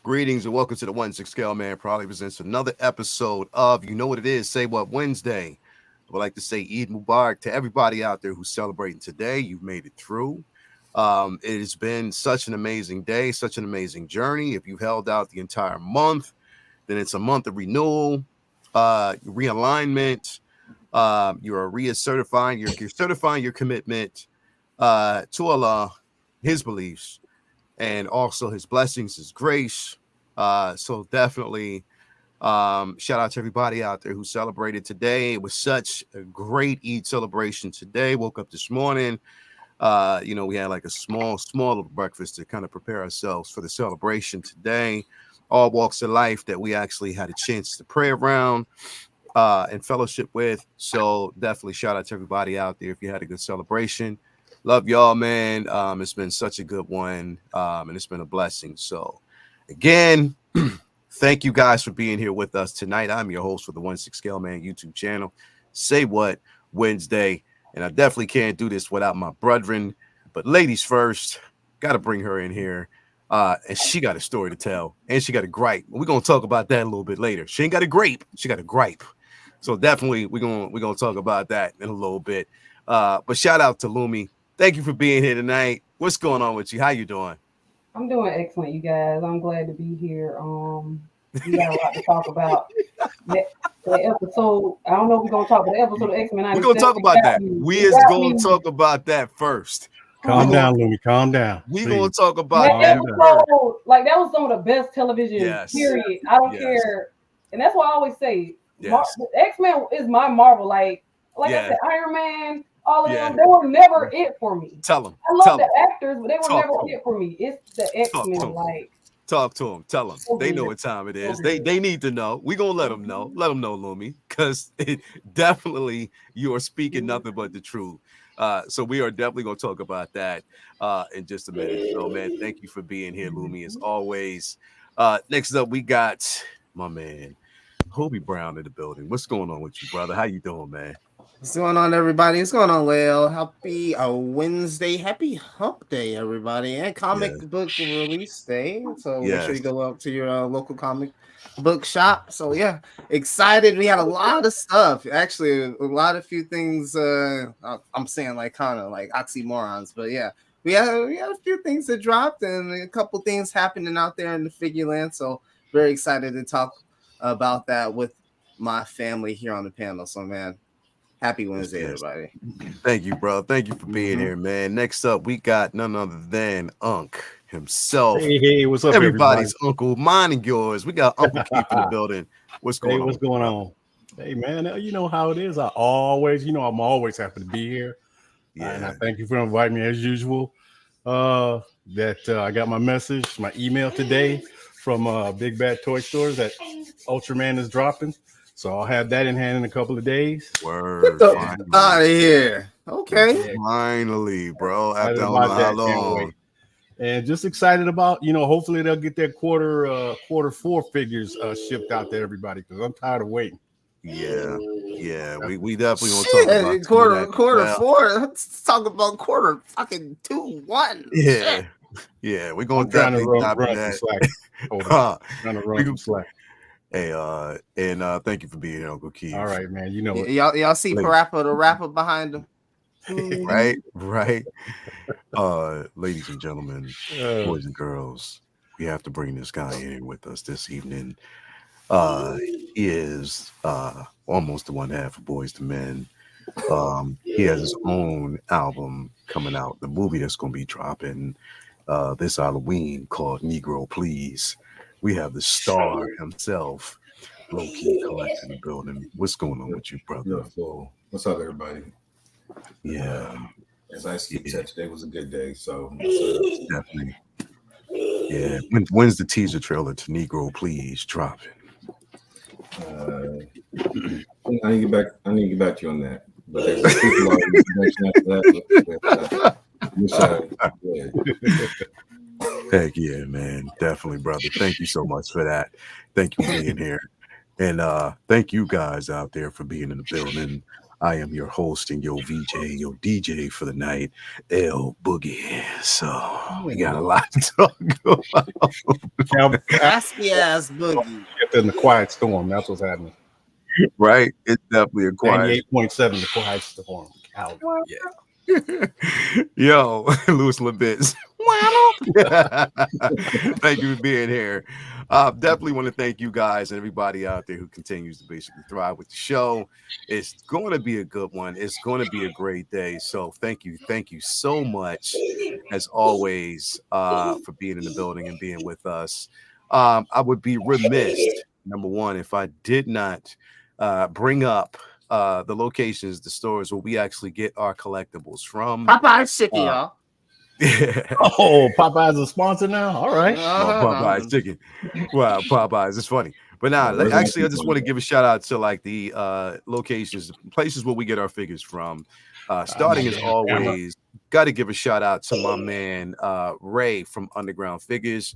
Greetings and welcome to the 1-6 Scale Man. Probably presents another episode of You Know What It Is, Say What Wednesday. I would like to say Eid Mubarak to everybody out there who's celebrating today. You've made it through. It has been such an amazing day, such an amazing journey. If you've held out the entire month, then it's a month of renewal, realignment. You're recertifying, you're certifying your commitment to Allah, His beliefs, and also His blessings, His grace. So definitely shout out to everybody out there who celebrated today. It was such a great Eid celebration today. Woke up this morning. We had like a small little breakfast to kind of prepare ourselves for the celebration today. All walks of life that we actually had a chance to pray around and fellowship with. So definitely shout out to everybody out there if you had a good celebration. Love y'all, man. It's been such a good one, and it's been a blessing. So again, thank you guys for being here with us tonight. I'm your host for the 1-6 Scale Man YouTube channel, Say What Wednesday. And I definitely can't do this without my brethren. But ladies first, got to bring her in here. And she got a story to tell. And she got a gripe. We're going to talk about that a little bit later. She ain't got a grape. She got a gripe. So definitely we're gonna talk about that in a little bit. But shout out to Lumi. Thank you for being here tonight. What's going on with you? How you doing? I'm doing excellent, you guys. I'm glad to be here. We got a lot to talk about. The episode, I don't know if we're gonna talk about the episode of X-Men. We're gonna talk about that. We is gonna talk about that first. Calm down, Lumi. Calm down. We're gonna talk about that episode. Like that was some of the best television. Yes. Period. I don't care, and that's why I always say, yes. X-Men is my Marvel. Like I said, Iron Man. All of them, they were never it for me. Tell them. I love the actors, but they were never it for me. It's the X-Men. Talk to them. Tell them. They know what time it is. They need to know. We're going to let them know. Let them know, Lumi, because definitely you are speaking nothing but the truth. So we are definitely going to talk about that in just a minute. So, man, thank you for being here, Lumi, as always. Next up, we got my man, Hobie Brown in the building. What's going on with you, brother? How you doing, man? What's going on, everybody? What's going on, well? Happy Wednesday. Happy Hump Day, everybody. And comic book release day. So make sure you go up to your local comic book shop. So, yeah, excited. We had a lot of stuff. Actually, a few things. I'm saying like kind of like oxymorons. But, yeah, we had a few things that dropped and a couple things happening out there in the figure land. So, very excited to talk about that with my family here on the panel. So, man. Happy Wednesday, everybody. Thank you, bro. Thank you for being here, man. Next up, we got none other than Unc himself. Hey, what's up, everybody's uncle, mine and yours. We got Uncle Keith in the building. What's going on? What's going on? Hey, man, you know how it is. I'm always happy to be here. Yeah. And I thank you for inviting me as usual. I got my message, my email today from Big Bad Toy Stores that Ultraman is dropping. So I'll have that in hand in a couple of days. Word. Get the out of here. Okay. Finally, bro. After how long? And just excited about, hopefully they'll get their quarter four figures shipped out to everybody because I'm tired of waiting. Yeah. We definitely gonna talk about quarter four. Let's talk about quarter fucking 2, 1. Yeah. Yeah, we're gonna definitely run that. Trying to run some slack. Hey, and thank you for being here, Uncle Keith. All right, man. You know what? Y'all see Parappa the rapper behind him. right. Ladies and gentlemen, boys and girls, we have to bring this guy in with us this evening. He is almost the one half of Boys to Men. He has his own album coming out, the movie that's gonna be dropping this Halloween called Negro Please. We have the star himself, Low Key Collect in the building. What's going on with you, brother? What's up, everybody? Yeah. As I said, today was a good day. So definitely. Yeah. When's the teaser trailer to Negro Please dropping? I need to get back to you on that. But there's information after that. Heck yeah, man. Definitely, brother. Thank you so much for that. Thank you for being here. And thank you guys out there for being in the building. I am your host and your VJ, your DJ for the night, L Boogie. So we got a lot to talk about. Nasty ass boogie. In the quiet storm, that's what's happening. Right? It's definitely a quiet. 98.7, the quiet storm. Calvin. Yeah. Yo, Louis LeBitz. Thank you for being here. Definitely want to thank you guys and everybody out there who continues to basically thrive with the show. It's going to be a good one. It's going to be a great day. So thank you so much, as always, for being in the building and being with us. I would be remiss, number one, if I did not bring up the locations, the stores where we actually get our collectibles from. Popeye's chicken, y'all. Oh, Popeye's a sponsor now. All right. Well, Popeye's chicken. Wow, Popeye's. It's funny. But now, actually, I just want to give a shout out to like the locations, places where we get our figures from. Starting as always, got to give a shout out to my man Ray from Underground Figures.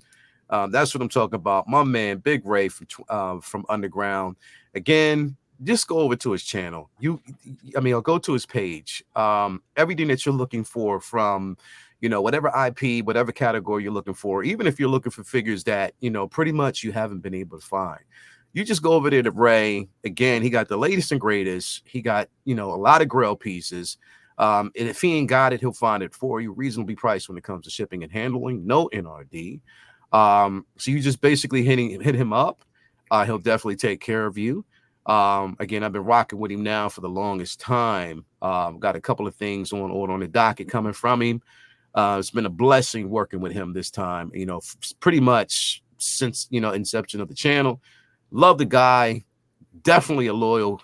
That's what I'm talking about. My man, Big Ray from Underground. Again, just go over to his channel. I'll go to his page. Everything that you're looking for from, whatever IP, whatever category you're looking for, even if you're looking for figures that, pretty much you haven't been able to find. You just go over there to Ray. Again, he got the latest and greatest. He got, a lot of grill pieces. And if he ain't got it, he'll find it for you. Reasonably priced when it comes to shipping and handling. No NRD. So you just basically hit him up. He'll definitely take care of you. Again, I've been rocking with him now for the longest time. Got a couple of things on the docket coming from him. It's been a blessing working with him this time, pretty much since, inception of the channel. Love the guy. Definitely a loyal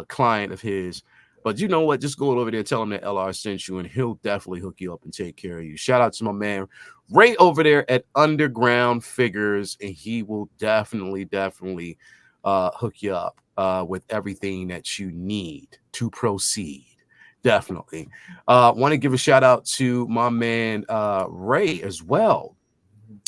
client of his. But you know what? Just go over there, tell him that LR sent you, and he'll definitely hook you up and take care of you. Shout out to my man Ray over there at Underground Figures, and he will definitely hook you up with everything that you need to proceed. Definitely. Want to give a shout out to my man Ray as well.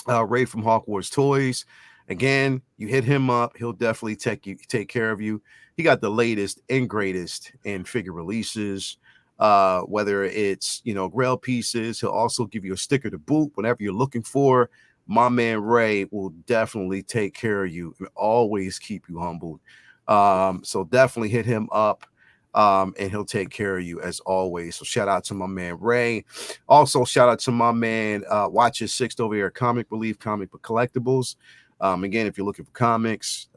Ray from Hawk Wars Toys. Again, you hit him up, he'll definitely take care of you. He got the latest and greatest in figure releases, whether it's grail pieces. He'll also give you a sticker to boot, whatever you're looking for. My man Ray will definitely take care of you and always keep you humbled. So definitely hit him up. And he'll take care of you as always. So shout out to my man Ray. Also shout out to my man Watch His Sixth over here at Comic Relief, Comic Book Collectibles. Again, if you're looking for comics,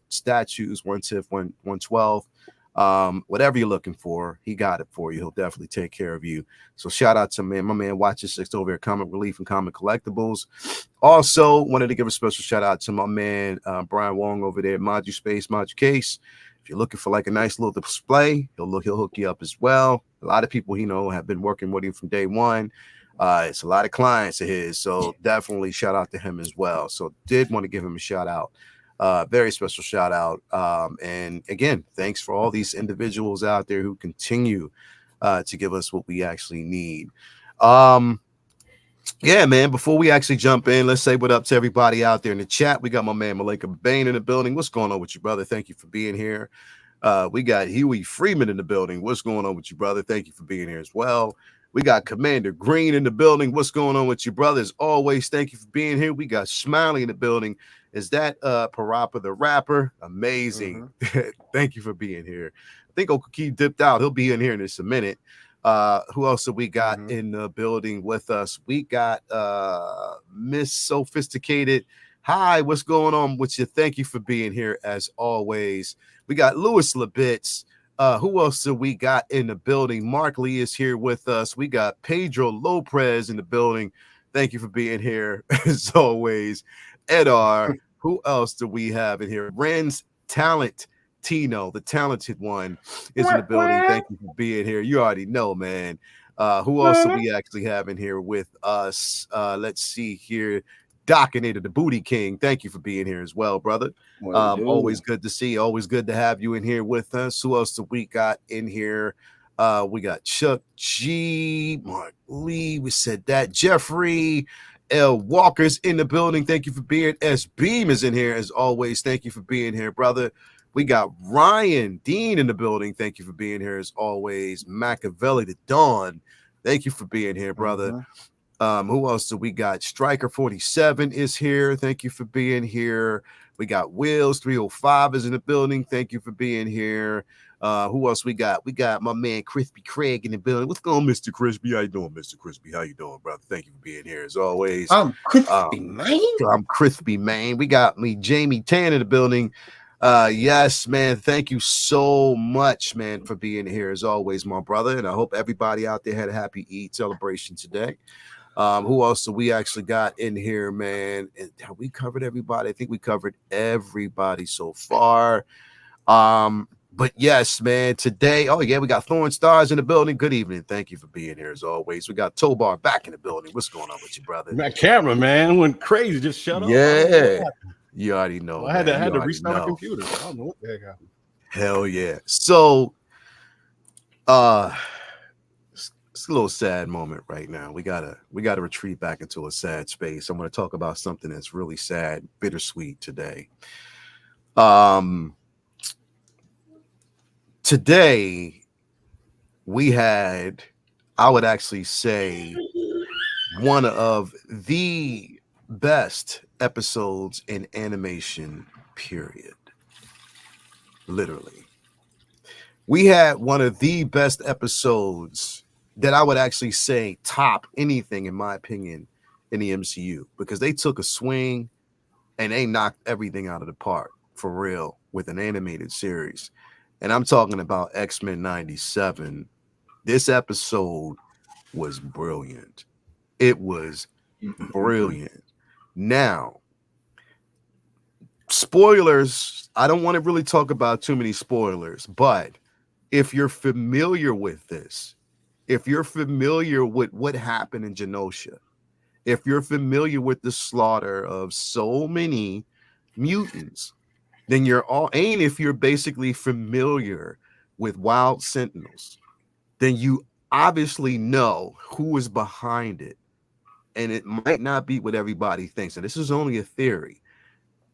statues, 1/10, 112, whatever you're looking for, he got it for you. He'll definitely take care of you. So shout out to my man Watch His Sixth over here at Comic Relief and Comic Collectibles. Also wanted to give a special shout out to my man Brian Wong over there at Modu Space, Modu Case. If you're looking for like a nice little display, he'll hook you up as well. A lot of people have been working with him from day one. It's a lot of clients of his, so definitely shout out to him as well. So did want to give him a shout out, very special shout out. And again, thanks for all these individuals out there who continue to give us what we actually need. Yeah, man, before we actually jump in, let's say what up to everybody out there in the chat. We got my man Malika Bain in the building. What's going on with you, brother? Thank you for being here. We got Huey Freeman in the building. What's going on with you, brother? Thank you for being here as well. We got Commander Green in the building. What's going on with you, brother? As always, thank you for being here. We got Smiley in the building. Is that Parappa the rapper? Amazing. Mm-hmm. Thank you for being here. I think Uncle Key dipped out. He'll be in here in just a minute. Who else have we got in the building with us? We got Miss Sophisticated. Hi, what's going on with you? Thank you for being here as always. We got Louis Labitz. Who else do we got in the building? Mark Lee is here with us. We got Pedro Lopez in the building. Thank you for being here as always. Edar, who else do we have in here? Ren's Talent. Tino, the talented one, is in the building. Thank you for being here. You already know, man. Who else do we actually have in here with us? Let's see here. Dockinator, the Booty King. Thank you for being here as well, brother. Always good to see you. Always good to have you in here with us. Who else do we got in here? We got Chuck G, Mark Lee. We said that. Jeffrey L. Walker's in the building. Thank you for being. S. Beam is in here as always. Thank you for being here, brother. We got Ryan Dean in the building. Thank you for being here as always. Machiavelli the Dawn. Thank you for being here, brother. Who else do we got? Striker 47 is here. Thank you for being here. We got Wills 305 is in the building. Thank you for being here. Who else we got? We got my man Crispy Craig in the building. What's going on, Mr. Crispy? How you doing, Mr. Crispy? How you doing, brother? Thank you for being here as always. I'm Crispy, man. I'm Crispy, man. We got me Jamie Tan in the building. Yes, man. Thank you so much, man, for being here as always, my brother. And I hope everybody out there had a happy Eid celebration today. Who else do we actually got in here, man? And have we covered everybody? I think we covered everybody so far. But yes, man, today, oh yeah, we got Thorn Stars in the building. Good evening. Thank you for being here as always. We got Tobar back in the building. What's going on with you, brother? That camera, man, went crazy. Just shut up. Yeah. You already know. I had to restart the computer. I don't know what the heck happened. Hell yeah. So it's a little sad moment right now. We gotta retreat back into a sad space. I'm gonna talk about something that's really sad, bittersweet today. Today we had, I would actually say, one of the best episodes in animation, period. Literally. We had one of the best episodes that I would actually say top anything, in my opinion, in the MCU, because they took a swing and they knocked everything out of the park for real with an animated series. And I'm talking about X-Men 97. This episode was brilliant. It was brilliant. Now, spoilers, I don't want to really talk about too many spoilers, but if you're familiar with this, if you're familiar with what happened in Genosha, if you're familiar with the slaughter of so many mutants, then you're all, and if you're basically familiar with Wild Sentinels, then you obviously know who is behind it. And it might not be what everybody thinks. And this is only a theory.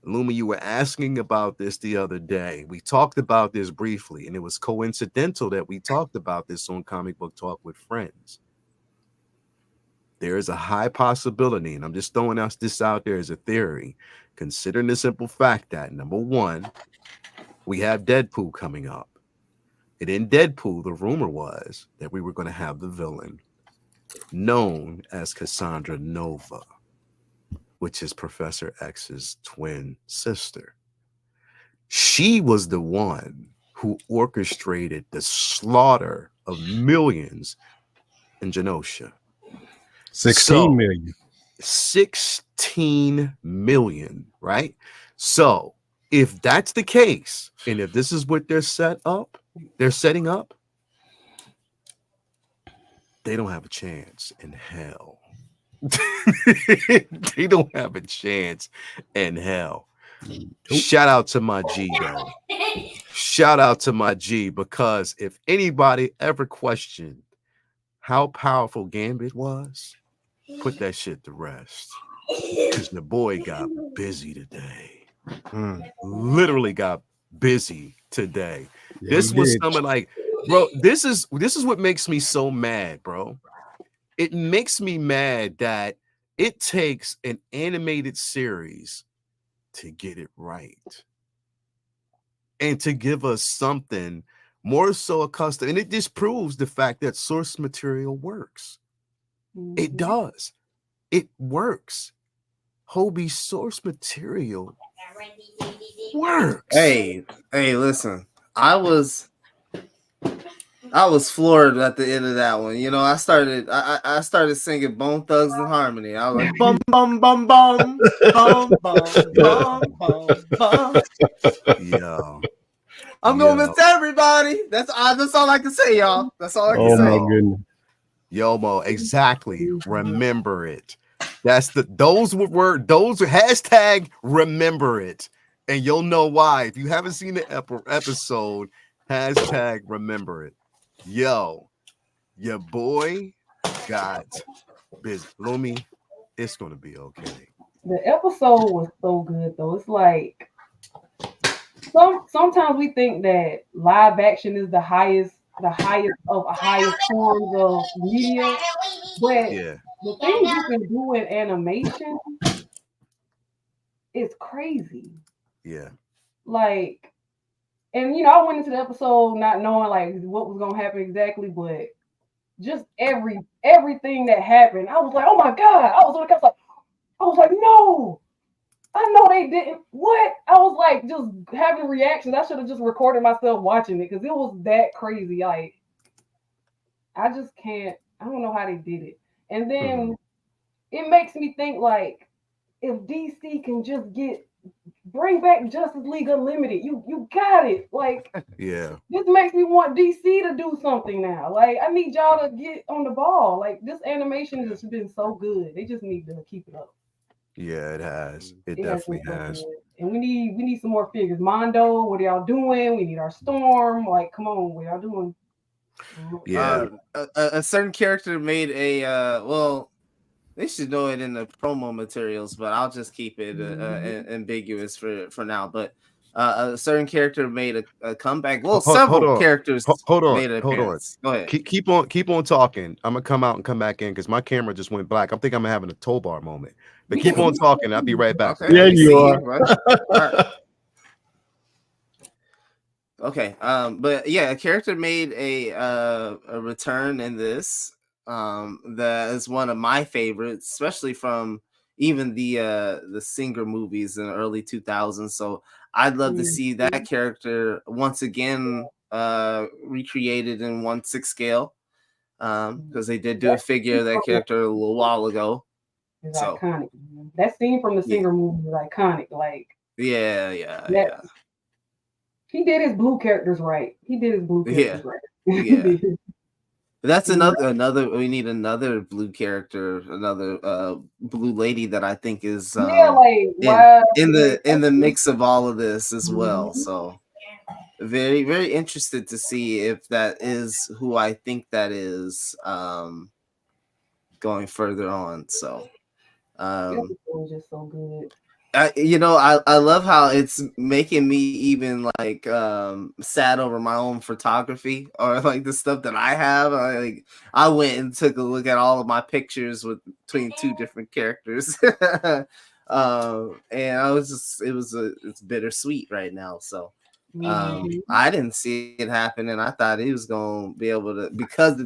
Luma, you were asking about this the other day. We talked about this briefly, and it was coincidental that we talked about this on Comic Book Talk with Friends. There is a high possibility, and I'm just throwing this out there as a theory, considering the simple fact that, number one, we have Deadpool coming up. And in Deadpool, the rumor was that we were going to have the villain known as Cassandra Nova, which is Professor X's twin sister. She was the one who orchestrated the slaughter of millions in Genosha. 16 million. 16 million, right? So if that's the case, and if this is what they're setting up, they don't have a chance in hell. They don't have a chance in hell. Shout out to my G, though. Shout out to my G, because if anybody ever questioned how powerful Gambit was, put that shit to rest. Because the boy got busy today. Literally got busy today. Yeah, this was something like, bro, this is what makes me so mad, bro. It makes me mad that it takes an animated series to get it right and to give us something more so accustomed. And it just proves the fact that source material works. It does. It works. Hobie's source material works. Hey, listen. I was floored at the end of that one. You know, I started singing Bone Thugs and Harmony. I was like, bum bum bum bum bum bum bum bum bum. Yo, I'm gonna miss everybody. That's all I can say, y'all. That's all I can say. Oh my goodness. Yo, Mo, exactly. Remember it. Those were hashtag remember it, and you'll know why if you haven't seen the episode. Hashtag remember it. Yo, your boy got busy. Lumi, it's gonna be okay. The episode was so good though. It's like sometimes we think that live action is the highest forms of media, but Yeah. the things you can do in animation is crazy. Yeah. Like, and I went into the episode not knowing like what was gonna happen exactly, but just everything that happened, I was like, oh my god! I was like, no, I know they didn't. What? I was like, just having reactions. I should have just recorded myself watching it because it was that crazy. Like, I just can't. I don't know how they did it. And then it makes me think like, if DC can just bring back Justice League Unlimited, you got it. Like, Yeah. this makes me want DC to do something now. Like, I need y'all to get on the ball. Like, this animation has been so good. They just need to keep it up. Yeah, it has. It It has been definitely so has. good. And we need some more figures. Mondo, what are y'all doing? We need our Storm. Like, come on, what y'all doing? Yeah. A certain character made a well, they should know it in the promo materials, but I'll just keep it ambiguous for now. But a certain character made a comeback. Well, Hold several on. characters Hold on. made an Hold on. appearance. Go ahead. Keep on talking. I'm gonna come out and come back in because my camera just went black. I'm thinking I'm having a tow bar moment. But keep on talking. I'll be right back. Okay, Yeah, we you see are. All right. Okay. But yeah, a character made a return in this. That is one of my favorites, especially from even the Singer movies in the early 2000s. So I'd love to see that character once again recreated in 1/6 scale. Because they did do a figure of that character a little while ago. It's iconic. That scene from the Singer movie is iconic. Like, yeah. He did his blue characters right. Right. Yeah. That's another. We need another blue character, another blue lady that I think is like in the mix of all of this as well. So very very interested to see if that is who I think that is going further on. So it was just so good. I love how it's making me even like sad over my own photography or like the stuff that I have. I went and took a look at all of my pictures between two different characters. And I was just it's bittersweet right now. So I didn't see it happen, and I thought he was gonna be able to because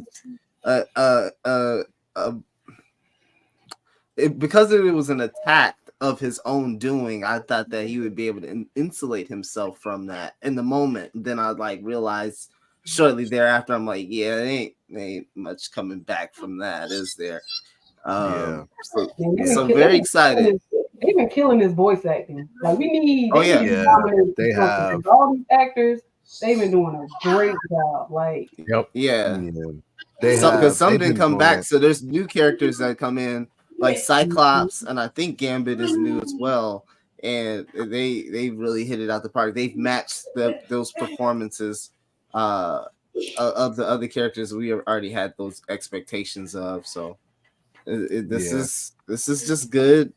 because it was an attack of his own doing. I thought that he would be able to insulate himself from that in the moment. Then I like realized shortly thereafter, I'm like, yeah, there ain't much coming back from that, is there? So very excited. They've been killing his voice acting. Like we need. They have all these actors. They've been doing a great job. Like because some didn't come back. So there's new characters that come in. Like Cyclops, and I think Gambit is new as well, and they really hit it out the park. They've matched those performances of the other characters we already had those expectations of. So this is just good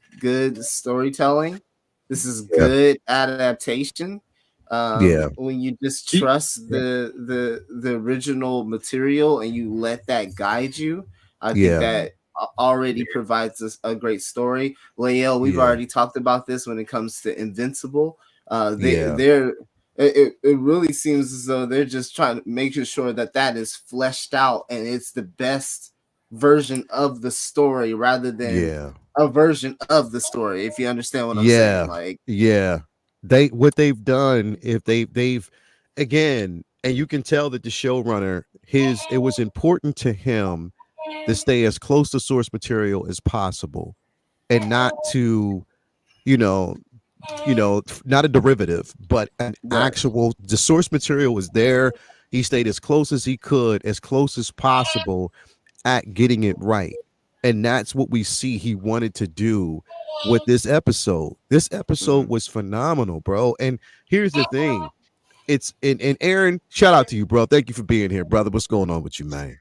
storytelling. This is good adaptation. When you just trust the original material and you let that guide you, I think that already provides us a great story. Lael, we've already talked about this when it comes to Invincible. It really seems as though they're just trying to make sure that is fleshed out and it's the best version of the story rather than a version of the story, if you understand what I'm saying. Like what they've done, if they've again, and you can tell that the showrunner, it was important to him to stay as close to source material as possible and not to not a derivative but an actual, the source material was there. He stayed as close as he could, as close as possible at getting it right, and that's what we see he wanted to do with this episode. This episode was phenomenal, bro. And here's the thing, it's and Aaron, shout out to you, bro. Thank you for being here, brother. What's going on with you, man?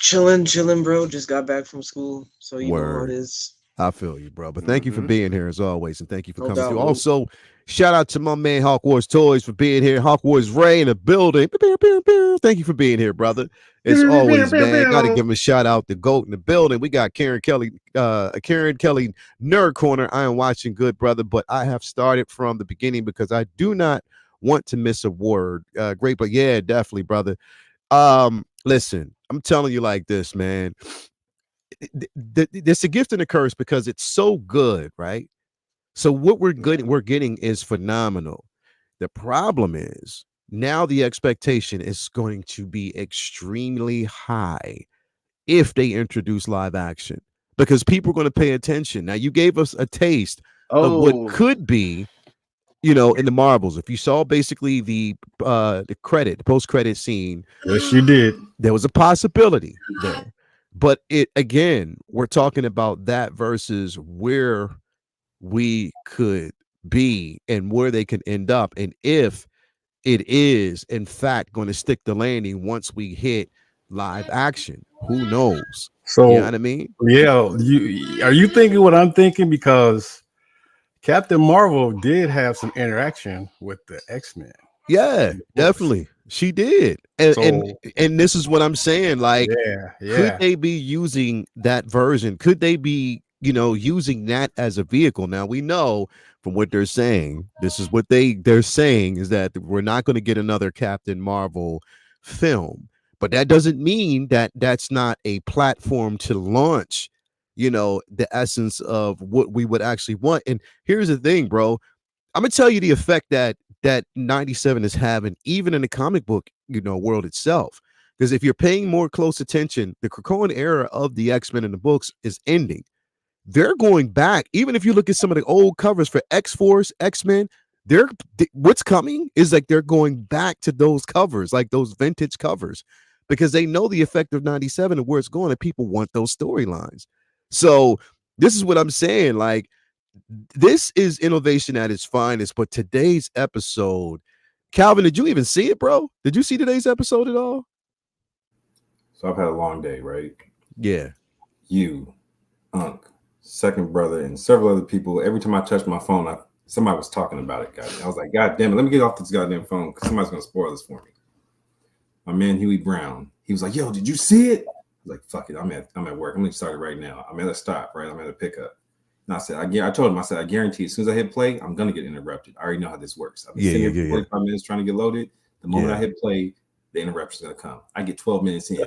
Chilling, bro. Just got back from school, so you know how it is. I feel you, bro. But thank you for being here as always, and thank you for coming through. doubt. Also, shout out to my man Hawk Wars Toys for being here. Hawk Wars Ray in the building. Thank you for being here, brother. As always, man. Got to give him a shout out. The GOAT in the building. We got Karen Kelly, Nerd Corner. I am watching good, brother, but I have started from the beginning because I do not want to miss a word. Great, but yeah, definitely, brother. Listen, I'm telling you like this, man. There's a gift and a curse because it's so good, right? So what we're getting is phenomenal. The problem is now the expectation is going to be extremely high if they introduce live action because people are going to pay attention. Now you gave us a taste of what could be, in the Marvels. If you saw basically the post-credit scene, yes, you did. There was a possibility there. But we're talking about that versus where we could be and where they can end up. And if it is, in fact, going to stick the landing once we hit live action, who knows? So, you know what I mean? Yeah. Are you thinking what I'm thinking? Because Captain Marvel did have some interaction with the X-Men. Yeah, definitely. She did. And this is what I'm saying. Like, could they be using that version? Could they be, using that as a vehicle? Now we know from what they're saying, this is what they're saying is that we're not going to get another Captain Marvel film. But that doesn't mean that that's not a platform to launch, the essence of what we would actually want. And here's the thing, bro. I'm gonna tell you the effect that 97 is having, even in the comic book, world itself. Because if you're paying more close attention, the Krakoan era of the X-Men in the books is ending. They're going back. Even if you look at some of the old covers for X-Force, X-Men, what's coming is like they're going back to those covers, like those vintage covers, because they know the effect of 97 and where it's going, and people want those storylines. So this is what I'm saying. Like, this is innovation at its finest. But today's episode, Calvin, did you even see it, bro? Did you see today's episode at all? So I've had a long day, right? Yeah. You, Unc, second brother, and several other people. Every time I touched my phone, somebody was talking about it. I was like, God damn it, let me get off this goddamn phone because somebody's gonna spoil this for me. My man Huey Brown, he was like, yo, did you see it? I was like, fuck it, I'm at work. I'm gonna start it right now. I'm at a stop, right? I'm at a pickup. And I said, I told him, I guarantee as soon as I hit play, I'm gonna get interrupted. I already know how this works. I've been sitting here for 45 minutes trying to get loaded. The moment I hit play, the interruption's gonna come. I get 12 minutes in.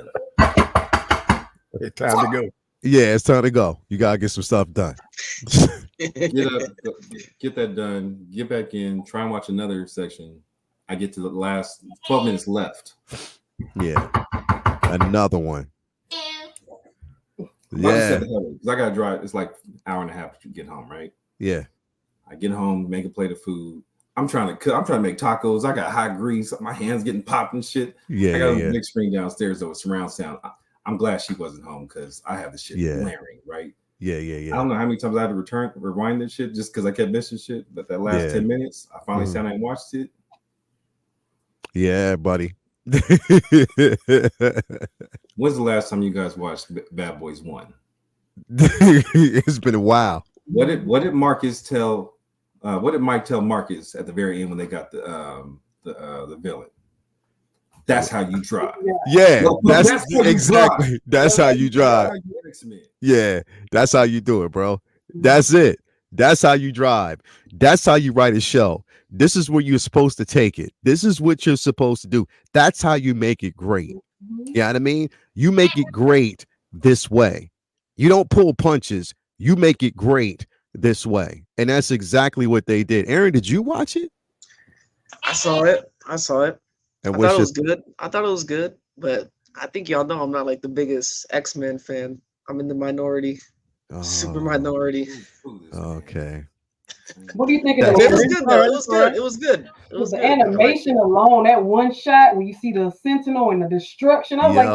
It's time to go. Yeah, it's time to go. You gotta get some stuff done. Get that done. Get back in. Try and watch another section. I get to the last 12 minutes left. Yeah, another one. Yeah, because I gotta drive. It's like an hour and a half to get home, right? Yeah. I get home, make a plate of food. I'm trying to cook. I'm trying to make tacos. I got hot grease. My hands getting popped and shit. Yeah. I got a big screen downstairs though with surround sound. I'm glad she wasn't home because I have the shit blaring, right? Yeah. I don't know how many times I had to rewind this shit just because I kept missing shit. But that last 10 minutes, I finally sat down and watched it. Yeah, buddy. When's the last time you guys watched Bad Boys 1? It's been a while. What did Marcus tell? What did Mike tell Marcus at the very end when they got the villain? That's how you drive. Yeah, that's exactly. That's how you drive. Yeah, that's how you do it, bro. That's it. That's how you drive. That's how you write a show. This is where you're supposed to take it. This is what you're supposed to do. That's how you make it great. You know what I mean? You make it great this way. You don't pull punches. You make it great this way. And that's exactly what they did. Aaron, did you watch it? I saw it. And I thought it was good. I thought it was good, but I think y'all know I'm not like the biggest X-Men fan. I'm in the minority, super minority. Okay. What do you think of It was good though. It was good. It was good. It was the good. animation alone, that one shot where you see the Sentinel and the destruction. I was like,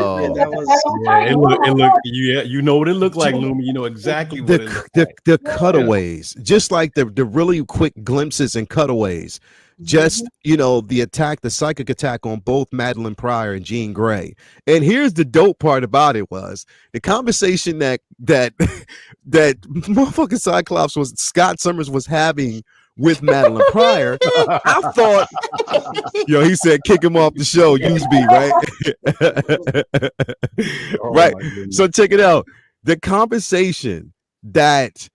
it looked. You know what it looked like, Lumi. You know exactly what it looked like. The cutaways, just like the really quick glimpses and cutaways. just the psychic attack on both Madeline Pryor and Jean Grey. And here's the dope part about it was the conversation that that motherfucking Cyclops was Scott Summers was having with Madeline Pryor. I thought, he said kick him off the show, use me, right? Right. So check it out. The conversation that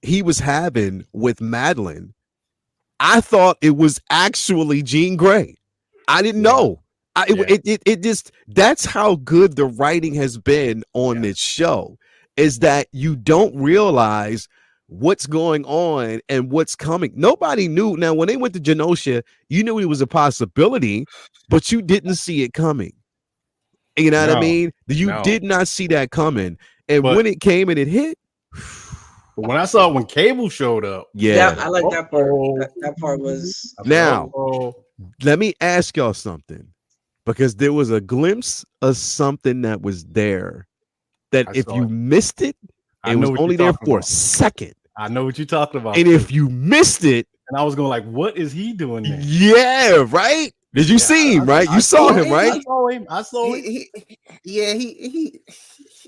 he was having with Madeline, I thought it was actually Jean Grey. I didn't know. It just, that's how good the writing has been on this show, is that you don't realize what's going on and what's coming. Nobody knew. Now, when they went to Genosha, you knew it was a possibility, but you didn't see it coming. You know what I mean? You did not see that coming. And when it came and it hit, but when I saw when Cable showed up, I like that part. That part was now. Let me ask y'all something, because there was a glimpse of something that was there that if you missed it, it was only there for a second. I know what you're talking about. And if you missed it, and I was going like, what is he doing there? Yeah, right. Did you see him? Right, you saw him, right? I saw him. He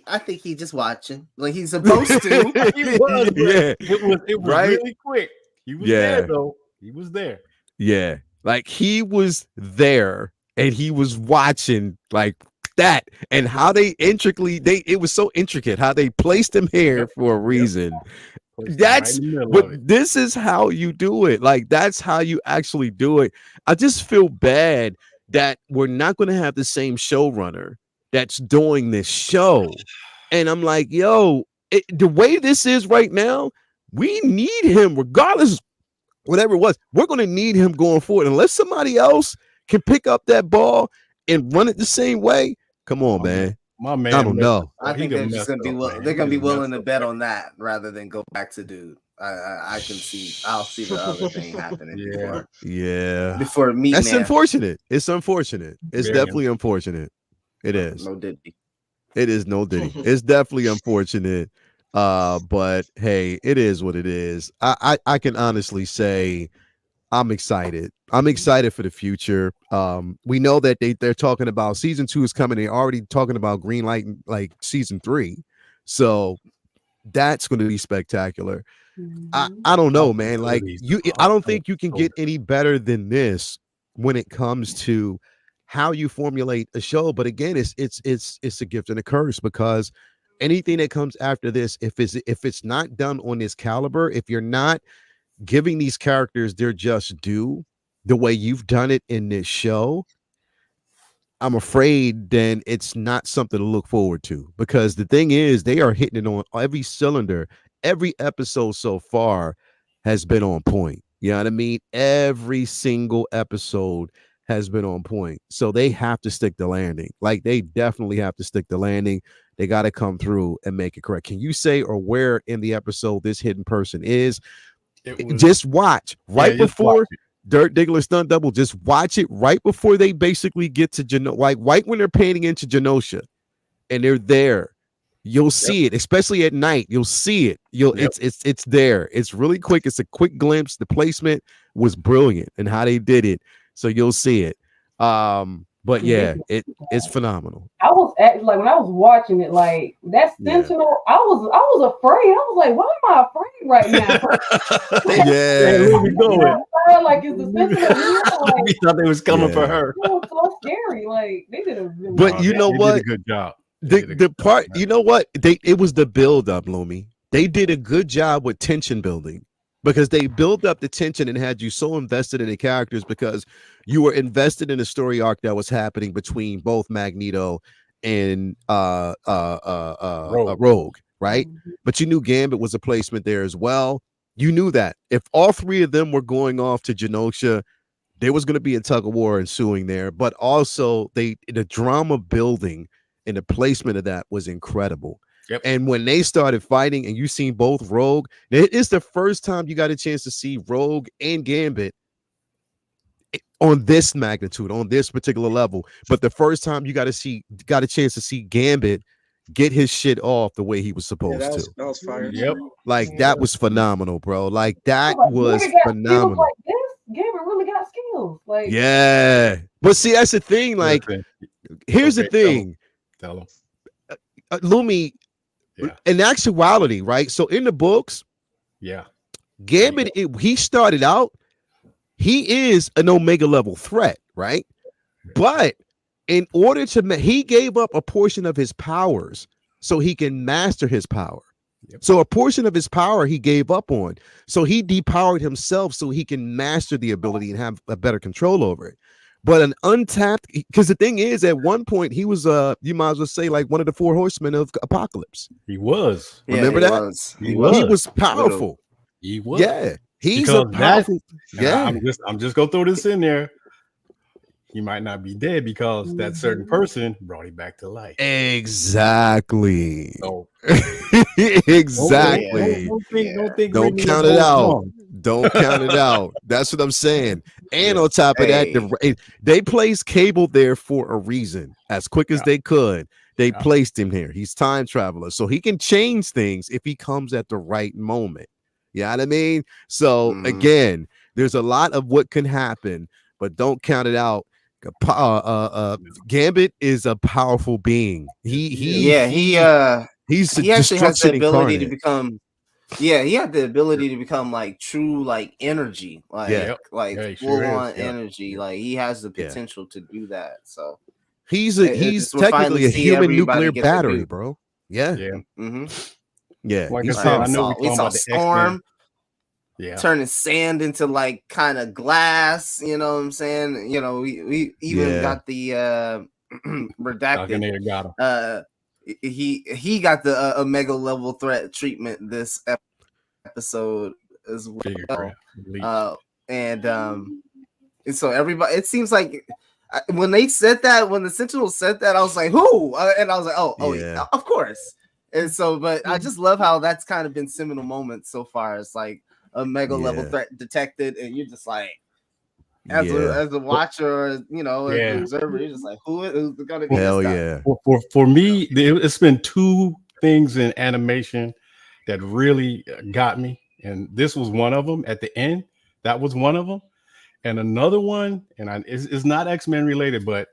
I think he's just watching like he's supposed to. He was, it was right? Really quick. He was there though. He was there. Yeah, like he was there and he was watching like that, and how they it was so intricate how they placed him here for a reason. That's but this is how you do it. Like that's how you actually do it. I just feel bad that we're not going to have the same showrunner that's doing this show. And I'm like, yo, the way this is right now, we need him regardless, whatever it was. We're going to need him going forward. Unless somebody else can pick up that ball and run it the same way. Come on, man. My man, I don't know. I think they're just gonna be they're gonna be willing to bet on that rather than go back to dude. I'll see the other thing happening. Before me. That's unfortunate. It's unfortunate. It's definitely unfortunate. It is. No Diddy. It is no Diddy. It's definitely unfortunate. But hey, it is what it is. I can honestly say I'm excited. I'm excited for the future. We know that they're talking about season 2 is coming. They're already talking about green light like season 3. So that's going to be spectacular. I don't know, man. Like I don't think you can get any better than this when it comes to how you formulate a show. But again, it's a gift and a curse, because anything that comes after this, if it's not done on this caliber, if you're not giving these characters their just due the way you've done it in this show, I'm afraid then it's not something to look forward to, because the thing is they are hitting it on every cylinder. Every episode so far has been on point. You know what I mean? Every single episode has been on point. So they have to stick the landing. Like they definitely have to stick the landing. They got to come through and make it correct. Can you say or where in the episode this hidden person is? Just watch before Dirk Diggler stunt double. Just watch it right before they basically get to Genosha, like right when they're painting into Genosha, and they're there. You'll see it, especially at night. You'll see it. It's there. It's really quick. It's a quick glimpse. The placement was brilliant and how they did it. So you'll see it. But yeah, it's phenomenal. I was like when I was watching it, like that Sentinel, I was afraid. I was like, why am I afraid right now? Where we going? Like, is the Sentinel? Like, we thought they was coming for her. It was so scary. Like they did a really but you know what? Did a good job. The part, you know what? It was the build up, Lumi. They did a good job with tension building, because they built up the tension and had you so invested in the characters, because you were invested in a story arc that was happening between both Magneto and Rogue, right? Mm-hmm. But you knew Gambit was a placement there as well. You knew that if all three of them were going off to Genosha, there was going to be a tug of war ensuing there. But also the drama building and the placement of that was incredible. Yep. And when they started fighting and you seen both Rogue, it's the first time you got a chance to see Rogue and Gambit on this magnitude, on this particular level. But the first time you got a chance to see Gambit get his shit off the way he was supposed to. That was fire. Yep. Like that was phenomenal, bro. Like that was phenomenal. Like this? Gambit really got skills. Like, yeah, but see, that's the thing. Like, here's the thing. Tell him. Lumi, Yeah. in actuality, right? So in the books, yeah, Gambit, he started out, he is an Omega level threat, right? But in order to, he gave up a portion of his powers so he can master his power. Yep. So a portion of his power he gave up on. So he depowered himself so he can master the ability and have a better control over it. But an untapped, because the thing is, at one point he was you might as well say like one of the 4 horsemen of Apocalypse. He was. Remember that? He was powerful. He was. Yeah. He's a powerful. I'm just gonna throw this in there. He might not be dead because that certain person brought him back to life. Exactly. So, exactly. Don't count it out. Wrong. Don't count it out. That's what I'm saying. And on top of that, they placed Cable there for a reason. As quick as they could, they placed him here. He's time traveler, so he can change things if he comes at the right moment. You know what I mean? So again, there's a lot of what can happen, but don't count it out. Gambit is a powerful being. He actually has the ability to become. Yeah, he had the ability to become like true, like energy, like full on energy. Like he has the potential to do that. So he's technically a human nuclear battery, bro. Yeah, yeah. Like I said, I know we saw Storm. Turning sand into like kind of glass, you know what I'm saying? You know, we even got the redacted. Got him. He got the Omega level threat treatment this episode as well. And so everybody, it seems like when they said that, when the Sentinel said that, I was like, who? And I was like, oh yeah, of course. And so, but I just love how that's kind of been seminal moments so far. It's like a mega level threat detected, and you're just like, as a watcher, or, you know, as an observer, you're just like, who's gonna be hell this for me, it's been 2 things in animation that really got me, and this was one of them. At the end, that was one of them, and another one, and it's not X-Men related, but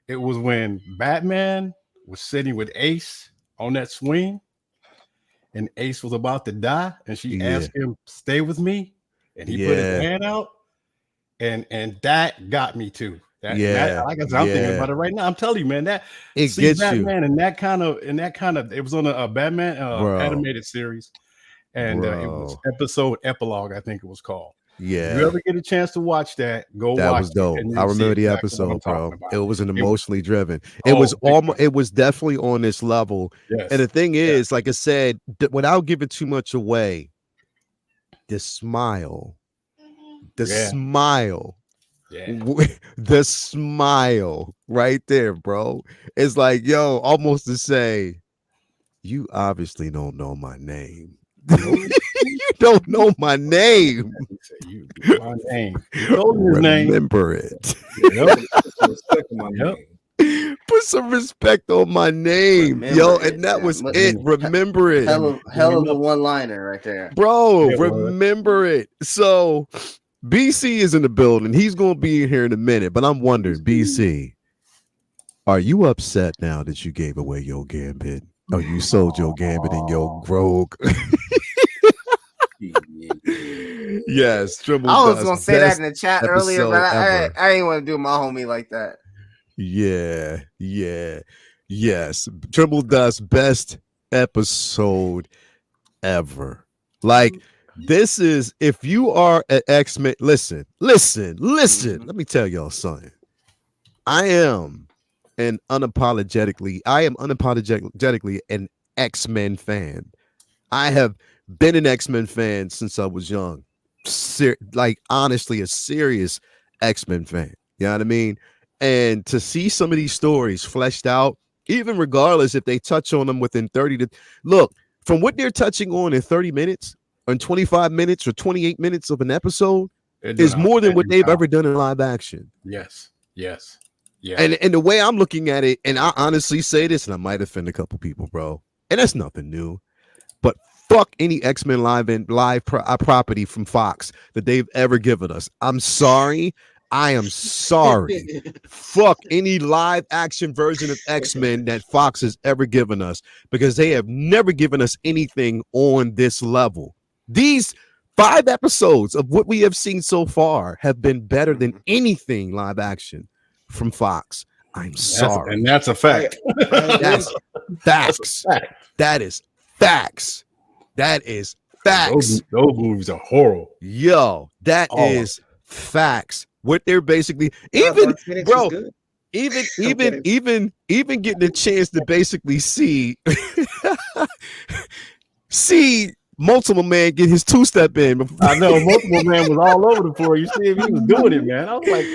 it was when Batman was sitting with Ace on that swing, and Ace was about to die, and she asked him, "Stay with me," and he put his hand out, and that got me too. That, like I said, I'm thinking about it right now. I'm telling you, man, that it gets Batman you. and that kind of, it was on a Batman animated series, and it was episode epilogue, I think it was called. Yeah. If you ever get a chance to watch that, go that watch was dope. it. I remember the episode, bro. It was an emotionally driven. It was almost. It was definitely on this level. Yes. And the thing is, like I said, without giving too much away, the smile, the smile right there, bro. It's like, yo, almost to say, you obviously don't know my name. You don't know my name. Remember it. Put some respect on my name, yo, and that was it. Remember it. Hell of a one-liner right there, bro. Remember it. So BC is in the building. He's gonna be in here in a minute, but I'm wondering, BC, are you upset now that you gave away your Gambit? Oh, you sold your Gambit and your Rogue. Yes, Triple I was Dust, gonna say that in the chat earlier, but I ain't want to do my homie like that. Yes. Triple Dust, best episode ever. Like, this is, if you are an X-Men, listen. Let me tell y'all something. I am unapologetically an X-Men fan. I have been an X-Men fan since I was young. Like, honestly, a serious X-Men fan. You know what I mean? And to see some of these stories fleshed out, even regardless if they touch on them within 30 to look, from what they're touching on in 30 minutes or in 25 minutes or 28 minutes of an episode is more than what they've ever done in live action. Yes. And the way I'm looking at it, and I honestly say this, and I might offend a couple people, bro, and that's nothing new, but fuck any X-Men live property from Fox that they've ever given us. I'm sorry. I am sorry. Fuck any live action version of X-Men that Fox has ever given us, because they have never given us anything on this level. These 5 episodes of what we have seen so far have been better than anything live action from Fox. I'm sorry. And that's a fact. That's facts. That is facts. That is facts. Those movies are horrible. Yo, that is facts. What they're basically even getting a chance to basically see Multiple Man get his 2-step in. I know Multiple Man was all over the floor. You see if he was doing it, man. I was like,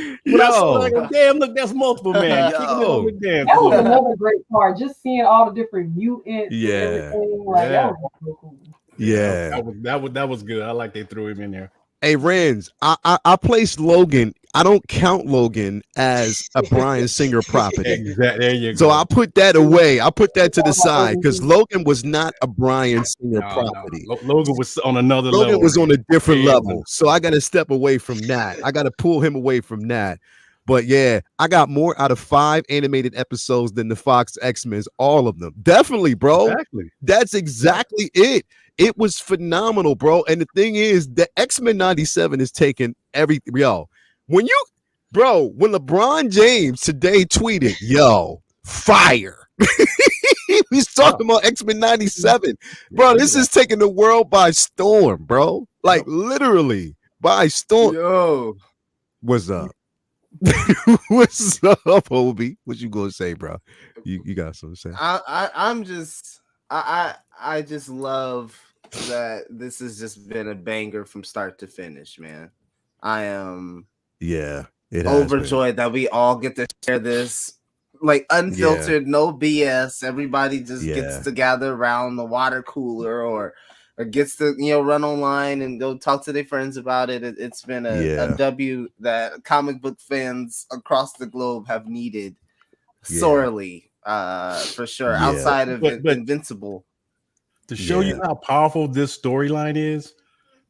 damn, look, that's Multiple Man. That was another great part. Just seeing all the different mutants. And everything. Like, that was so cool. Yeah, that was good. I like they threw him in there. Hey, Renz, I placed Logan. I don't count Logan as a Bryan Singer property. Exactly. There you go. So I put that away. I put that to the side because Logan was not a Bryan Singer property. No. Logan was on another level. Logan was on a different level. So I got to step away from that. I got to pull him away from that. But yeah, I got more out of 5 animated episodes than the Fox X-Men's, all of them. Definitely, bro. Exactly. That's exactly it. It was phenomenal, bro. And the thing is, the X-Men 97 is taking everything. Yo, when LeBron James today tweeted, yo, fire. He's talking about X-Men 97. Bro, this is taking the world by storm, bro. Like literally by storm. Yo. What's up? What's up, Hobie? What you gonna say, bro? You got something to say? I just love that this has just been a banger from start to finish, man. I am overjoyed that we all get to share this, like unfiltered, no BS. Everybody just gets to gather around the water cooler or gets to run online and go talk to their friends about it. It's been a W that comic book fans across the globe have needed sorely, for sure. Outside of Invincible. To show you how powerful this storyline is,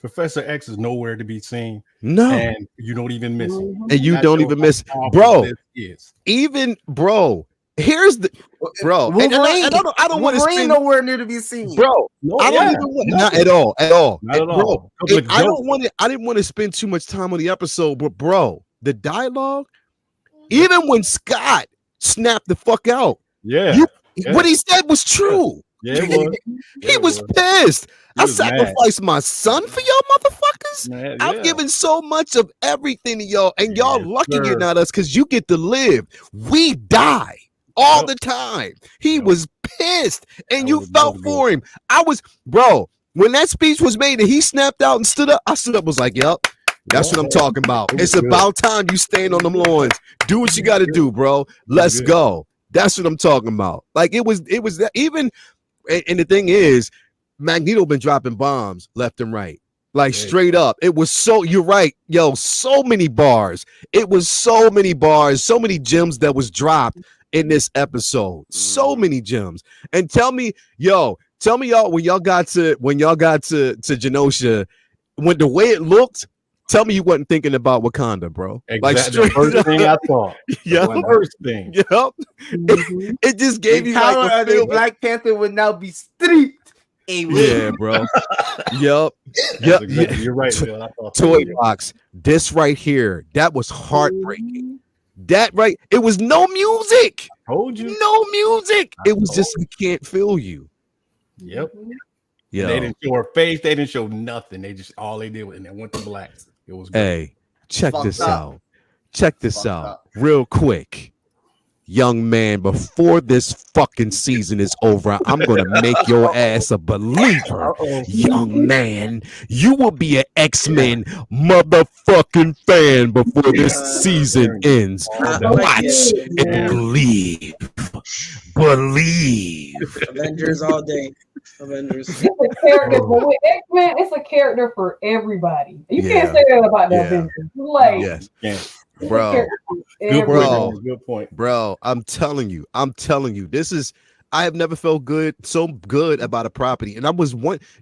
Professor X is nowhere to be seen. No, and you don't even miss him. And you don't even miss, bro. Even bro. Here's the bro. Wolverine, I don't want to spend nowhere near to be seen, bro. I don't even want, not at all, not at all. Bro, I don't want it. I didn't want to spend too much time on the episode, but bro, the dialogue, even when Scott snapped the fuck out, what he said was true. Yeah, it was. He was pissed. I sacrificed my son for y'all motherfuckers. I've given so much of everything to y'all, and y'all lucky you're not us because you get to live. We die all the time. He was pissed, and you felt for him. I was, bro, when that speech was made and he snapped out and stood up, I stood up, was like, yep. That's what I'm talking about. It's about time you stand on them lawns. Do what you got to do, bro. Let's go. That's what I'm talking about. Like it was that even. And the thing is, Magneto been dropping bombs left and right, like straight up. It was so, you're right, yo, so many bars. It was so many bars, so many gems that was dropped in this episode. So many gems. And tell me y'all, when y'all got to Genosha, when the way it looked, tell me you wasn't thinking about Wakanda, bro. Exactly. Like the first thing I thought. The first thing. Yep. It just gave you like the Black Panther would now be street. Yeah, bro. Yep. Exactly. You're right, Bill. Toy box. This right here, that was heartbreaking. That right, it was no music. Told you. No music. It was just we can't feel you. Yep. Yeah. They didn't show her face. They didn't show nothing. They just all they did was and they went to black. It was great. Hey, check this out. Check this out real quick. Young man, before this fucking season is over, I'm gonna make your ass a believer. Young man, you will be an X-Men motherfucking fan before this season ends. Watch and believe. Believe. Avengers all day. Avengers. It's a character, but with X-Men, it's a character for everybody. You can't say that about the Avengers. Like, bro, good point. Bro, I'm telling you, this is I have never felt so good about a property. And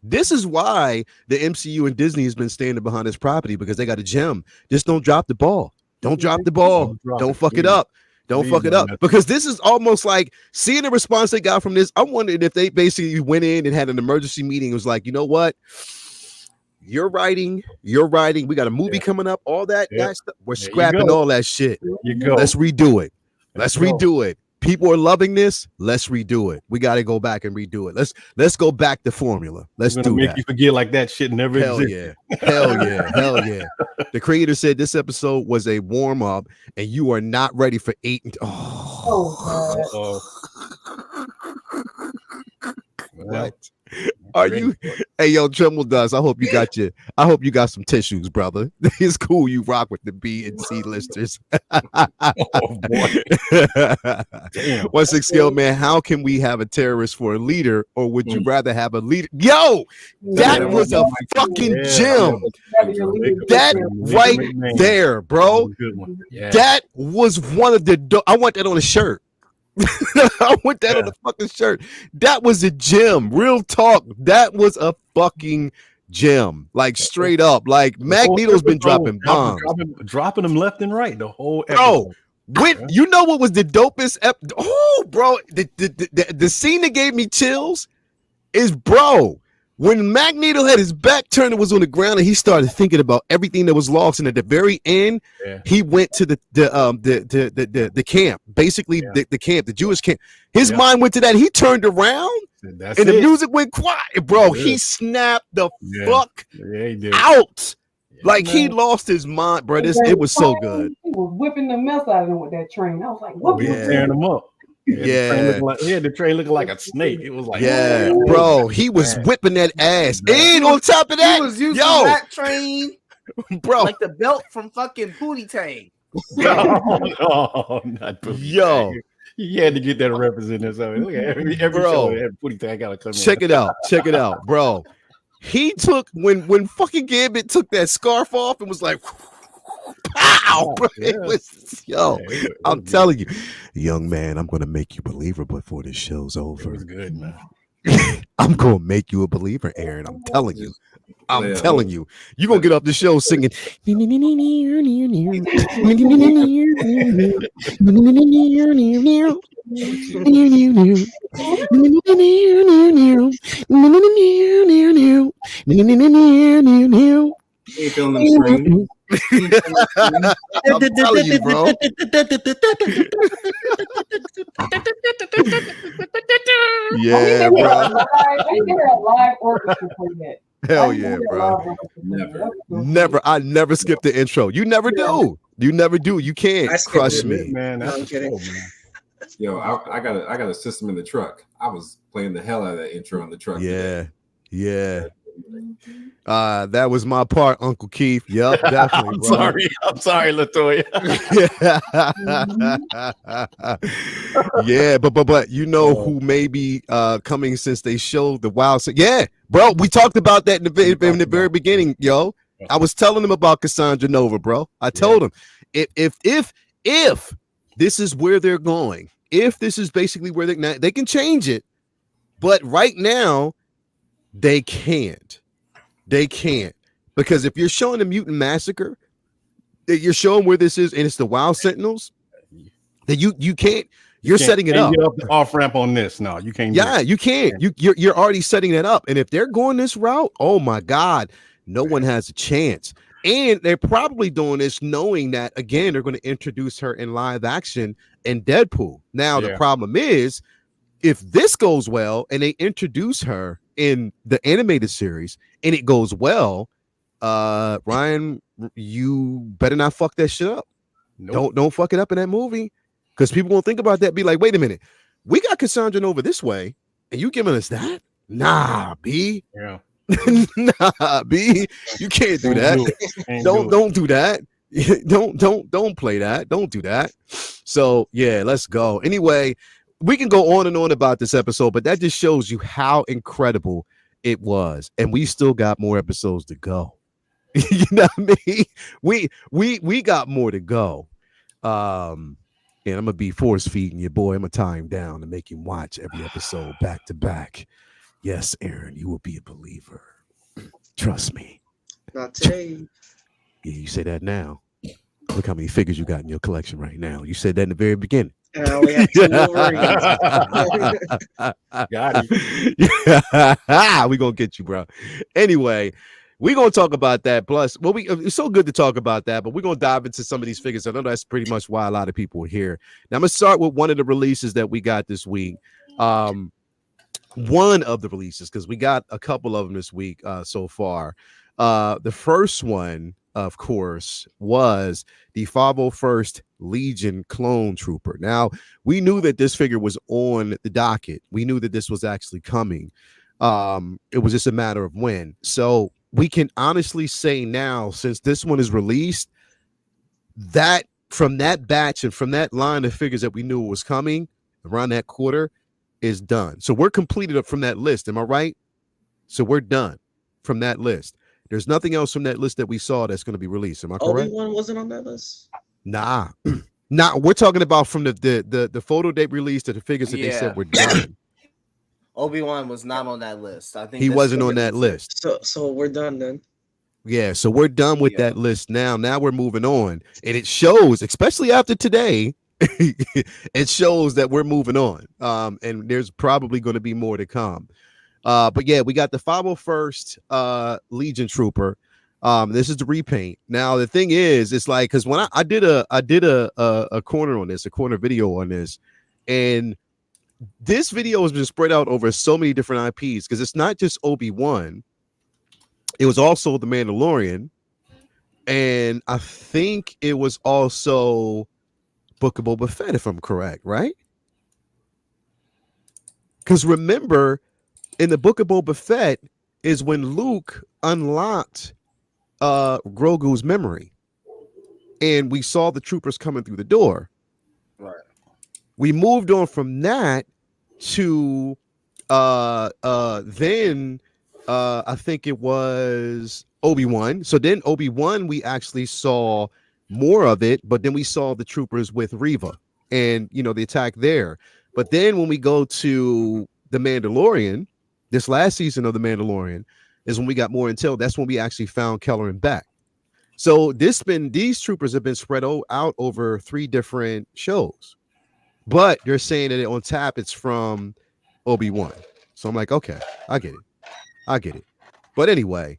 this is why the MCU and Disney has been standing behind this property, because they got a gem. Just don't drop the ball. Don't drop the ball. Don't fuck it up. Don't fuck it up. Because this is almost like seeing the response they got from this. I'm wondering if they basically went in and had an emergency meeting. It was like, you know what? You're writing. We got a movie coming up. All that stuff. We're scrapping all that shit. Let's redo it. Redo it. People are loving this. Let's redo it. We got to go back and redo it. Let's go back to formula. Let's do make that. You forget like that shit never existed. Hell yeah. The creator said this episode was a warm up, and you are not ready for 8. What? Are you? Hey, yo, Tremble Dust. I hope you got some tissues, brother. It's cool you rock with the B and C listers. What's the skill, man? How can we have a terrorist for a leader, or would you rather have a leader? Yo, that was a fucking gem. That right there, bro. That was one of the. I want that on a shirt. I want that on the fucking shirt. That was a gem. Real talk. That was a fucking gem. Like straight up. Like Magneto's been dropping bombs. Dropping them left and right. The whole episode. Bro, you know what was the dopest bro, the scene that gave me chills is, bro, when Magneto had his back turned and was on the ground and he started thinking about everything that was lost, and at the very end, he went to the camp, basically the camp, the Jewish camp. His mind went to that. He turned around and the music went quiet, bro. He snapped the fuck out. Like he lost his mind, bro. It was so good. He was whipping the mess out of him with that train. I was like, what? He was tearing him up. He had the train looking like a snake. It was like, bro, he was whipping that ass. And on top of that, he was using that train, bro, like the belt from fucking Pootie Tang. No, not Pootie Tang. You had to get that reference in there. So look at every show that had Pootie Tang gotta come in. Check it out, bro. He took when fucking Gambit took that scarf off and was like, pow, bro. It was, I'm telling you, young man, I'm gonna make you a believer before this show's over. It was good, man. I'm gonna make you a believer, Aaron. I'm telling you. You're gonna get off the show singing. Ain't feeling them strings. I'm telling you, bro. Yeah, bro. Live orchestra for that. Hell yeah, bro. Never. I never skip the intro. You never do. You can't crush me, man. I'm kidding. Yo, I got a system in the truck. I was playing the hell out of that intro in the truck. Yeah. That was my part, Uncle Keith. Yep, definitely. I'm sorry, Latoya. Yeah, but you know who may be coming since they showed the wild. Yeah, bro, we talked about that in the very beginning, yo. I was telling them about Cassandra Nova, bro. I told them if this is where they're going, if this is basically where they can change it, but right now they can't. Because if you're showing the Mutant Massacre, you're showing where this is, and it's the Wild Sentinels, that you can't. You're setting it up. Get up the off ramp on this. No, you can't. Yeah, you can't. You're already setting that up, and if they're going this route, oh my God, no one has a chance. And they're probably doing this knowing that, again, they're going to introduce her in live action in Deadpool. Now the problem is, if this goes well and they introduce her in the animated series and it goes well, Ryan, you better not fuck that shit up. Nope. Don't fuck it up in that movie, because people won't think about that. Be like, wait a minute, we got Cassandra Nova this way, and you giving us that? Nah, B. Yeah. Nah, B. You can't do that. Don't do that. Don't play that. Don't do that. So yeah, let's go. Anyway, we can go on and on about this episode, but that just shows you how incredible it was, and we still got more episodes to go. You know what I mean? We got more to go. And I'm gonna be force feeding your boy. I'm gonna tie him down and make him watch every episode back to back. Yes, Aaron, you will be a believer. Trust me. Not today. Yeah, you say that now. Look how many figures you got in your collection right now. You said that in the very beginning. And I only have 2 Wolverines. Got him. We gonna get you, bro. Anyway, we're gonna talk about that. Plus, well, it's so good to talk about that, but we're gonna dive into some of these figures. I know that's pretty much why a lot of people are here. Now, I'm gonna start with one of the releases that we got this week. One of the releases, because we got a couple of them this week so far. The first one, of course, was the 501st Legion Clone Trooper. Now, we knew that this figure was on the docket. We knew that this was actually coming. It was just a matter of when. So we can honestly say now, since this one is released, that from that batch and from that line of figures that we knew was coming around that quarter is done. So we're completed up from that list. Am I right? So we're done from that list. There's nothing else from that list that we saw that's going to be released. Am I correct? Obi-Wan wasn't on that list? Nah. We're talking about from the photo they released of the figures that they said were done. Obi-Wan was not on that list. I think he wasn't on that list. So we're done then. Yeah, so we're done with that list now. Now we're moving on. And it shows, especially after today, it shows that we're moving on. And there's probably going to be more to come. But yeah, we got the 501st Legion Trooper. This is the repaint. Now the thing is, it's like, because when I did a corner on this, a corner video on this, and this video has been spread out over so many different IPs, because it's not just Obi-Wan, it was also the Mandalorian, and I think it was also Book of Boba Fett, if I'm correct, right? Because remember, in the Book of Boba Fett is when Luke unlocked Grogu's memory, and we saw the troopers coming through the door. Right. We moved on from that to then I think it was Obi-Wan. So then Obi-Wan, we actually saw more of it, but then we saw the troopers with Reva and, you know, the attack there. But then when we go to the Mandalorian, this last season of the Mandalorian is when we got more intel. That's when we actually found Keller and Beck. So these troopers have been spread out over 3 different shows, but they're saying that on tap it's from Obi-Wan. So I'm like, okay, I get it. But anyway,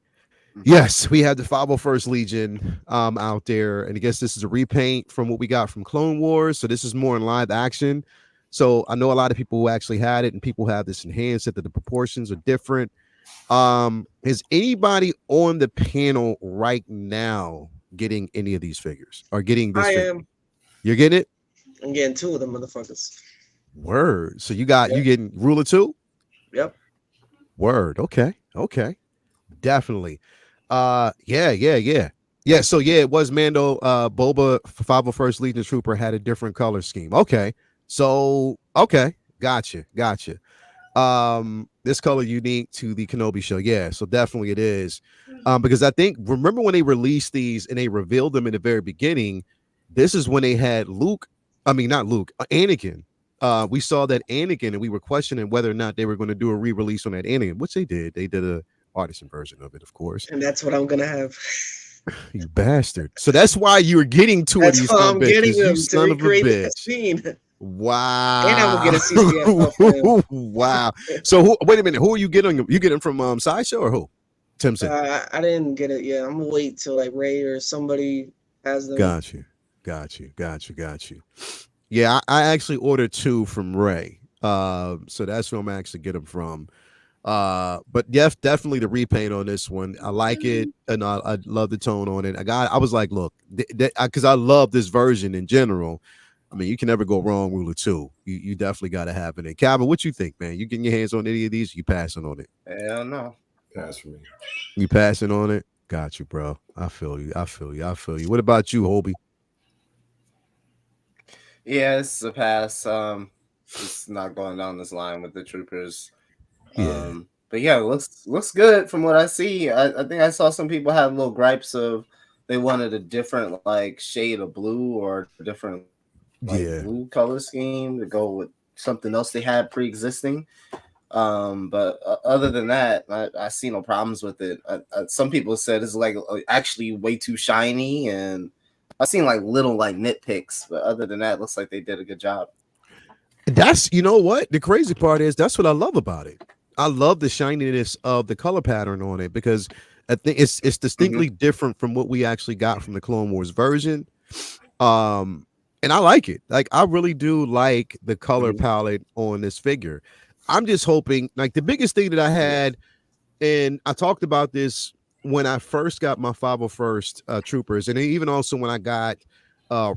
yes, we have the 501st Legion out there, and I guess this is a repaint from what we got from Clone Wars. So this is more in live action. So I know a lot of people who actually had it, and people have this enhanced that the proportions are different. Is anybody on the panel right now getting any of these figures or getting this? I am. You're getting it? I'm getting 2 of them motherfuckers. Word. So you getting Ruler 2? Yep. Word. Okay. Definitely. Yeah. So yeah, it was Mando. Boba 501st Legion Trooper had a different color scheme. Okay. So gotcha. This color unique to the Kenobi show. Yeah, so definitely it is. Because I think, remember when they released these and they revealed them in the very beginning, this is when they had Anakin. We saw that Anakin, and we were questioning whether or not they were going to do a re-release on that Anakin, which they did. They did a artisan version of it, of course. And that's what I'm gonna have. You bastard. So that's why you're getting 2 of these. I'm getting them you son to of a recreate bitch. that scene. Wow. And I will get a CCF. Wow. So wait a minute. Who are you getting? You getting from Sideshow or who? Tim said. I didn't get it yet. I'm gonna wait till like Ray or somebody has them. Got you. Yeah, I actually ordered 2 from Ray. So that's where I'm actually get them from. But yes, definitely the repaint on this one. I like it, and I love the tone on it. I was like, look, because I love this version in general. I mean, you can never go wrong, Ruler 2. You definitely got to have it. Calvin, what you think, man? You getting your hands on any of these? You passing on it? Hell no. Pass for me. You passing on it? Got you, bro. I feel you. What about you, Hobie? Yeah, it's a pass. It's not going down this line with the troopers. Yeah. But yeah, it looks good from what I see. I think I saw some people have little gripes of they wanted a different like shade of blue or a different blue color scheme to go with something else they had pre-existing. But other than that, I see no problems with it. Some people said it's like actually way too shiny, and I've seen like little like nitpicks, but other than that, it looks like they did a good job. That's, you know what? The crazy part is that's what I love about it. I love the shininess of the color pattern on it because I think it's distinctly different from what we actually got from the Clone Wars version. And I like it. Like, I really do like the color palette on this figure. I'm just hoping, like, the biggest thing that I had, and I talked about this when I first got my 501st Troopers, and even also when I got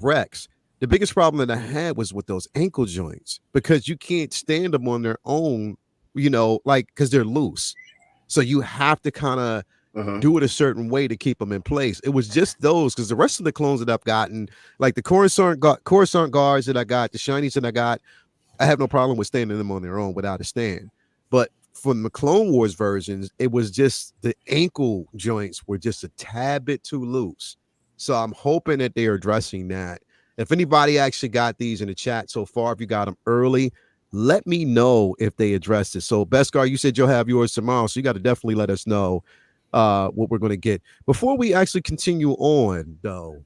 Rex. The biggest problem that I had was with those ankle joints because you can't stand them on their own, you know, like, because they're loose. So you have to kind of do it a certain way to keep them in place. It was just those, because the rest of the clones that I've gotten, like the Coruscant guards that I got, the shinies that I got, I have no problem with standing them on their own without a stand. But from the Clone Wars versions, it was just the ankle joints were just a tad bit too loose. So I'm hoping that they are addressing that. If anybody actually got these in the chat so far, if you got them early, let me know if they addressed it. So Beskar, you said you'll have yours tomorrow, so you got to definitely let us know what we're going to get. Before we actually continue on, though,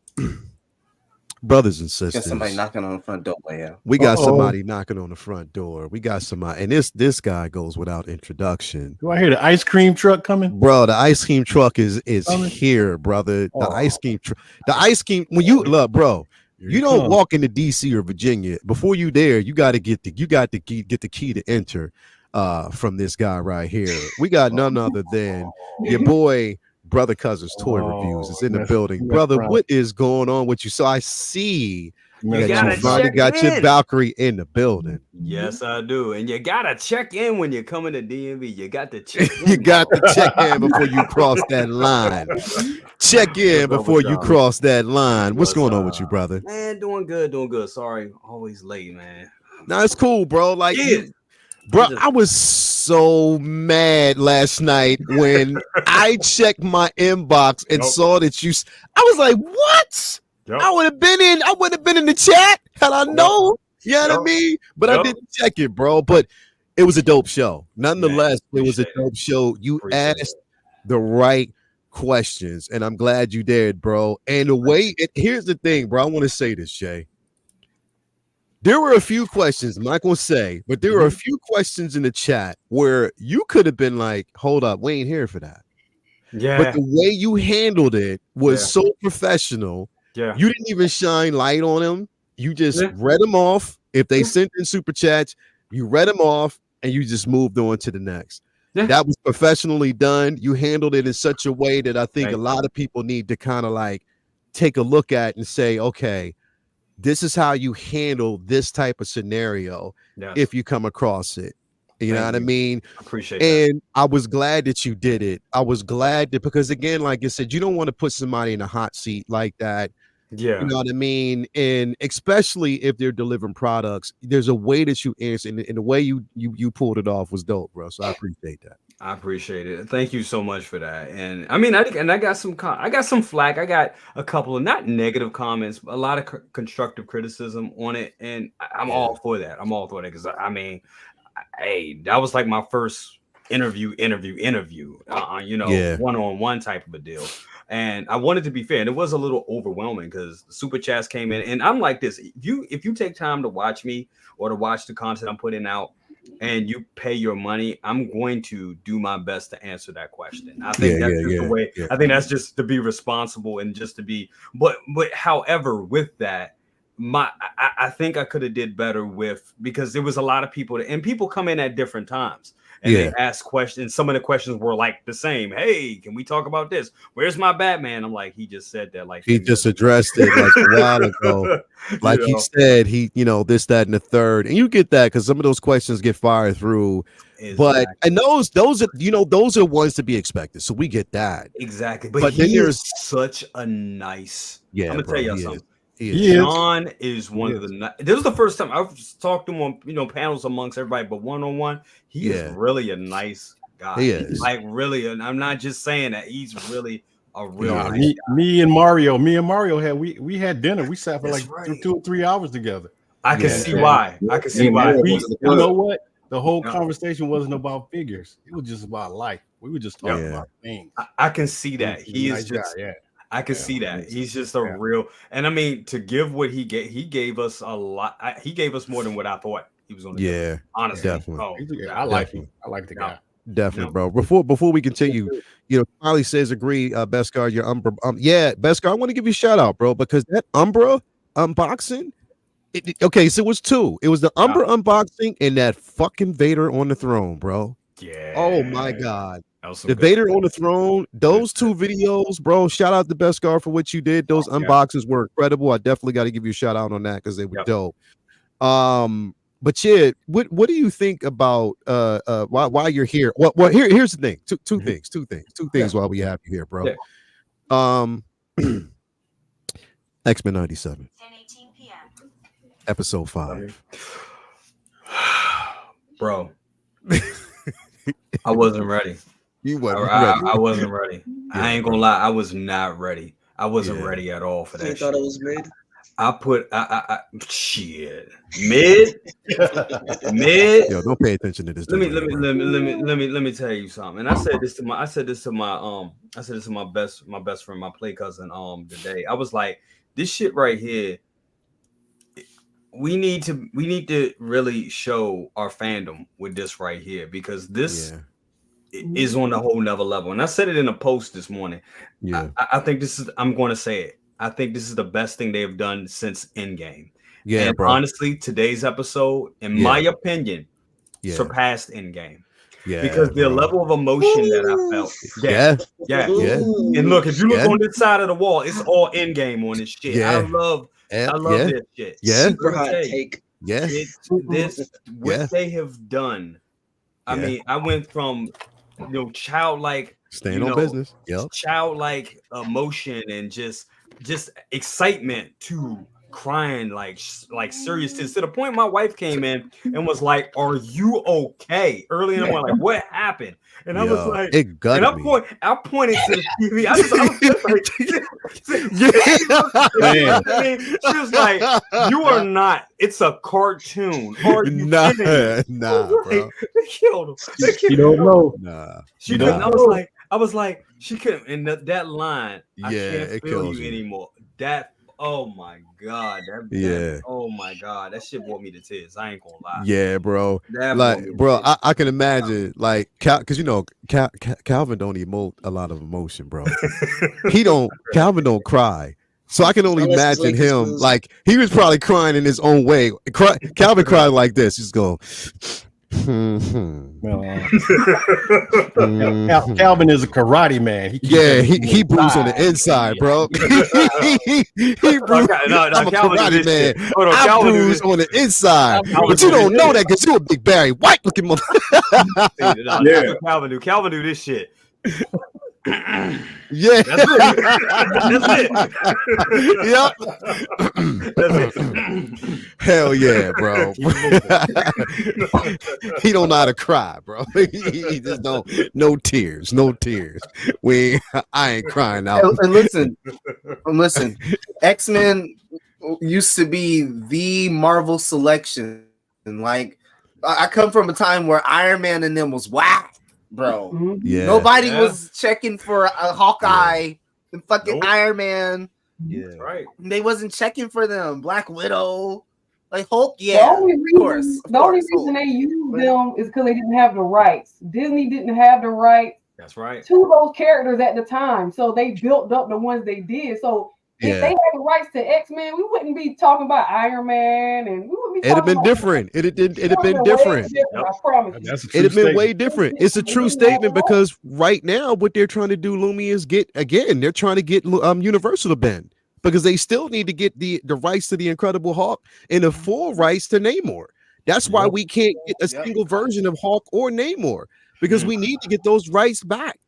brothers and sisters, got somebody knocking on the front door. Yeah, we got somebody knocking on the front door. We got somebody, and this guy goes without introduction. Do I hear the ice cream truck coming? Bro, the ice cream truck is here, brother. The ice cream truck. The ice cream. When you look, bro. You don't walk into DC or Virginia. Before you there, you got to get the key to enter from this guy right here. We got none other than your boy Brother Cousins Toy Reviews is in the building. Brother, what is going on with you? So I see that you finally got your Valkyrie in the building. Yes, I do. And you gotta check in when you're coming to DMV. You got to check in. You got to check in before you cross that line. Check in before you cross that line. What's going on with you, brother? Man, doing good. Sorry, always late, man. No, it's cool, bro. Like, bro, I was so mad last night when I checked my inbox and saw that you. I was like, what? I would have been in the chat had I known. You know what I mean? But I didn't check it, bro. But it was a dope show. Nonetheless, it was a dope show. You asked the right questions, and I'm glad you did, bro. And the way here's the thing, bro. I want to say this, Jay. There were a few questions, I'm not gonna say, but there were a few questions in the chat where you could have been like, hold up, we ain't here for that. Yeah. But the way you handled it was so professional. Yeah. You didn't even shine light on them. You just read them off. If they sent in super chats, you read them off and you just moved on to the next. That was professionally done. You handled it in such a way that I think a lot of people need to kind of like take a look at and say, okay, this is how you handle this type of scenario if you come across it. You know what I mean? I appreciate that. And I was glad that you did it. I was glad that, because again, like I said, you don't want to put somebody in a hot seat like that. Yeah. You know what I mean? And especially if they're delivering products, there's a way that you answer, and the way you pulled it off was dope, bro. So I appreciate that. I appreciate it. Thank you so much for that. And I mean, I got some flack. I got a couple of not negative comments, but a lot of constructive criticism on it, and I'm all for that. I'm all for that because I mean, hey, that was like my first interview, one-on-one type of a deal. And I wanted to be fair, and it was a little overwhelming because the super chats came in, and I'm like this: if you take time to watch me or to watch the content I'm putting out, and you pay your money, I'm going to do my best to answer that question. I think that's just the way. I think that's just to be responsible and just to be. But however, with that, I think I could have did better because there was a lot of people and people come in at different times. And they ask questions. Some of the questions were like the same. Hey, can we talk about this? Where's my Batman? I'm like, he just said that. Like he just addressed it like a while ago. Like he said, this, that, and the third. And you get that because some of those questions get fired through. Exactly. But and those are ones to be expected. So we get that. Exactly. But he is such a nice. I'm gonna tell you something. Sean is one of the. This was the first time I've talked to him on panels amongst everybody, but one-on-one, he is really a nice guy. He is like really, and I'm not just saying that. He's really a real Nah, nice me and Mario had we had dinner. We sat for That's like right. 2 or 3 hours together. I can Yeah. see why. I can see And why. more We, was the you know club. what? The whole Yeah. conversation wasn't about figures. It was just about life. We were just talking Yeah. about things. I can see that. He's He a is nice guy, just yeah. I can Yeah. see that. He's just a Yeah. real, and I mean, to give what he gave us a lot. He gave us more than what I thought he was going to give. Yeah, Honestly. definitely. Oh, I like him. Definitely. I like the Yeah. guy. Definitely, No. bro. Before we continue, you know, Smiley says agree, Beskar, your Umbra. Yeah, Beskar, I want to give you a shout out, bro, because that Umbra unboxing. Okay, so it was two. It was the Umbra unboxing and that fucking Vader on the throne, bro. Yeah. Oh my god. That was some The good Vader stuff. on the throne, those two videos, bro. Shout out to Beskar for what you did. Those unboxings were incredible. I definitely got to give you a shout out on that because they were dope. But yeah, what do you think about why you're here? Well, here's the thing. Two things while we have you here, bro. Yeah. X-Men 97. 10:18 p.m. Episode 5. Bro. I wasn't ready. You wasn't I ready. wasn't ready. I ain't gonna lie, I was not ready. I wasn't Yeah. ready at all for They that. thought Shit. it was mid. I put shit mid. Yo, don't pay attention to this. Let dude, bro. me tell you something. And I said this to my best friend, my play cousin today. I was like, this shit right here, we need to really show our fandom with this right here, because this is on a whole nother level. And I said it in a post this morning. Yeah. I think this is, I'm going to say it. I think this is the best thing they've done since Endgame. Yeah, and bro. honestly, today's episode, in my opinion, surpassed Endgame. Yeah, because the level of emotion that I felt. Yeah. And look, if you look on this side of the wall, it's all Endgame on this shit. I love this shit. Super hot take. What they have done. I mean, I went from childlike staying on business. Childlike emotion and just excitement to crying like seriousness, to the point my wife came in and was like, "Are you okay?" Early in the morning, like, what happened? And I was like, it gutted and I pointed to the TV. I was like, she was like, "You are not. It's a cartoon." Are you kidding me? Nah, bro. They killed him. You don't know. Nah. She couldn't. I was like, she couldn't. And that line, I can't feel you anymore. That. Oh my god! Oh my god! That shit brought me to tears. I ain't gonna lie. Yeah, bro. I can imagine, like, because Calvin don't emote a lot of emotion, bro. Calvin don't cry, so I can only imagine him. Like, he was probably crying in his own way. Calvin cried like this. He's going. Calvin is a karate man. He brews on the inside, bro. he brews. I'm a karate man. I brews on the inside, but you don't know that because you're a big Barry White looking motherfucker. That's what Calvin do this shit. Yeah, that's it. That's it. Hell yeah, bro. He don't know how to cry, bro. He just don't. No tears. I ain't crying out. And listen. X-Men used to be the Marvel selection. And like, I come from a time where Iron Man and them was whack. Bro, nobody was checking for a Hawkeye and fucking Iron Man. Yeah, right. They wasn't checking for them. Black Widow, like Hulk. The only reason they used them is because they didn't have the rights. Disney didn't have the rights. That's right. To those characters at the time, so they built up the ones they did. So if they had the rights to X-Men, we wouldn't be talking about Iron Man, and we wouldn't be. It'd have been different. It'd have been different. I promise you. It'd have been way different. It's a true statement because right now, what they're trying to do, Lumi, is they're trying to get Universal to bend because they still need to get the rights to the Incredible Hulk and the full rights to Namor. That's why we can't get a single version of Hulk or Namor because we need to get those rights back.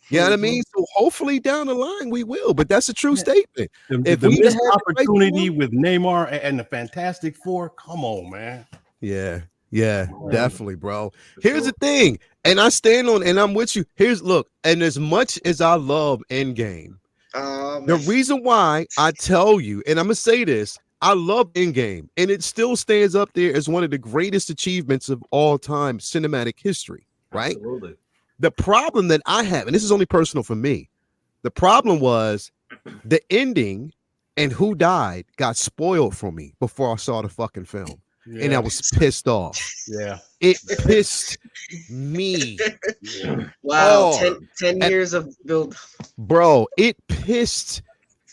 You know what I mean? So hopefully down the line we will, but that's a true statement. If we missed opportunity with Neymar and the Fantastic Four, come on, man. Yeah. Yeah, definitely, bro. Here's the thing, and I stand on, and I'm with you. Look, and as much as I love Endgame, the reason why I tell you, and I'm gonna say this, I love Endgame, and it still stands up there as one of the greatest achievements of all time cinematic history, right? Absolutely. The problem that I have, and this is only personal for me, the problem was the ending and who died got spoiled for me before I saw the fucking film. Yeah. And I was pissed off. Yeah. It pissed me. Wow. off. 10 years of build. Bro, it pissed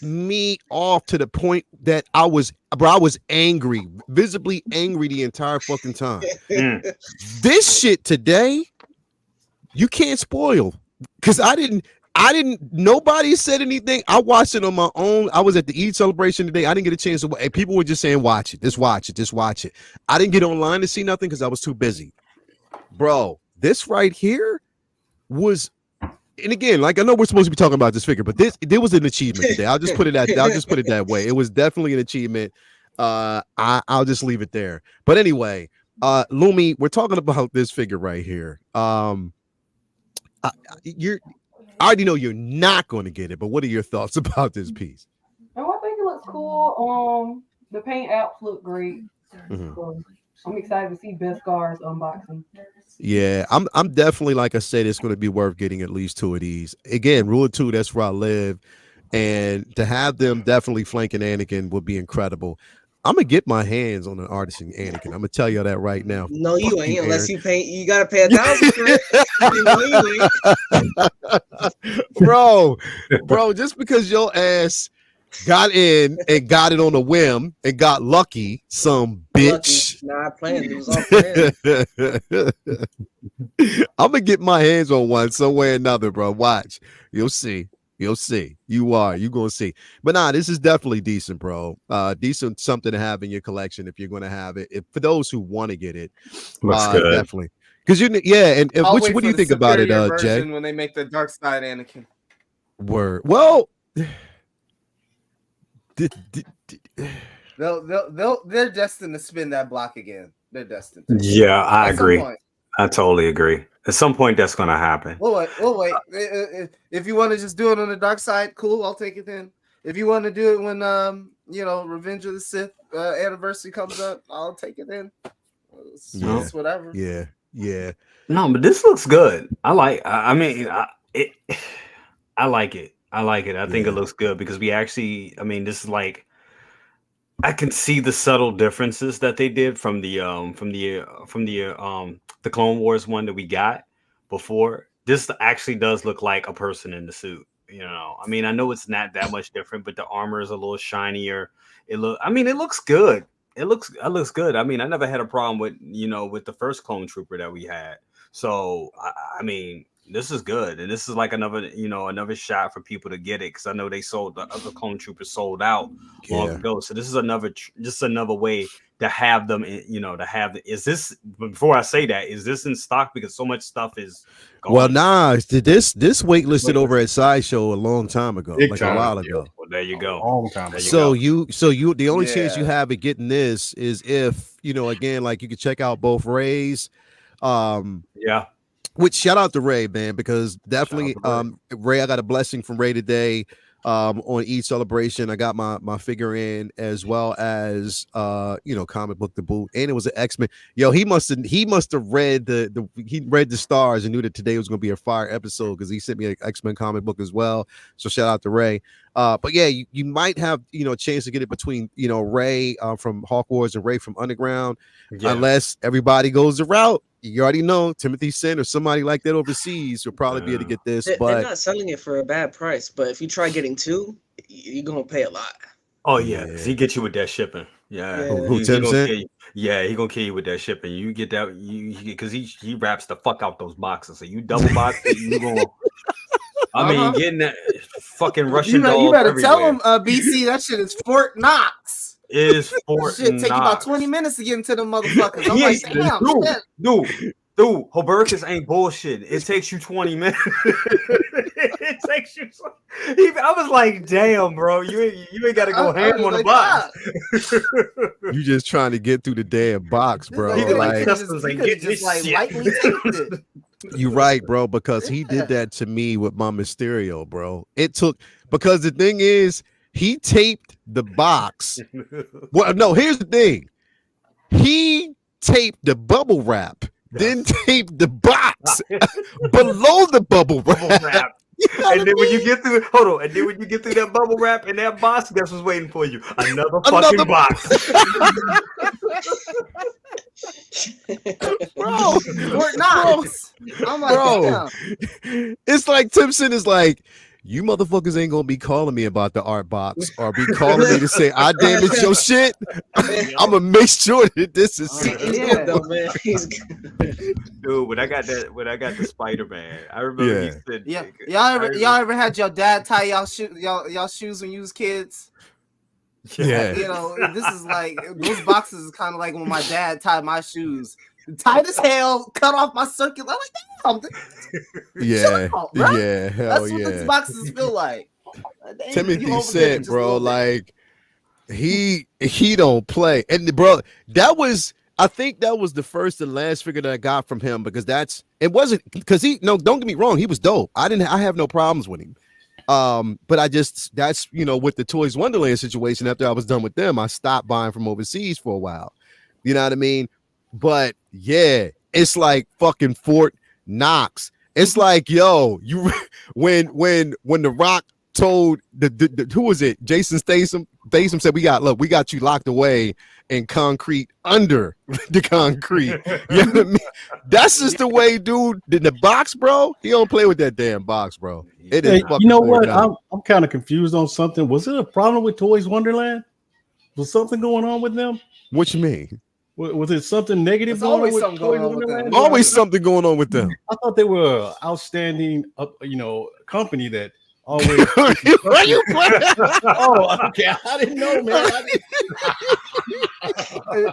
me off to the point that I was angry, visibly angry the entire fucking time. This shit today, you can't spoil. Because nobody said anything. I watched it on my own. I was at the Eid celebration today. I didn't get a chance to watch. And people were just saying, watch it. Just watch it. I didn't get online to see nothing because I was too busy. Bro, this right here was, and again, like I know we're supposed to be talking about this figure, but there was an achievement today. I'll just put it that way. It was definitely an achievement. I'll just leave it there. But anyway, Lumi, we're talking about this figure right here. I already know you're not going to get it, but what are your thoughts about this piece? Oh, I think it looks cool. The paint apps look great. So I'm excited to see Beskar's unboxing. Yeah, I'm definitely, like I said, it's going to be worth getting at least 2 of these. Again, rule of 2, that's where I live, and to have them definitely flanking Anakin would be incredible. I'm gonna get my hands on an artisan Anakin. I'm gonna tell you that right now. No, you ain't unless you pay. You gotta pay $1,000 for it. No, you ain't. bro. Just because your ass got in and got it on a whim and got lucky, some bitch. Nah, I planned. It was all planned. I'm gonna get my hands on one somewhere or another, bro. Watch, you'll see. You're gonna see. But nah, this is definitely decent, bro. Decent something to have in your collection if you're gonna have it. For those who want to get it, looks good. Definitely. Because what do you think about it, Jay? When they make the dark side Anakin. Word. Well, they're destined to spin that block again. They're destined. Yeah, I agree. I totally agree. At some point, that's going to happen. We'll wait. If you want to just do it on the dark side, cool. I'll take it then. If you want to do it when Revenge of the Sith anniversary comes up, I'll take it then. It's whatever. Yeah. No, but this looks good. I like it. I like it. I think it looks good because we actually. I mean, this is like. I can see the subtle differences that they did from the Clone Wars one that we got before. This actually does look like a person in the suit. I mean, I know it's not that much different, but the armor is a little shinier. It looks good. It looks good. I mean, I never had a problem with with the first clone trooper that we had. So I mean, this is good, and this is like another shot for people to get it because I know they sold the other clone troopers sold out long ago. So this is another way to have them. Is this before I say that? Is this in stock because so much stuff is gone? Well, nah, this waitlisted over at Sideshow a long time ago, a while ago. Well, there you go. A long time ago. So you the only chance you have at getting this is if again, like you could check out both Rays. Which shout out to Ray, man, because definitely Ray, I got a blessing from Ray today on Eid celebration. I got my figure in as well as comic book to boot, and it was an X-Men. Yo, he must have read the stars and knew that today was going to be a fire episode because he sent me an X-Men comic book as well. So shout out to Ray. But yeah, you might have a chance to get it between Ray from Hawk Wars and Ray from Underground, unless everybody goes the route. You already know Timothy Sin or somebody like that overseas will probably be able to get this. They're not selling it for a bad price, but if you try getting 2, you're gonna pay a lot. Oh yeah, he get you with that shipping. Yeah, who Tim Sin? Yeah, he gonna kill you with that shipping. You get that because he wraps the fuck out those boxes. So you double box it, you gonna. I mean, getting that fucking Russian doll. You better tell him, BC, that shit is Fort Knox. It is Fort Shit take you about 20 minutes to get into them motherfuckers. I'm like, damn, dude, Dude, Hoberkus ain't bullshit. It takes you 20 minutes. It takes you. I was like, damn, bro, you ain't got to go ham on the box. You just trying to get through the damn box, bro. Like, just like lightly taped it. You're right, bro, because he did that to me with my Mysterio, bro. It took, because the thing is, he taped the box. Well, no, here's the thing. He taped the bubble wrap, then taped the box below the bubble wrap. And then when you get through, and then when you get through that bubble wrap and that box, guess what's waiting for you? Another fucking box. Bro, Fort Knox. I'm like, bro, it's like Timpson is like, you motherfuckers ain't gonna be calling me about the art box or be calling me to say I damaged your shit. I'm gonna make sure that this is good though, man. He's good. Dude, when I got the Spider-Man, I remember he said, y'all ever had your dad tie y'all shoes when you was kids? Yeah. You know, this is like, those boxes is kind of like when my dad tied my shoes. Tight as hell, cut off my circular. I'm like, damn. Yeah. Out, right? Yeah. Hell That's yeah. what these boxes feel like. Timothy said, bro, like he don't play. And bro, I think that was the first and last figure that I got from him, because it wasn't because don't get me wrong, he was dope. I have no problems with him. But that's with the Toys Wonderland situation, after I was done with them, I stopped buying from overseas for a while. You know what I mean? But yeah, it's like fucking Fort Knox. It's like, yo, you when The Rock told the who was it? Jason Statham said, we got you locked away in concrete under the concrete. You know what I mean? That's just the way, dude. The box, bro. He don't play with that damn box, bro. It is. You know what? I'm kind of confused on something. Was it a problem with Toys Wonderland? Was something going on with them? What you mean? Was it something negative going on with them? Always something going on with them. I thought they were an outstanding, company that always. Are you playing? Oh, okay. I didn't know, man.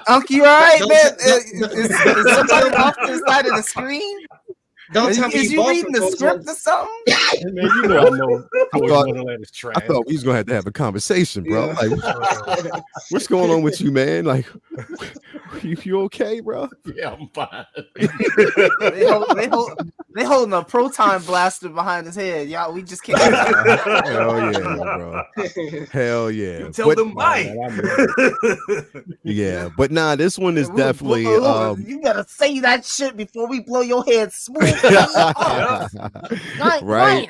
Uncle, you all right, man? Is somebody off to the side of the screen? Don't tell me is you reading the script or something? Man, you know I know. I thought we was gonna have to have a conversation, bro. Yeah. Like, what's going on with you, man? Like, you okay, bro? Yeah, I'm fine. they holding a proton blaster behind his head. Y'all, we just can't. Hell yeah, bro. Hell yeah. You tell them why. Yeah, but nah, this one is definitely. You gotta say that shit before we blow your head smooth. Right.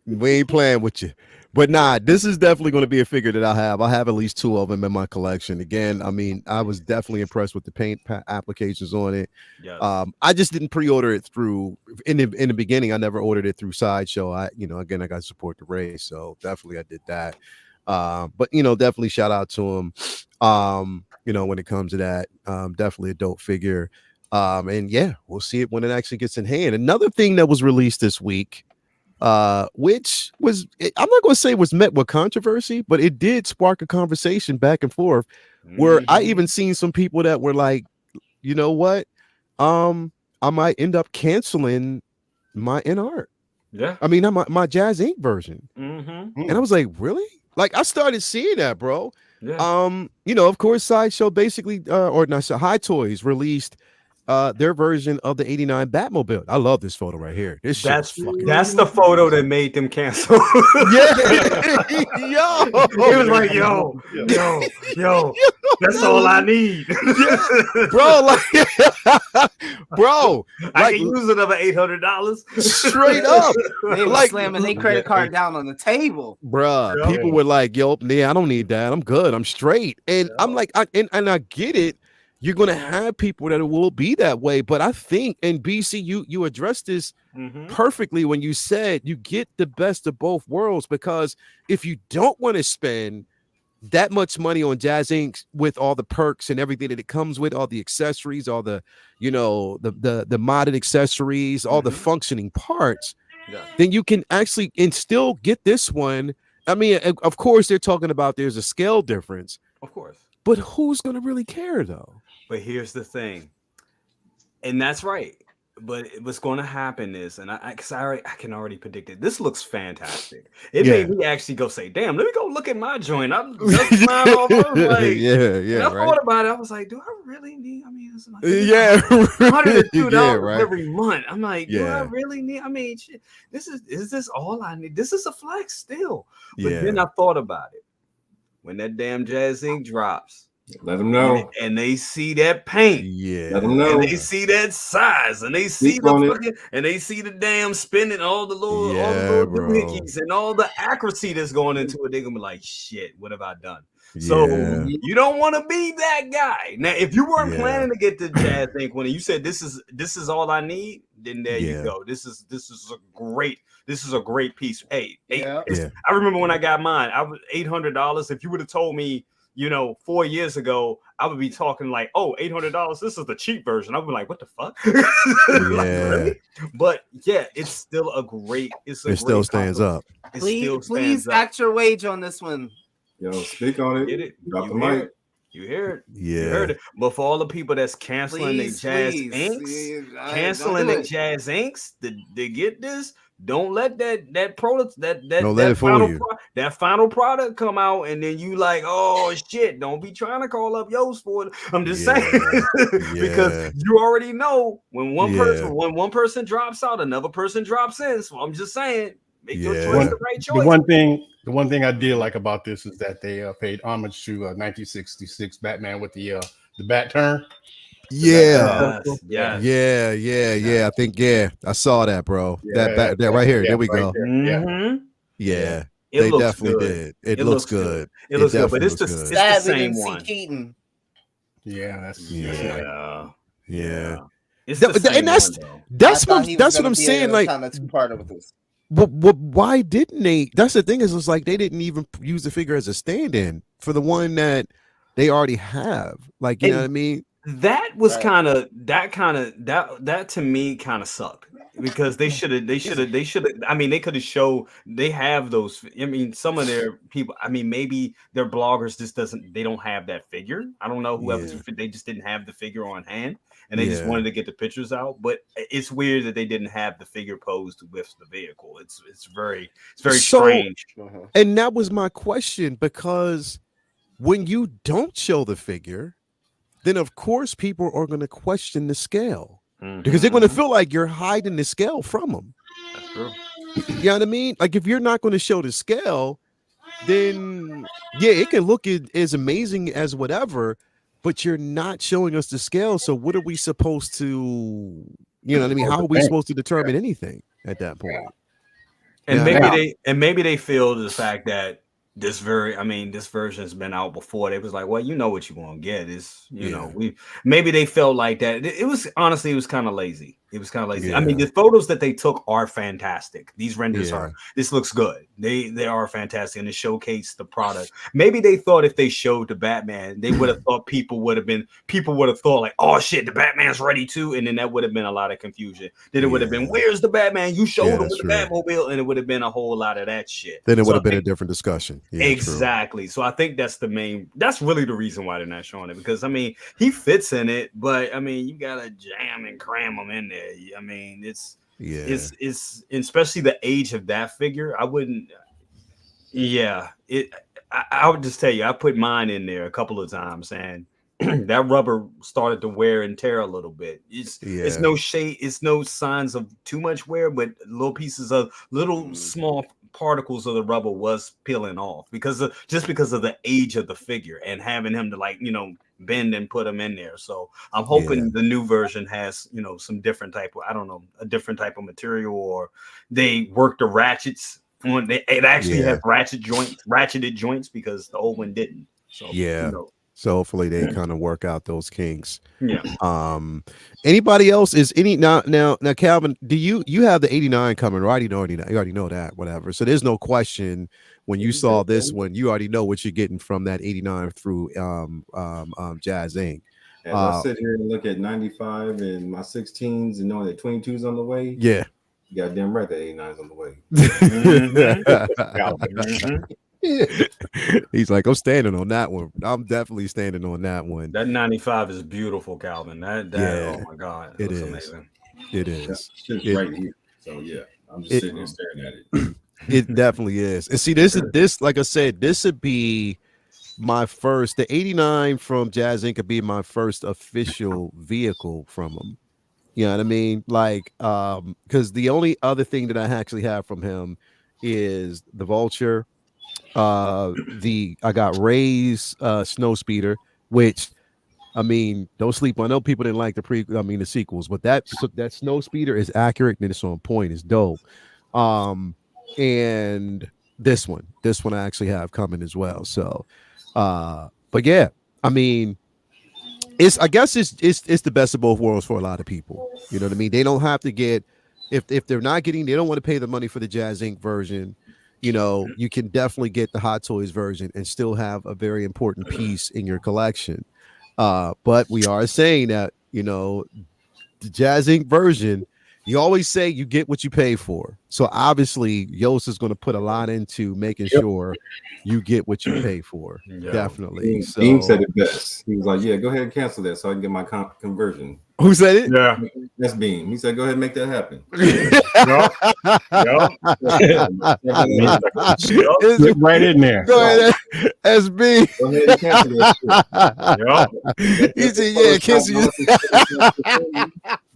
We ain't playing with you. But nah, this is definitely going to be a figure that I'll have at least 2 of them in my collection. Again, I mean, I was definitely impressed with the paint applications on it. Yes. I just didn't pre-order it through in the beginning. I never ordered it through Sideshow. I got to support the race, so definitely I did that. But definitely shout out to him. When it comes to that, definitely a dope figure. And yeah, we'll see it when it actually gets in hand. Another thing that was released this week, which was, I'm not going to say was met with controversy, but it did spark a conversation back and forth where I even seen some people that were like, you know what? I might end up canceling my InArt. Yeah. I mean, my Jazz Inc. version. And I was like, really? Like, I started seeing that, bro. Yeah. Of course, Sideshow basically, High Toys released their version of the '89 Batmobile. I love this photo right here. That's the photo that made them cancel. Yeah, he was like, yo, that's all I need, bro. I can use another $800 straight up. They were slamming their credit card down on the table, bro. People were like, yo, yeah, I don't need that. I'm good. I'm straight. And I'm like, I get it. You're going to have people that will be that way. But I think, and BC, you addressed this perfectly when you said you get the best of both worlds, because if you don't want to spend that much money on Jazz Inc. with all the perks and everything that it comes with, all the accessories, all the, the modded accessories, all the functioning parts, then you can actually and still get this one. I mean, of course, they're talking about there's a scale difference. Of course. But who's going to really care, though? But here's the thing. And that's right. But what's going to happen is, and I can already predict it. This looks fantastic. It made me actually go say, "Damn, let me go look at my joint." I'm just mine all over, like, and I thought about it. I was like, "Do I really need?" I mean, it's like, $102 every month. I'm like, "Do I really need?" I mean, shit, is this all I need? This is a flex still. But then I thought about it. When that damn Jazz Inc. drops. Let them know, and they see that paint. Let them know, and they see that size, and they see and they see the damn spinning, all the little doohickeys, and all the accuracy that's going into it. They're gonna be like, "Shit, what have I done?" So you don't want to be that guy. Now, if you weren't planning to get the Jazz Inc. when you said this is all I need, then there you go. This is a great piece. Hey, I remember when I got mine. I was $800. If you would have told me, 4 years ago, I would be talking like, "Oh, $800. This is the cheap version." I would be like, "What the fuck?" Like, really? But yeah, it's still a great. It still stands up. Please act your wage on this one. Yo, speak on it. Get it. Drop the mic. You hear it. Yeah. You heard it. But for all the people that's canceling their Jazz Inks, canceling their Jazz Inks to get this, don't let that final product come out, and then you like, "Oh shit!" Don't be trying to call up Yoast for it. I'm just saying, because you already know when one person drops out, another person drops in. So I'm just saying, make your choice the right choice. The one thing I did like about this is that they paid homage to 1966 Batman with the bat turn. I think I saw that, bro. That right here. There we go. Yeah. They definitely did. It looks good. It looks good, but it's the same one. Keaton. Yeah. It's the and that's what I'm saying. Like, kind of two-parter with this. But why didn't they? That's the thing, is it's like they didn't even use the figure as a stand-in for the one that they already have. Like, you know what I mean? That was that to me kind of sucked, because they should have. I mean, they could have showed they have those. I mean, some of their people. I mean, maybe their bloggers they don't have that figure. I don't know they just didn't have the figure on hand, and they just wanted to get the pictures out. But it's weird that they didn't have the figure posed with the vehicle. It's very strange. And that was my question, because when you don't show the figure, then of course people are going to question the scale, because they're going to feel like you're hiding the scale from them. That's true. You know what I mean? Like, if you're not going to show the scale, then it can look as amazing as whatever, but you're not showing us the scale. So what are we supposed to, you know what I mean? How are we supposed to determine anything at that point? And maybe they feel the fact that this version has been out before. They was like, well, you know what you want to get is, maybe they felt like that. It was kind of lazy. It was kind of lazy. I mean, the photos that they took are fantastic. These renders this looks good. They are fantastic, and they showcase the product. Maybe they thought if they showed the Batman, they would have thought people would have thought like, "Oh shit, the Batman's ready too," and then that would have been a lot of confusion. Then it would have been, "Where's the Batman? You showed him with the Batmobile," and it would have been a whole lot of that shit. Then it would have been a different discussion. Exactly. So I think that's really the reason why they're not showing it, because I mean, he fits in it, but I mean, you gotta jam and cram him in there. I mean, it's especially the age of that figure. I wouldn't. I would just tell you, I put mine in there a couple of times, and that rubber started to wear and tear a little bit. It's no shade, it's no signs of too much wear, but little small particles of the rubber was peeling off because of the age of the figure and having him to bend and put them in there. So I'm hoping the new version has some different type of, a different type of material, or they work the ratchets on. It actually has ratcheted joints, because the old one didn't. So so hopefully they kind of work out those kinks. Anybody else now Calvin, do you have the 89 coming, right? You already know that, whatever. So there's no question when you saw this one, you already know what you're getting from that 89 through Jazz Inc. As I sit here and look at 95 and my 16s and knowing that 22's on the way. Yeah. You goddamn right that 89's on the way. He's like, I'm standing on that one. I'm definitely standing on that one. That 95 is beautiful, Calvin. That oh my god, it looks is amazing. It is. It's right here. So yeah, I'm just sitting there staring at it. It definitely is. And see, this, like I said, this would be my first. The 89 from Jazz Inc. could be my first official vehicle from him. You know what I mean? Like, because the only other thing that I actually have from him is the Vulture. I got Ray's Snow Speeder, which, I mean, don't sleep. I know people didn't like the sequels, but that Snow Speeder is accurate and it's on point. It's dope. And this one I actually have coming as well. So, but yeah, I mean, I guess it's the best of both worlds for a lot of people. You know what I mean? They don't have to get, if they're not getting, they don't want to pay the money for the Jazz Inc. version. You know, you can definitely get the Hot Toys version and still have a very important piece in your collection. But we are saying that, you know, the Jazz Inc. version, you always say you get what you pay for. So obviously, Yost is going to put a lot into making sure you get what you pay for. Yeah. Definitely. Dean said it best. He was like, "Yeah, go ahead and cancel that so I can get my conversion." Who said it? Yeah, that's Beam. He said, "Go ahead and make that happen." Get right in there. Go ahead, SB. Go ahead and cancel that shit. He said, "Yeah, cancel you."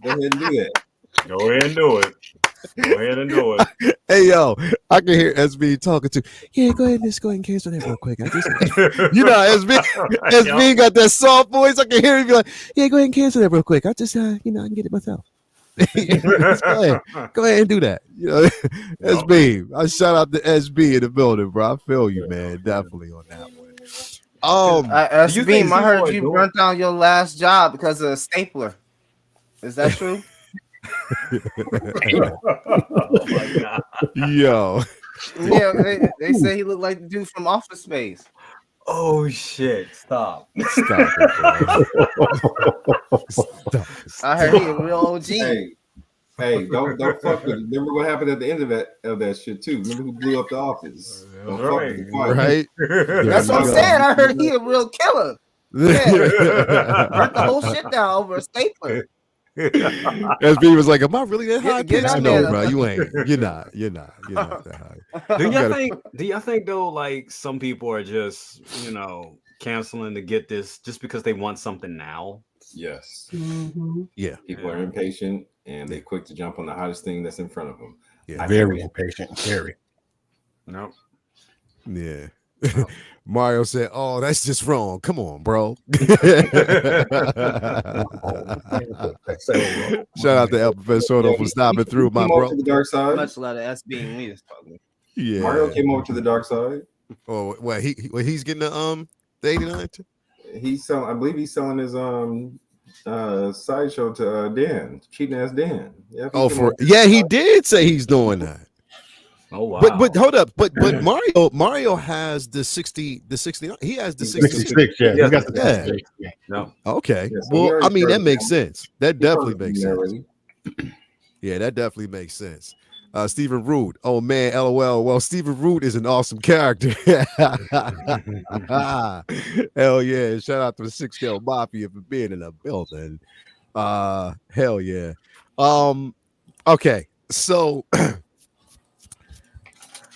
Go ahead and do that. Go ahead and do it. Go ahead and do it. Hey, yo, I can hear SB talking to. Yeah, go ahead and cancel that real quick. I just, you know, SB got that soft voice. I can hear him be like, yeah, go ahead and cancel that real quick. I just, you know, I can get it myself. Go ahead and do that. You know, SB. I shout out to SB in the building, bro. I feel you, man. Definitely on that one. SB, I heard you burnt down your last job because of a stapler. Is that true? Oh my god. Yo. Yeah, they say he looked like the dude from Office Space. Oh shit! Stop it, bro. Stop. I heard he a real OG. Hey, don't fuck with it. Remember what happened at the end of that shit too. Remember who blew up the office? Right. That's what I'm saying. I heard he a real killer. Yeah. Burnt the whole shit down over a stapler. SB was like, "Am I really that high?" No, bro, you ain't. You're not that high. Do y'all think though, like some people are just, you know, canceling to get this just because they want something now? Yes. Mm-hmm. Yeah. People are impatient and they quick to jump on the hottest thing that's in front of them. Yeah, very impatient. Very. Nope. Yeah. Mario said, "Oh, that's just wrong. Come on, bro." Shout out to El Professor for stopping through, my bro. To the dark side. Much love to SB and we just talking. Yeah. Mario came over to the dark side. Oh, well, he's getting the 89. He's selling. I believe he's selling his sideshow to Dan, cheating ass Dan. Yeah, he did say he's doing that. Oh wow! But hold up, but Mario has the 69. He has the 66. Yeah, he got the 66. Yeah. No. Okay. Yeah, so well, I mean that makes sense. That definitely makes sense. Yeah, that definitely makes sense. Stephen Root. Oh man, LOL. Well, Stephen Root is an awesome character. Hell yeah! Shout out to the 6L Mafia for being in the building. Hell yeah. Okay, so.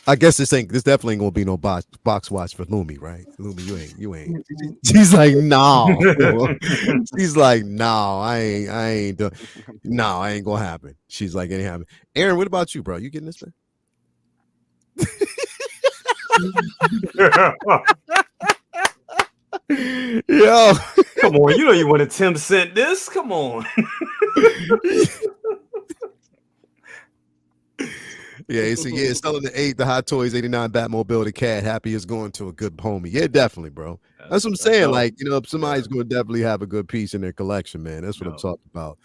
I guess this definitely ain't gonna be no box watch for Lumi, right? Lumi, you ain't. She's like, no. She's like, no, I ain't doing. No, I ain't gonna happen. She's like, it ain't happen. Aaron, what about you, bro? You getting this, man? Yo, come on, you know you want to 10% this? Come on. Yeah, he said, yeah, selling the Hot Toys 89 Batmobile, the cat, happy is going to a good homie. Yeah, definitely, bro. That's what I'm saying. Like, you know, somebody's going to definitely have a good piece in their collection, man. That's what I'm talking about.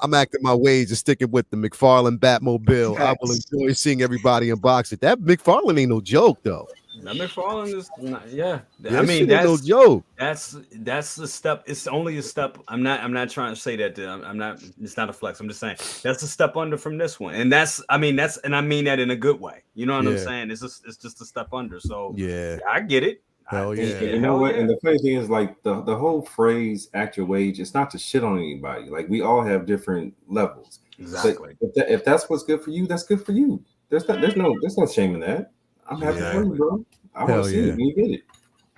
I'm acting my ways and sticking with the McFarlane Batmobile. I will enjoy seeing everybody unbox it. That McFarlane ain't no joke, though. McFarlane is not, yeah. Yeah, I mean, shit ain't no joke. that's the step. It's only a step. I'm not trying to say that. I'm not. It's not a flex. I'm just saying that's a step under from this one, and I mean that in a good way. You know what I'm Yeah. saying? It's just a step under. So Yeah. I get it. Hell yeah. You know what? And the funny thing is, like the whole phrase "act your age," it's not to shit on anybody. Like we all have different levels. Exactly. But if that's what's good for you, that's good for you. There's no shame in that. I'm happy for you, bro. I want to see it when you get it.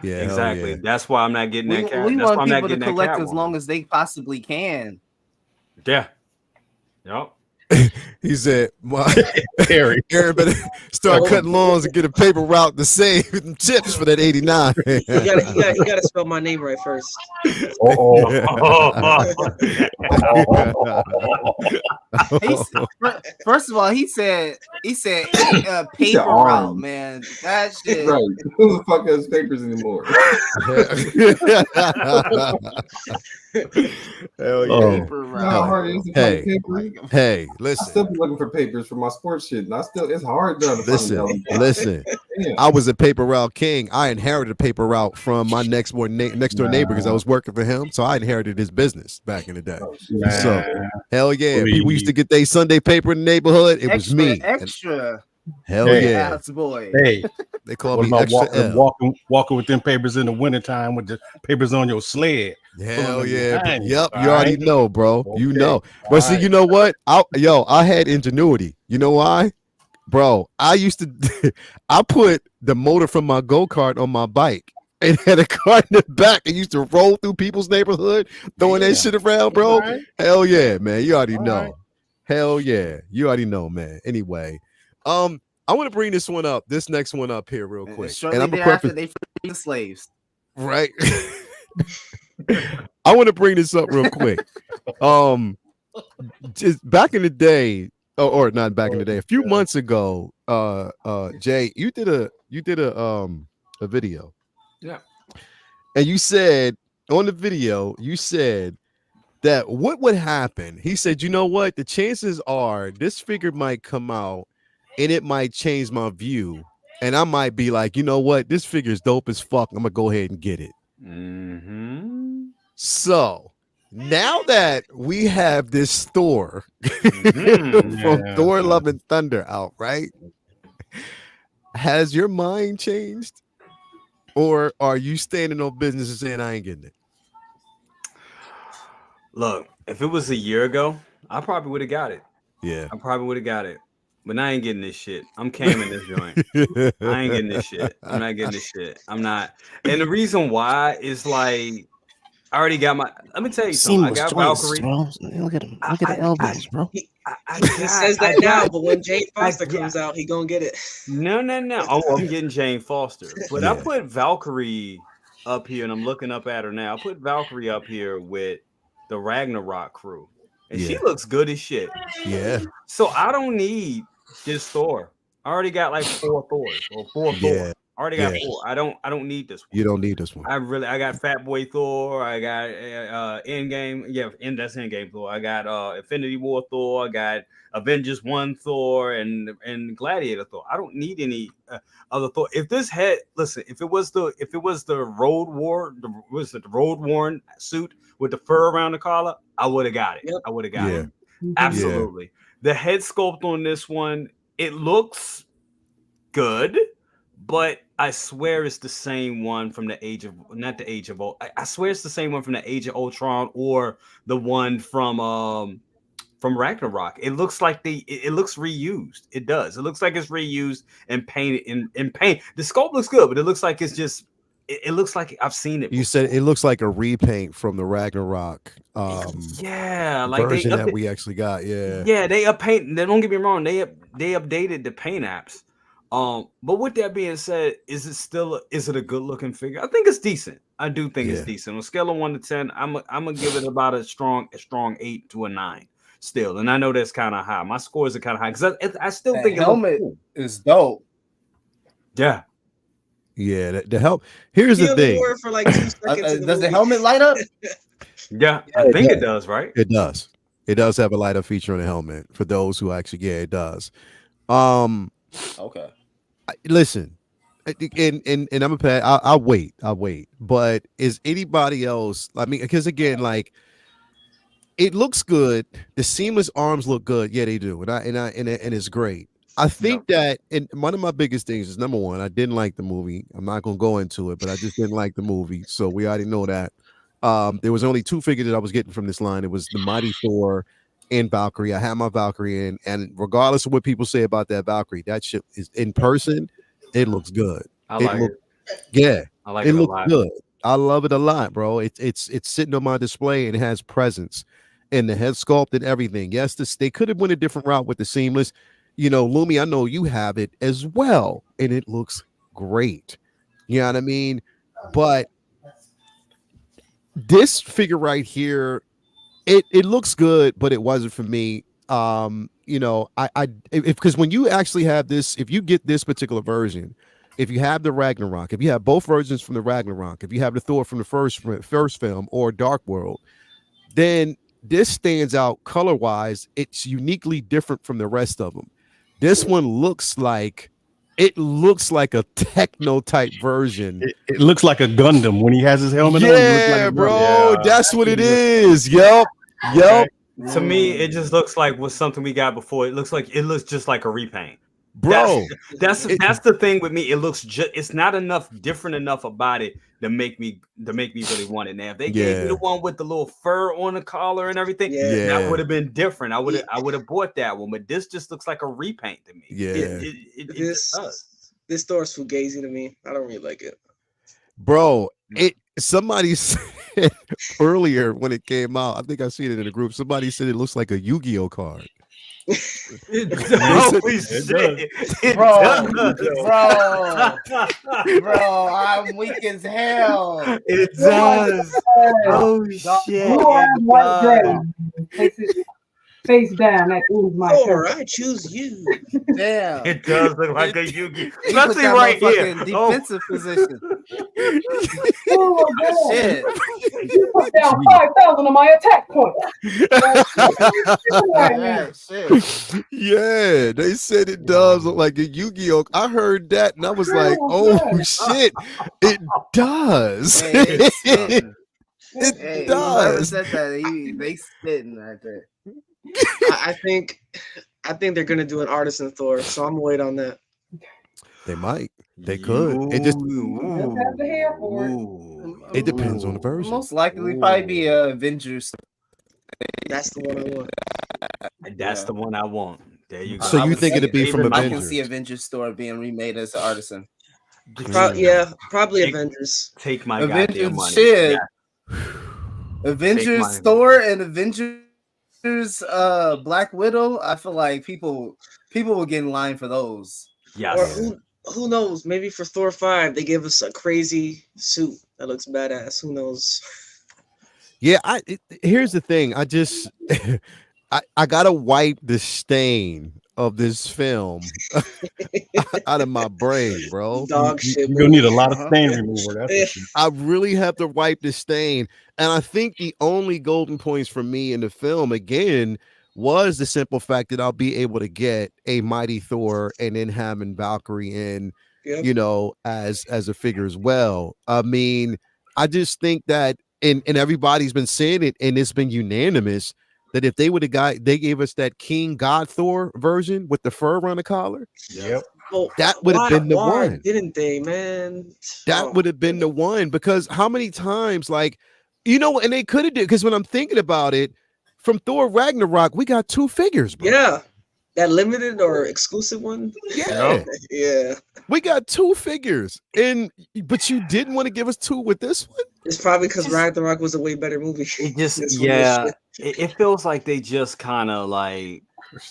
Yeah, exactly. Yeah. That's why I'm not getting that cat. We That's why want I'm not people to getting that collect as long as they possibly can. Yeah. Yep. He said, Harry better start cutting lawns and get a paper route to save them chips for that 89. You gotta spell my name right first. First of all, he said paper route, man. That shit. Right. Who the fuck has papers anymore? Hell yeah. Paper route. How hard it is to find paper? Hey, I listen. still be looking for papers for my sports shit, and it's hard to find. Listen. I was a paper route king. I inherited a paper route from my next door neighbor because I was working for him. So I inherited his business back in the day. So hell yeah. People used to get their Sunday paper in the neighborhood. It was me. Extra. Hell yeah. Boy. Hey, they call me extra walking with them papers in the wintertime with the papers on your sled. Hell yeah. Yep. You already know, bro. Okay. You know. But see, you know what? I had ingenuity. You know why? Bro, I used to I put the motor from my go-kart on my bike and had a car in the back and used to roll through people's neighborhood throwing that shit around, bro. Right. Hell yeah, man. You already know. Right. Hell yeah. You already know, man. Anyway, I want to bring this next one up here real quick. And I'm after they free the slaves. Right. I want to bring this up real quick. Just back in the day, or not back in the day, a few months ago, Jay, you did a video. Yeah. And you said on the video, that what would happen? He said, you know what? The chances are this figure might come out and it might change my view. And I might be like, you know what? This figure is dope as fuck. I'm gonna go ahead and get it. Mm-hmm. So now that we have this Thor from Thor Love and Thunder out, right? Has your mind changed? Or are you standing on business and saying I ain't getting it? Look, if it was a year ago, I probably would have got it. Yeah. I probably would have got it. But I ain't getting this shit. I'm camming this joint. I ain't getting this shit. I'm not getting this shit. I'm not. And the reason why is like I already got my. Let me tell you something. I got Valkyrie. Bro. Look at him. Look at the elbows, bro. He says that now, but when Jane Foster comes out, he gonna get it. No. Oh, I'm getting Jane Foster. But I put Valkyrie up here, and I'm looking up at her now. I put Valkyrie up here with the Ragnarok crew, and she looks good as shit. Yeah. So I don't need this Thor. I already got like 4 Thors or 4 Thor. I already got 4. I don't need this one. You don't need this one. I got Fat Boy Thor. I got Endgame. Yeah, that's Endgame Thor. I got Infinity War Thor. I got Avengers 1 Thor and Gladiator Thor. I don't need any other Thor. If this had if it was the road worn suit with the fur around the collar, I would have got it. Yep. I would have got it. Absolutely. The head sculpt on this one, it looks good, but I swear it's the same one from the Age of I swear it's the same one from the Age of Ultron or the one from Ragnarok. It looks like it looks reused. It does. It looks like it's reused and painted in paint. The sculpt looks good, but it looks like it's just it looks like I've seen it before. You said it looks like a repaint from the Ragnarok like version that we actually got. Yeah, they uppaint. Don't get me wrong, they updated the paint apps. But with that being said, is it a good looking figure? I think it's decent. I do think it's decent. On a scale of 1 to 10, I'm gonna give it about a strong 8 to a 9 still. And I know that's kind of high. My scores are kind of high because I still think the helmet is dope. Yeah. Yeah, the help. Here's the thing. For like 2 seconds does the helmet light up? Yeah, I think it does, right? It does. It does have a light up feature on the helmet for those who actually, it does. Okay. Listen, and I'm a pet. I'll wait. But is anybody else? I mean, because again, like it looks good. The seamless arms look good. Yeah, they do, and it's great. I think that, and one of my biggest things is number one, I didn't like the movie. I'm not gonna go into it, but I just didn't like the movie. So we already know that. There was only two figures that I was getting from this line. It was the Mighty Thor and Valkyrie. I had my Valkyrie in, and regardless of what people say about that Valkyrie, that shit is in person. It looks good. I like it. Yeah, I like it a looks lot. good. I love it a lot, bro. It's sitting on my display and it has presence, and the head sculpt and everything. Yes, they could have went a different route with the seamless. You know, Lumi, I know you have it as well, and it looks great. You know what I mean? But this figure right here, it looks good, but it wasn't for me. You know, because when you actually have this, if you get this particular version, if you have the Ragnarok, if you have both versions from the Ragnarok, if you have the Thor from the first film or Dark World, then this stands out color wise. It's uniquely different from the rest of them. This one looks like a techno type version. It looks like a Gundam when he has his helmet on. Yeah, bro, that's what it is. Yep. To me, it just looks like was something we got before. It looks just like a repaint. Bro, that's the thing with me. It looks it's not different enough about it to make me really want it. Now, if they gave me the one with the little fur on the collar and everything, that would have been different. I would have bought that one, but this just looks like a repaint to me. Yeah, this Thor's fugazi to me. I don't really like it, bro. Somebody said earlier when it came out, I think I seen it in the group. Somebody said it looks like a Yu-Gi-Oh card. Bro, I'm weak as hell. It does. Oh shit! Face down. That is my Thor, I choose you. Damn. It does look like a Yu-Gi. Nothing right here. Defensive position. Oh my God. Shit. You put down 5,000 on my attack point. Yeah, they said it does look like a Yu-Gi-Oh. I heard that and I was like, oh shit, it does. It does. Said that. They spitting right there. I think they're gonna do an artisan Thor, so I'm gonna wait on that. They might. They could. It just have the hair for it. It depends on the version. Most likely probably be Avengers. That's the one I want. That's the one I want. There you go. So you think it'd be from Avengers? I can see Avengers Thor being remade as an artisan. Probably Avengers. Take my Avengers goddamn money. Shit. Avengers Thor and Avengers Black Widow. I feel like people will get in line for those. Yes. Or who knows? Maybe for Thor 5, they give us a crazy suit that looks badass. Who knows? Yeah, here's the thing. I just I gotta wipe the stain of this film out of my brain, bro. Dog shit. You're gonna need a lot of stain remover. I really have to wipe the stain. And I think the only golden points for me in the film, again, was the simple fact that I'll be able to get a Mighty Thor and then having Valkyrie in, you know, as a figure as well. I mean, I just think that, and everybody's been saying it, and it's been unanimous, that if they would have they gave us that King God Thor version with the fur around the collar. Yep. That would have been the one. Didn't they, man? That would have been the one, because how many times, like, you know, and they could have did, because when I'm thinking about it, from Thor Ragnarok, we got 2 figures, bro. Yeah. That limited or exclusive one? Yeah. Yeah. We got 2 figures. But you didn't want to give us 2 with this one? It's probably because Ragnarok was a way better movie. It just it feels like they just kind of like,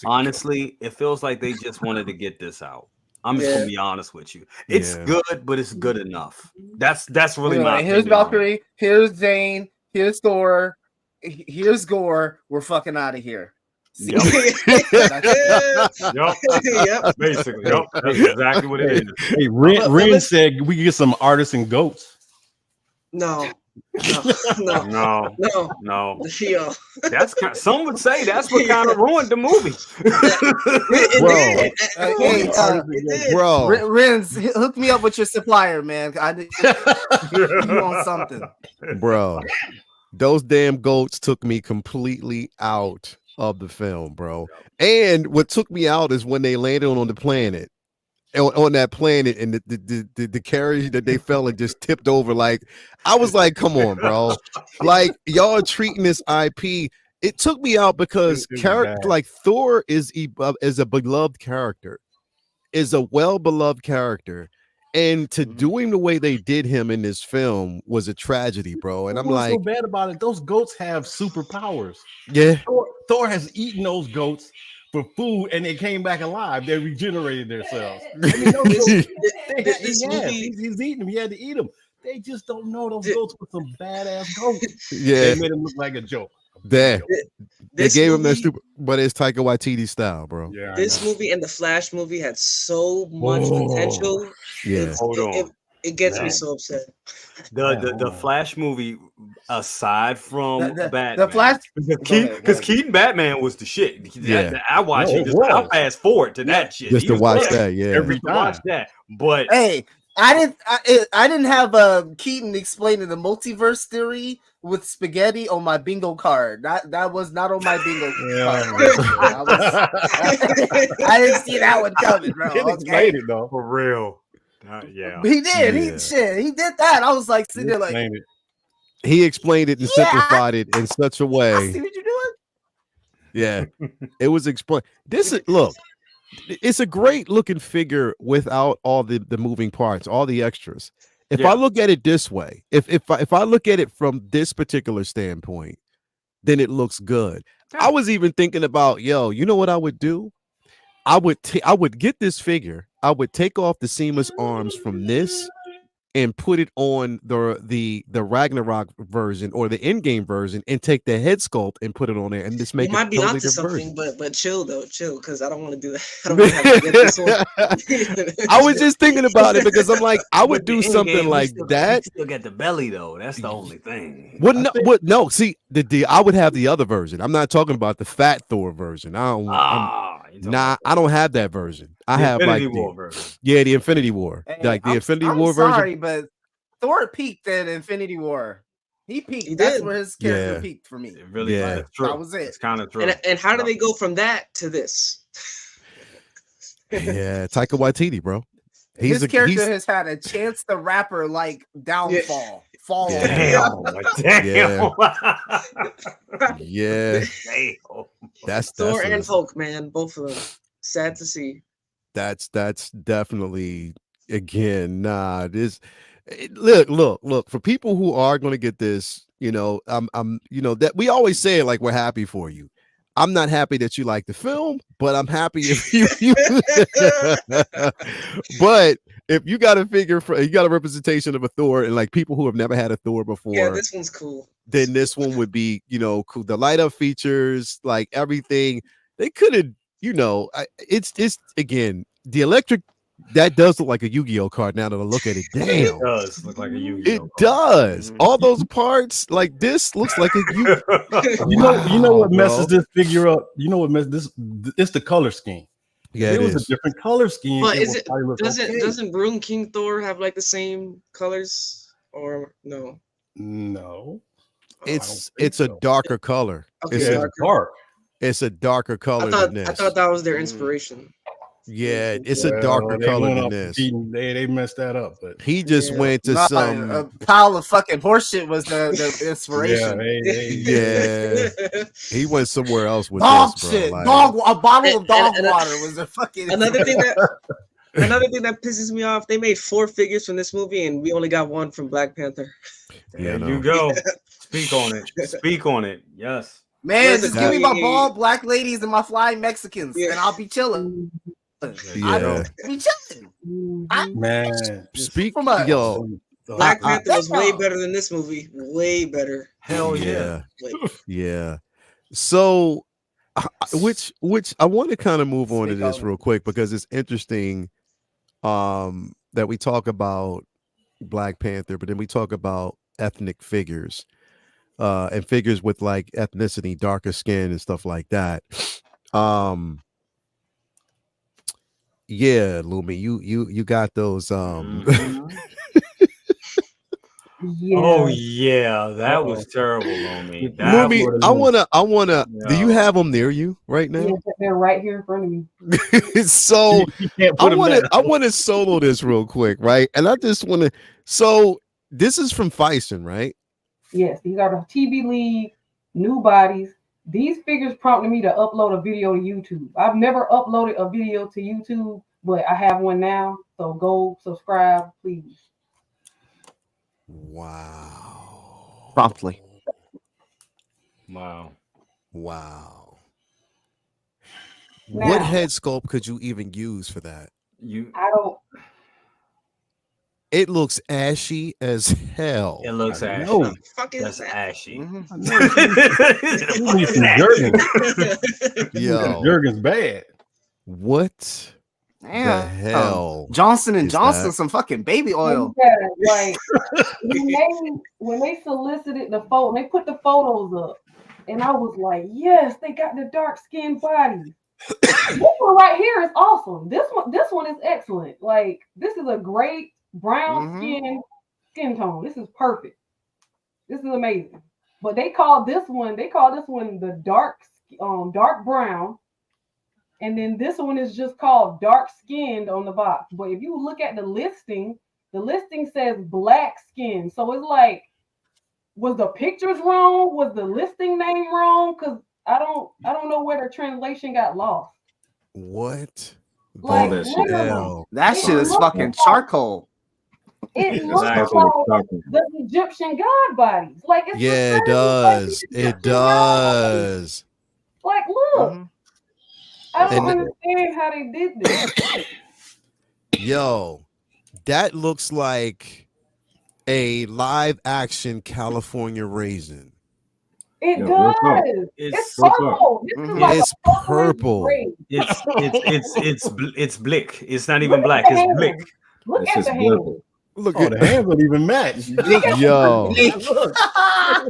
honestly, it feels like they just wanted to get this out. I'm just gonna be honest with you. It's good, but it's good enough. That's really my opinion. Here's Valkyrie, here's Jane, here's Thor, here's Gore. We're fucking out of here. Yep. Basically. Yep. That's exactly what it is. Hey, Ren said we could get some artisan goats. No, No. Yo. That's some would say that's what kind of ruined the movie. Bro, Renz, hook me up with your supplier, man. You want something, bro? Those damn goats took me completely out of the film, bro. And what took me out is when they landed on the planet. On that planet, and the carriage that they fell and just tipped over. Like, I was like, come on, bro. Like, y'all are treating this IP. It took me out because like Thor is a beloved character, is a well-beloved character. And to do him the way they did him in this film was a tragedy, bro. And I'm like, so bad about it. Those goats have superpowers. Yeah. Thor has eaten those goats for food, and they came back alive. They regenerated themselves. I mean, he's eating them. He had to eat them. They just don't know those goats were some badass goats. Yeah, they made him look like a joke. They gave him that stupid, but it's Taika Waititi style, bro. Yeah, this movie and the Flash movie had so much potential. Yeah, it gets me so upset. The Flash movie, aside from Batman, the Flash, because Keaton Batman was the shit. Yeah, I watch it. I'll fast forward to that shit. Just to watch that. Yeah, every time. Watch that. But hey, I didn't have Keaton explaining the multiverse theory with spaghetti on my bingo card. That was not on my bingo card. I didn't see that one coming, bro. Okay. It, though. For real. Yeah, he did. He did that. I was like sitting there like he explained it and simplified it in such a way. I see what you're doing. Yeah, it was explained. Look, it's a great looking figure without all the moving parts, all the extras. If I look at it this way, if I look at it from this particular standpoint, then it looks good. I was even thinking about, you know what I would do? I would get this figure. I would take off the seamless arms from this and put it on the Ragnarok version or the Endgame version and take the head sculpt and put it on there and just make it might be totally onto something, version. but chill because I don't want to do that. I don't want to have to get this one. I was just thinking about it because I'm like, I would do something like that. Still get the belly though. That's the only thing. No. See, I would have the other version. I'm not talking about the fat Thor version. I don't have that version. I have like the Infinity War. Hey, like the Infinity I'm War sorry, version. but Thor peaked at Infinity War. He peaked. That's where his character peaked for me. It really is true. That was it. It's kind of true. And how do they go from that to this? Yeah, Taika Waititi, bro. His character has had a Chance the Rapper like downfall. Fall. Damn. Yeah. Damn. That's Thor and Hulk, man. Both of them. Sad to see. That's definitely look for people who are going to get this, I'm that we always say like we're happy for you. I'm not happy that you like the film, but I'm happy if you but if you got a figure you got a representation of a Thor and like people who have never had a Thor before. Yeah, this one's cool. Then this one would be, cool. The light up features, like everything they could have, it's again, the electric that does look like a Yu-Gi-Oh card now that I look at it. Damn. It does look like a Yu-Gi-Oh card. Does. All those parts, like this looks like a Yu-Gi-Oh. You know what messes this figure up? You know what messes this? It's the color scheme. Yeah, it was a different color scheme. But doesn't Brune King Thor have like the same colors or no? No. It's a darker color. Okay, it's dark. It's a darker color than this. I thought that was their inspiration. Yeah, it's a darker color than this. They messed that up, but he just went to some a pile of fucking horseshit was the inspiration. Yeah, he went somewhere else with dog this, bro. shit. Like, a bottle of dog water was a fucking another thing that pisses me off. They made 4 figures from this movie, and we only got 1 from Black Panther. There you go. Speak on it. Speak on it. Yes. Man, just give me my bald black ladies and my flying Mexicans, and I'll be chilling. Yeah. Be chilling. Man, speak Black Panther was way better than this movie. Way better. Hell yeah. Yeah. So, which I want to kind of move on to this real quick because it's interesting that we talk about Black Panther, but then we talk about ethnic figures, and figures with like ethnicity, darker skin and stuff like that. Yeah, Lumi, you got those. Mhm. Yeah. Oh yeah, that was terrible, Lomi. That Lumi, was I wanna. Do you no. have them near you right Yeah, now? they're right here in front of me. So You can't put them down. I want to solo this real quick, right? And I just want to. So this is from Fison, right? Yes, these are the TB League new bodies. These figures prompted me to upload a video to YouTube. I've never uploaded a video to YouTube, but I have one now. So go subscribe, please. Wow. Promptly. Wow. Wow. Now, What head sculpt could you even use for that? I don't. It looks ashy as hell. It looks I ashy. know. Fuck is That's that? ashy. I know. You need some Jergens. Yo, Jergens bad. what Yeah. the hell? Johnson and is Johnson, that? some fucking baby oil. Yeah, like when they solicited the photo, they put the photos up, and I was like, yes, they got the dark skinned bodies. This one right here is awesome. This one is excellent. Like this is a great brown skin tone. This is perfect. This is amazing. But they call this one the dark brown. And then this one is just called dark skinned on the box. But if you look at the listing says black skin. So it's like, was the pictures wrong? Was the listing name wrong? Because I don't know where the translation got lost. What? Like that shit. Hell. That shit is fucking charcoal. It looks Exactly. like the Egyptian god bodies. Like it's Yeah, it the same does. as the It Egyptian god bodies. does. Like, look, I don't And- understand how they did this. Yo, that looks like a live action California raisin. It Yeah, real talk. does. It's It's purple. This is like It's a purplish purple. gray. it's blick. It's not even black. Look at It's the blick. hand. Look It's at just the hand. blurple. Look Oh, at the hands don't even match. yo. Look, they don't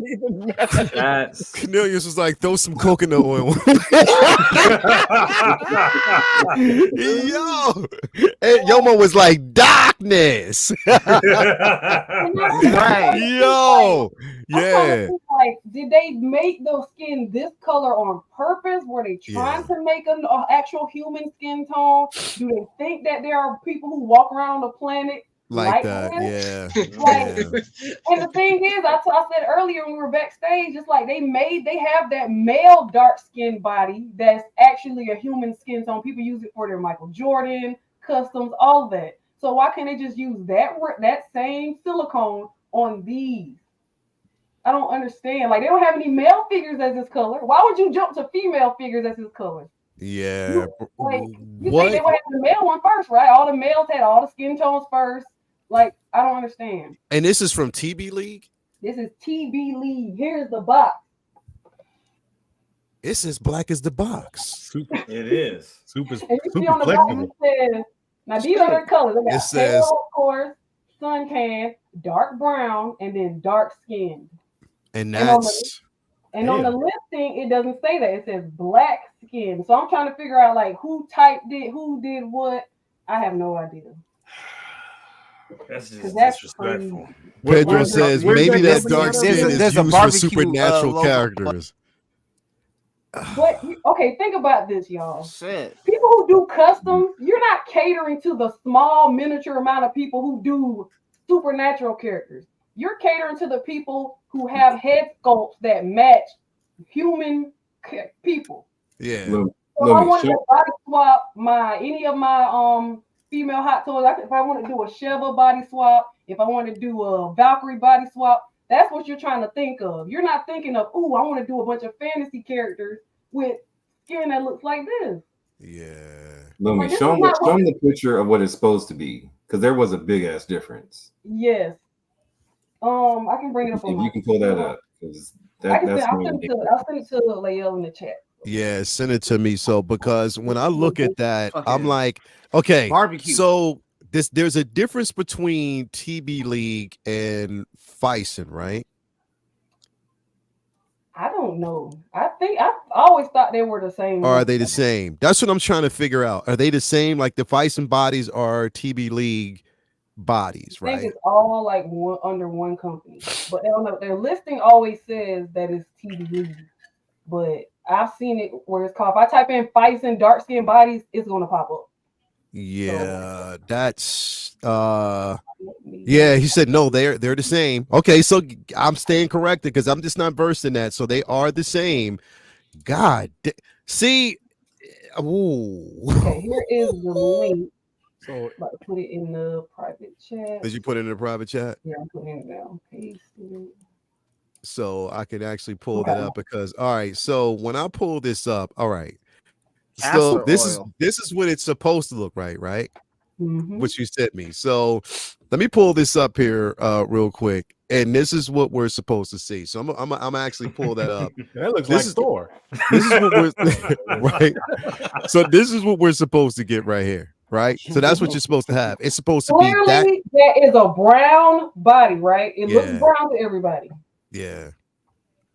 even match. That's Cornelius was like, throw some coconut oil. Yo, and Yomo was like, darkness. Right. Yo, I'm trying to yeah. think, like, did they make the skin this color on purpose? Were they trying to make an actual human skin tone? Do they think that there are people who walk around on the planet Like that, this? yeah. Like, Yeah. and the thing is, I said earlier when we were backstage, it's like they have that male dark skin body that's actually a human skin tone. People use it for their Michael Jordan customs, all of that. So why can't they just use that same silicone on these? I don't understand. Like they don't have any male figures as this color. Why would you jump to female figures as this color? Yeah. Like you What? think they would have the male one first, right? All the males had all the skin tones first. Like I don't understand. And this is from TB League? This is TB League. Here's the box. It's as black as the box. Super, it is. super, And you see super on the bottom flexible. it says, now these are their colors. They got It says- pale, of course, suntan, dark brown, and then dark skinned. And And on that's And on the listing, it doesn't say that. It says black skin. So I'm trying to figure out like who did what. I have no idea. That's just 'Cause that's disrespectful. Pedro says where's maybe that that dark company skin at? is There's a used for barbecue, supernatural logo. characters. But okay, think about this, y'all. Shit. People who do customs, you're not catering to the small miniature amount of people who do supernatural characters. You're catering to the people who have head sculpts that match human people. Yeah. So if I wanted to body swap any of my female hot toys, if I want to do a Sheva body swap, if I want to do a Valkyrie body swap, that's what you're trying to think of. You're not thinking of, oh, I want to do a bunch of fantasy characters with skin that looks like this. Yeah. Lumi, show them the picture of what it's supposed to be, because there was a big ass difference. Yes. I can bring it up on If you can pull that up, because I'll that's send it to Lael in the chat. Yeah, send it to me. So because when I look at that, I'm Fucking like, okay, barbecue. so there's a difference between TB League and Fison, right? I don't know. I think I always thought they were the same. Or are they the same? That's what I'm trying to figure out. Are they the same? Like the Fison bodies are TB League bodies, right? I think it's all like under one company, but they don't know. Their listing always says that it's TB League, but I've seen it where it's called. If I type in Fison dark skin bodies, it's gonna pop up. Yeah, that's yeah, he said no, they're the same. Okay, so I'm staying corrected because I'm just not versed in that. So they are the same. God, see, ooh. Okay, here is the link. So I'm about to put it in the private chat. Did you put it in the private chat? Yeah, I'm putting it down. Paste it. So I can actually pull that up because all right. So when I pull this up, all right. So this is what it's supposed to look right, right? Mm-hmm. What you sent me. So let me pull this up here real quick, and this is what we're supposed to see. So I'm actually pull that up. That looks like Thor. This is what we're right. So this is what we're supposed to get right here, right? So that's what you're supposed to have. It's supposed to Clearly, be that is a brown body, right? It looks brown to everybody. Yeah.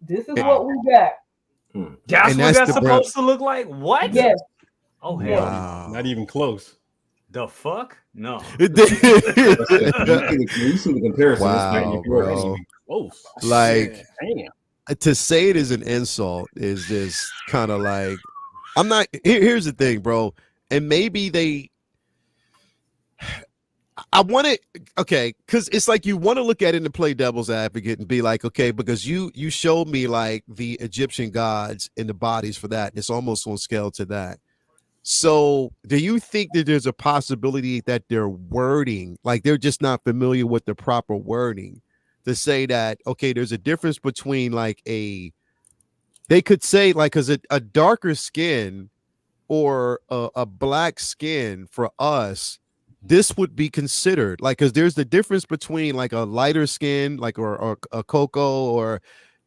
This is what we got. That's what that's supposed to look like? What? Yes. Oh, hell. Wow. Not even close. The fuck? No. You see the comparison. Wow, bro. Like, to say it is an insult is just kind of like, I'm not, here's the thing, bro. And maybe I want it, okay, because it's like you want to look at it and play devil's advocate and be like, okay, because you showed me like the Egyptian gods and the bodies for that. It's almost on scale to that. So do you think that there's a possibility that their wording, like they're just not familiar with the proper wording to say that, okay, there's a difference between like they could say like, because a darker skin or a black skin for us, this would be considered like, because there's the difference between like a lighter skin, like or a cocoa, or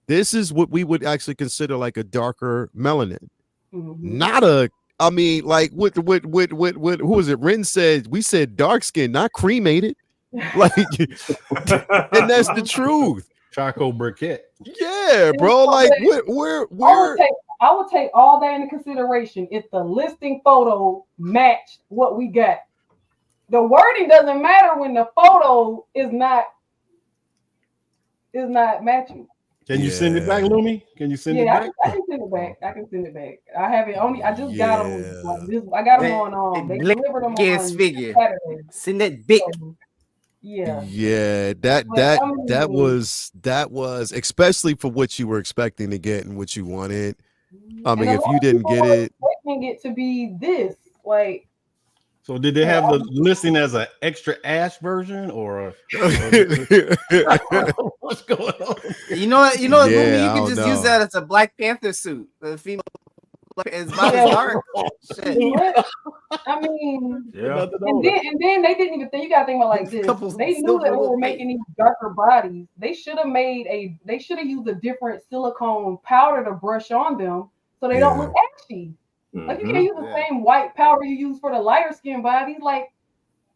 this is what we would actually consider like a darker melanin, not a. I mean, like what who was it? Ren said we said dark skin, not cremated. Like, and that's the truth. Charcoal briquette. Yeah, bro. Like where I would take all that into consideration if the listing photo matched what we got. The wording doesn't matter when the photo is not matching. Can you send it back, Lumi? Can you send it back? I can send it back. I have it only. I just got them. Like this, I got them on. They delivered them on figure. Saturday. Send that big. Yeah. That was especially for what you were expecting to get and what you wanted. I mean, if you didn't get it, expecting it to be this like. So did they have the listing as an extra ash version or what's going on? You know what, Lumi, you can just use that as a Black Panther suit. The female is about as dark. I mean, and then they didn't even think. You gotta think about like this. They knew that we were making these darker bodies. They should have used a different silicone powder to brush on them so they don't look ashy. Like you can't use the same white powder you use for the lighter skin bodies. Like,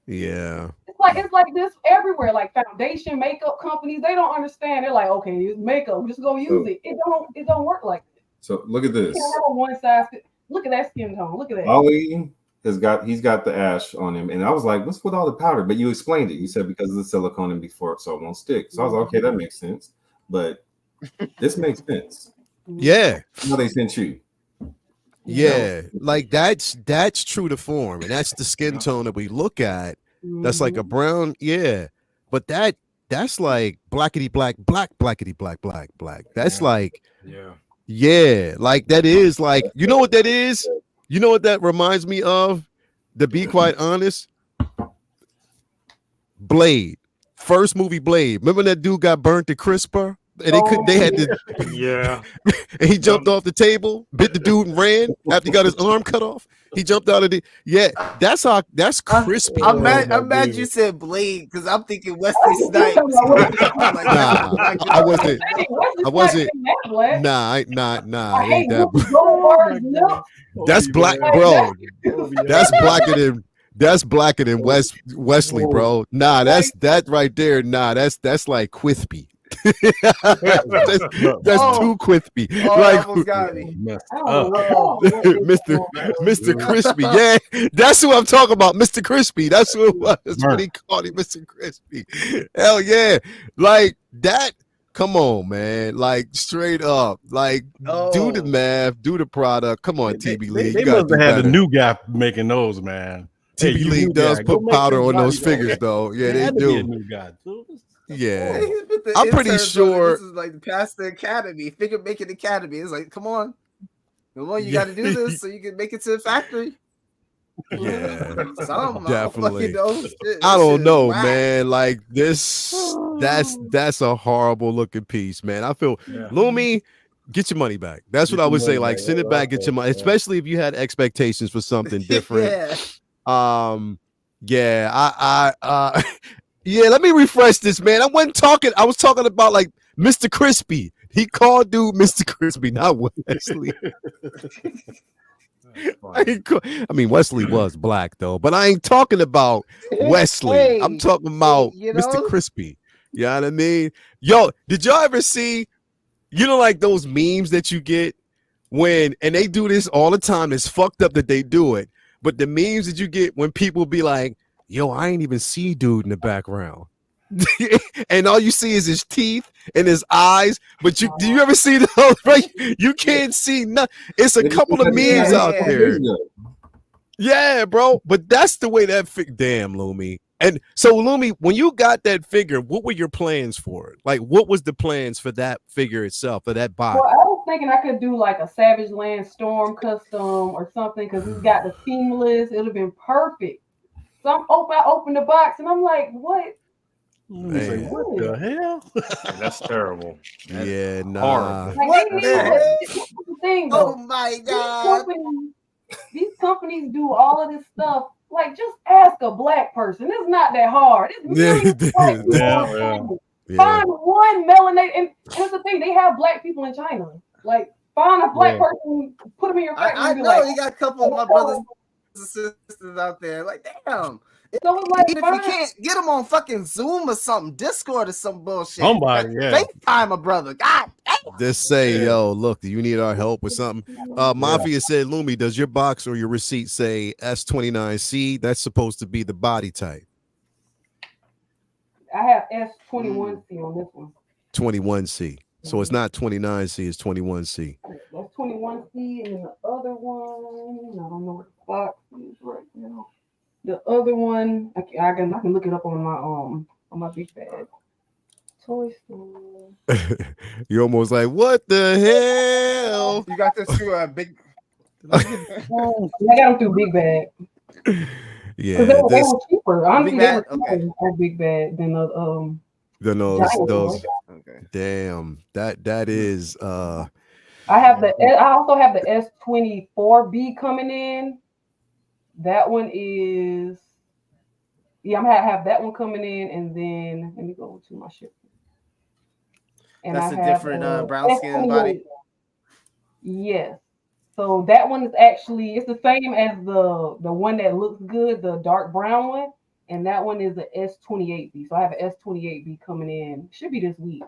it's like this everywhere. Like foundation makeup companies, they don't understand. They're like, okay, it's makeup, we're just gonna use it. It don't work like that. So look at this. You can't have a one size. Look at that skin tone. Look at that. Ali he's got the ash on him, and I was like, what's with all the powder? But you explained it. You said because of the silicone and before, so it won't stick. So I was like, okay, that makes sense. But this makes sense. Yeah. How they sent you. Yeah, like that's true to form, and that's the skin tone that we look at. That's like a brown, but that's like blackety black, blackety black. That's like, like that is like, you know what that is? You know what that reminds me of? To be quite honest, Blade, first movie Blade. Remember that dude got burnt to crisper? And they had to, and he jumped off the table, bit the dude and ran after he got his arm cut off. He jumped out of the, that's crispy. I'm mad you said Blade because I'm thinking Wesley Snipes. I wasn't. Nah. It ain't that. That's black, bro. That's blacker than. That's blacker than Wesley, bro. Nah, that's that right there. Nah, that's like Quispy. that's too Quispy. Like almost got me. Mr. Crispy. Yeah, that's who I'm talking about. Mr. Crispy. That's who it was. That's what he called him, Mr. Crispy. Hell yeah. Like that. Come on, man. Like straight up. Like do the math, do the product. Come on, TB Lee. They must have had a new guy making those, man. TB Lee does put powder on those figures, though. Yeah, they do. New guy. Yeah, I'm pretty sure this is like past the academy, figure making academy. It's like, come on, you got to do this so you can make it to the factory. Yeah, definitely. I don't know, man. Like this, that's a horrible looking piece, man. I feel Lumi, get your money back. That's what I would say. Like, send it back, get your money, especially if you had expectations for something different. Yeah, let me refresh this, man. I was talking about like Mr. Crispy. He called dude Mr. Crispy, not Wesley. I mean, Wesley was black though, but I ain't talking about Wesley. I'm talking about Mr. Crispy. You know what I mean? Yo, did y'all ever see, like those memes that you get and they do this all the time. It's fucked up that they do it. But the memes that you get when people be like, yo, I ain't even see dude in the background. And all you see is his teeth and his eyes. But do you ever see those? Right? You can't see nothing. It's a couple of memes out there. Yeah, bro. But that's the way that damn, Lumi. And so, Lumi, when you got that figure, what were your plans for it? Like, what was the plans for that figure itself, for that body? Well, I was thinking I could do like a Savage Land Storm custom or something because he's got the seamless. It would have been perfect. So I opened the box and I'm like, what? Man. What the hell? That's terrible. That's nah. Like, what the thing, oh my God. These companies do all of this stuff. Like, just ask a black person. It's not that hard. It's Find one melanated. And here's the thing: they have black people in China. Like, find a black person, put them in your factory. I know you got a couple of my brothers and sisters out there. Like, damn. So it's like, even if you can't get them on fucking Zoom or something, Discord or some bullshit. Somebody, FaceTime a brother. God damn. Just say, yo, look, do you need our help with something? Mafia said, Lumi, does your box or your receipt say S29C? That's supposed to be the body type. I have S21C on this one. 21C. So it's not 29C, it's 21C. That's 21C, and the other one, I don't know what the box is right now. The other one, I can look it up on my big bag. Toy store. You're almost like, what the hell? You got this through a big. I got them through big bag. Yeah, they were cheaper. Honestly, big they were bag? cheaper on big bag than those. Okay. Damn, that is. I also have the S24B coming in. That one is, I'm gonna have that one coming in, and then let me go to my ship. And that's a different brown skin body. Yes. So that one is actually, it's the same as the one that looks good, the dark brown one, and that one is the S28B. So I have an S28B coming in. Should be this week.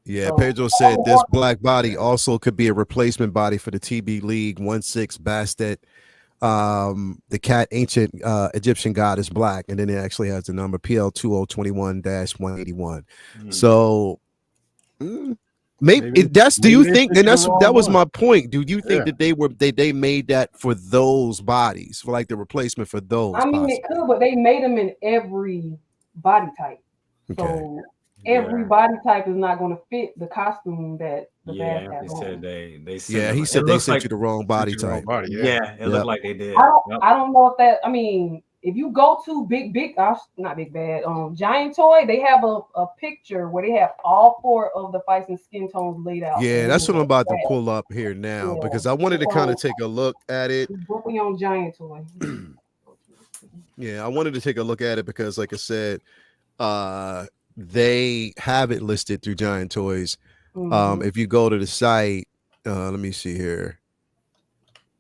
Yeah, so, Pedro said this black body also could be a replacement body for the TB League 1/6 Bastet. The cat ancient Egyptian god is black, and then it actually has the number PL2021-181. So maybe that's. Do you think? And that was my point. Do you think that they made that for those bodies, for like the replacement for those? I mean, it could, but they made them in every body type. Okay. So every body type is not going to fit the costume that the bad have on. They he said they sent you the wrong body type. It looked like they did. I don't know if that. I mean, if you go to not Big Bad, Giant Toy, they have a picture where they have all 4 of the fights and skin tones laid out. Yeah, that's what I'm about to pull up here now because I wanted to kind of take a look at it. Working on Giant Toy. Yeah, I wanted to take a look at it because, like I said, they have it listed through Giant Toys. If you go to the site, let me see here.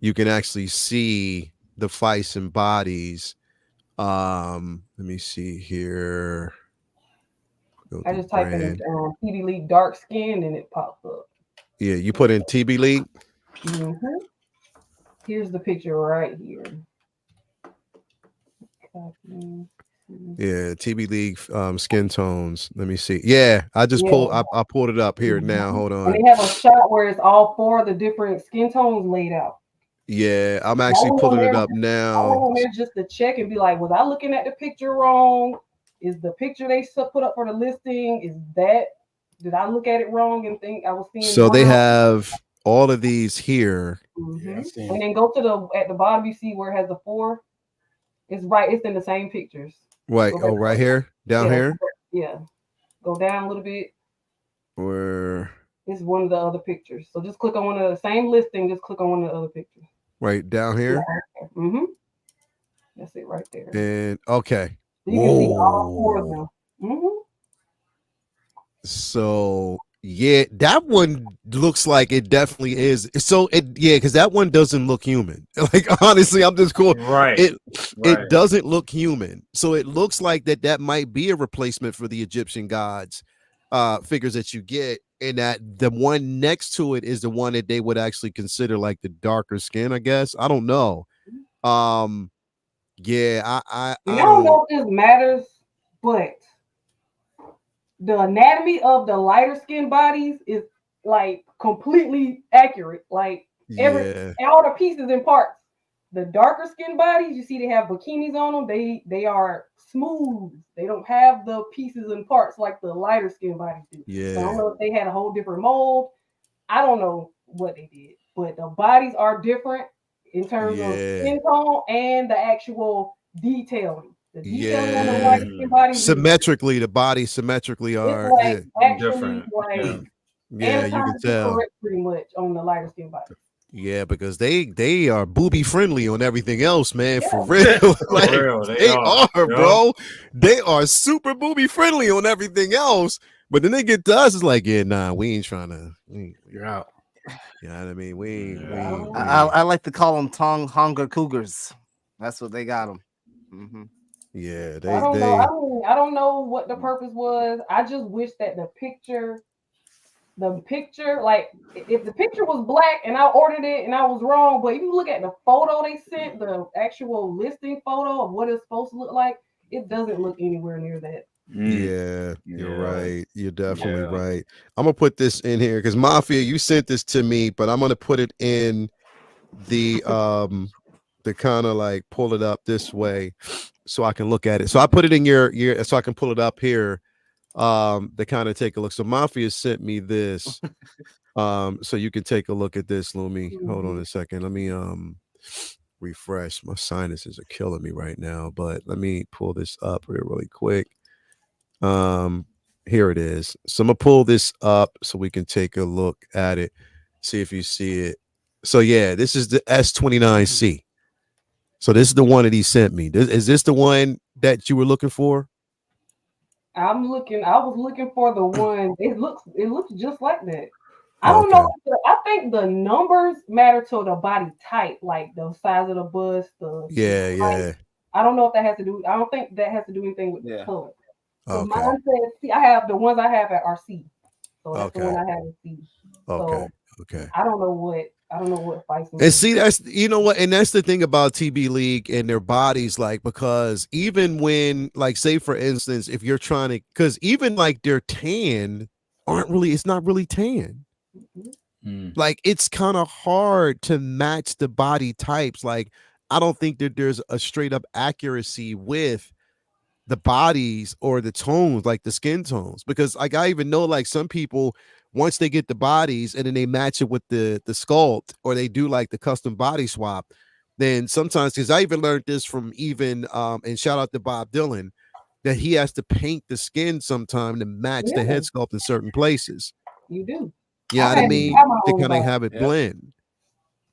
You can actually see the fights and bodies Let me see here. I just type in TB League dark skin and it pops up. Yeah, you put in TB League. Here's the picture right here. Yeah, TB League skin tones. Let me see. Yeah, I just pulled. I pulled it up here now. Hold on. And they have a shot where it's all 4 of the different skin tones laid out. Yeah, I'm actually pulling it up now. I went on there just to check and be like, was I looking at the picture wrong? Is the picture they put up for the listing? Did I look at it wrong and think I was seeing? So they have all of these here. And then go to at the bottom, you see where it has the 4. It's right. It's in the same pictures. Right. Oh, right here, down here. Yeah. Go down a little bit. Where? It's one of the other pictures. So just click on one of the same listing. Just click on one of the other pictures. Right down here. That's it right there. And okay. So you can see all 4 of them. So yeah, that one looks like it definitely is. So because that one doesn't look human. Like honestly, I'm just cool. Right. It doesn't look human. So it looks like that might be a replacement for the Egyptian gods figures that you get, and that the one next to it is the one that they would actually consider like the darker skin, I guess. I don't know. Yeah, I don't know if this matters, but the anatomy of the lighter skin bodies is like completely accurate. Like all the pieces and parts. The darker skin bodies, you see they have bikinis on them. They are smooth. They don't have the pieces and parts like the lighter skin bodies do. Yeah. So I don't know if they had a whole different mold. I don't know what they did, but the bodies are different in terms of skin tone and the actual detailing. The detailing on the lighter skin bodies symmetrically, the bodies symmetrically are different. You can tell pretty much on the lighter skin bodies. Yeah, because they are booby friendly on everything else, man. For real. Like, for real. They are, bro. They are super booby friendly on everything else. But then they get to us, it's like, we ain't trying to. You're out. You know what I mean? We I like to call them tongue hunger cougars. That's what they got them. Yeah, I don't know. I don't know what the purpose was. I just wish that the picture, like if the picture was black and I ordered it and I was wrong, but if you look at the photo they sent, the actual listing photo of what it's supposed to look like, it doesn't look anywhere near that. Yeah, you're right. You're definitely right. I'm gonna put this in here because Mafia, you sent this to me, but I'm gonna put it in the kind of like pull it up this way so I can look at it. So I put it in your so I can pull it up here to kind of take a look. So Mafia sent me this so you can take a look at this, Lumi. Hold on a second. Let me refresh. My sinuses are killing me right now, but let me pull this up here really quick. Here it is. So I'm gonna pull this up so we can take a look at it, see if you see it. So yeah, this is the S29C. So this is the one that he sent me. Is this the one that you were looking for? I was looking for the one. It looks just like that. I don't know. I think the numbers matter to the body type, like the size of the bust. Yeah. I don't know if that has to do. I don't think that has to do anything with the color. So mine says, see, I have the ones I have at RC. So that's the one I have at C. Okay. I don't know what fights. And see, that's what, and that's the thing about TB League and their bodies, like, because even when, like, say for instance, if you're trying to, because even like their tan it's not really tan. Like it's kind of hard to match the body types. Like I don't think that there's a straight up accuracy with the bodies or the tones, like the skin tones, because like I even know like some people, once they get the bodies and then they match it with the sculpt, or they do like the custom body swap, then sometimes, because I even learned this from and shout out to Bob Dylan, that he has to paint the skin sometime to match the head sculpt in certain places. You do. Yeah, what I mean, to kind of have it blend.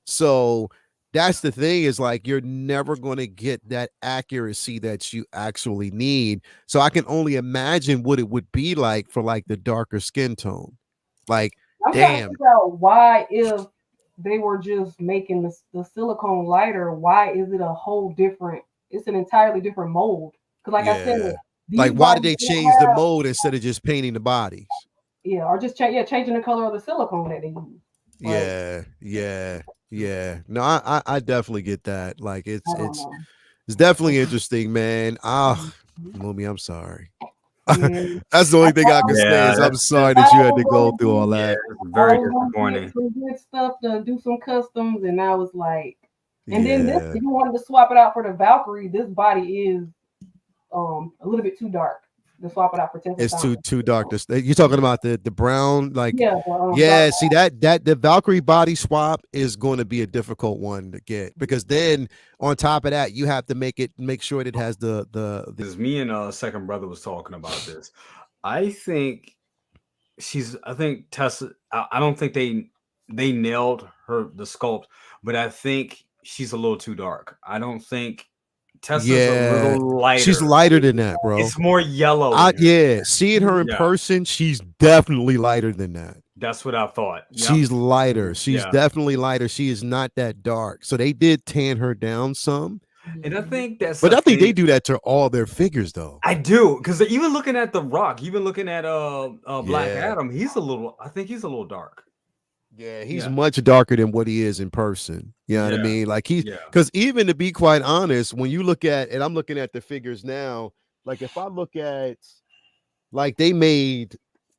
So that's the thing, is like you're never going to get that accuracy that you actually need. So I can only imagine what it would be like for like the darker skin tone. Like, I'm trying to figure out why, if they were just making the silicone lighter, why is it a whole different it's an entirely different mold. Because like I said, like why did they change the mold instead of just painting the bodies? Yeah, or just changing the color of the silicone that they use. Yeah. No, I definitely get that. Like it's definitely interesting, man. Mummy, I'm sorry. Yeah. That's the only thing I can say is I'm sorry that you had to go through all that. Very disappointing. Some good stuff to do some customs, and I was like, and then this, if you wanted to swap it out for the Valkyrie, this body is a little bit too dark to swap it out for 10. It's too dark. You're talking about the brown, like see that the Valkyrie body swap is going to be a difficult one to get, because then on top of that you have to make sure it has the Because me and second brother was talking about this. I think Tessa, I don't think they nailed the sculpt, but I think she's a little too dark. I don't think Tessa's a little lighter. She's lighter than that, bro. It's more yellow. Seeing her in person, she's definitely lighter than that. That's what I thought. Yep. She's lighter. She's definitely lighter. She is not that dark. So they did tan her down some. And I think that's. But I think they do that to all their figures, though. I do, because even looking at The Rock, even looking at Black Adam, I think he's a little dark. Yeah, he's much darker than what he is in person. You know what I mean? Like because even to be quite honest, when you look at, and I'm looking at the figures now, like if I look at, like they made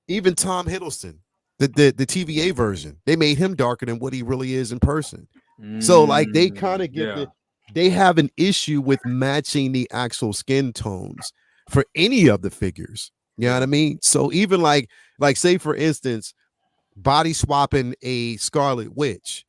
even Tom Hiddleston, the TVA version, they made him darker than what he really is in person. So like they kind of get they have an issue with matching the actual skin tones for any of the figures. You know what I mean? So even like say for instance, body swapping a Scarlet Witch,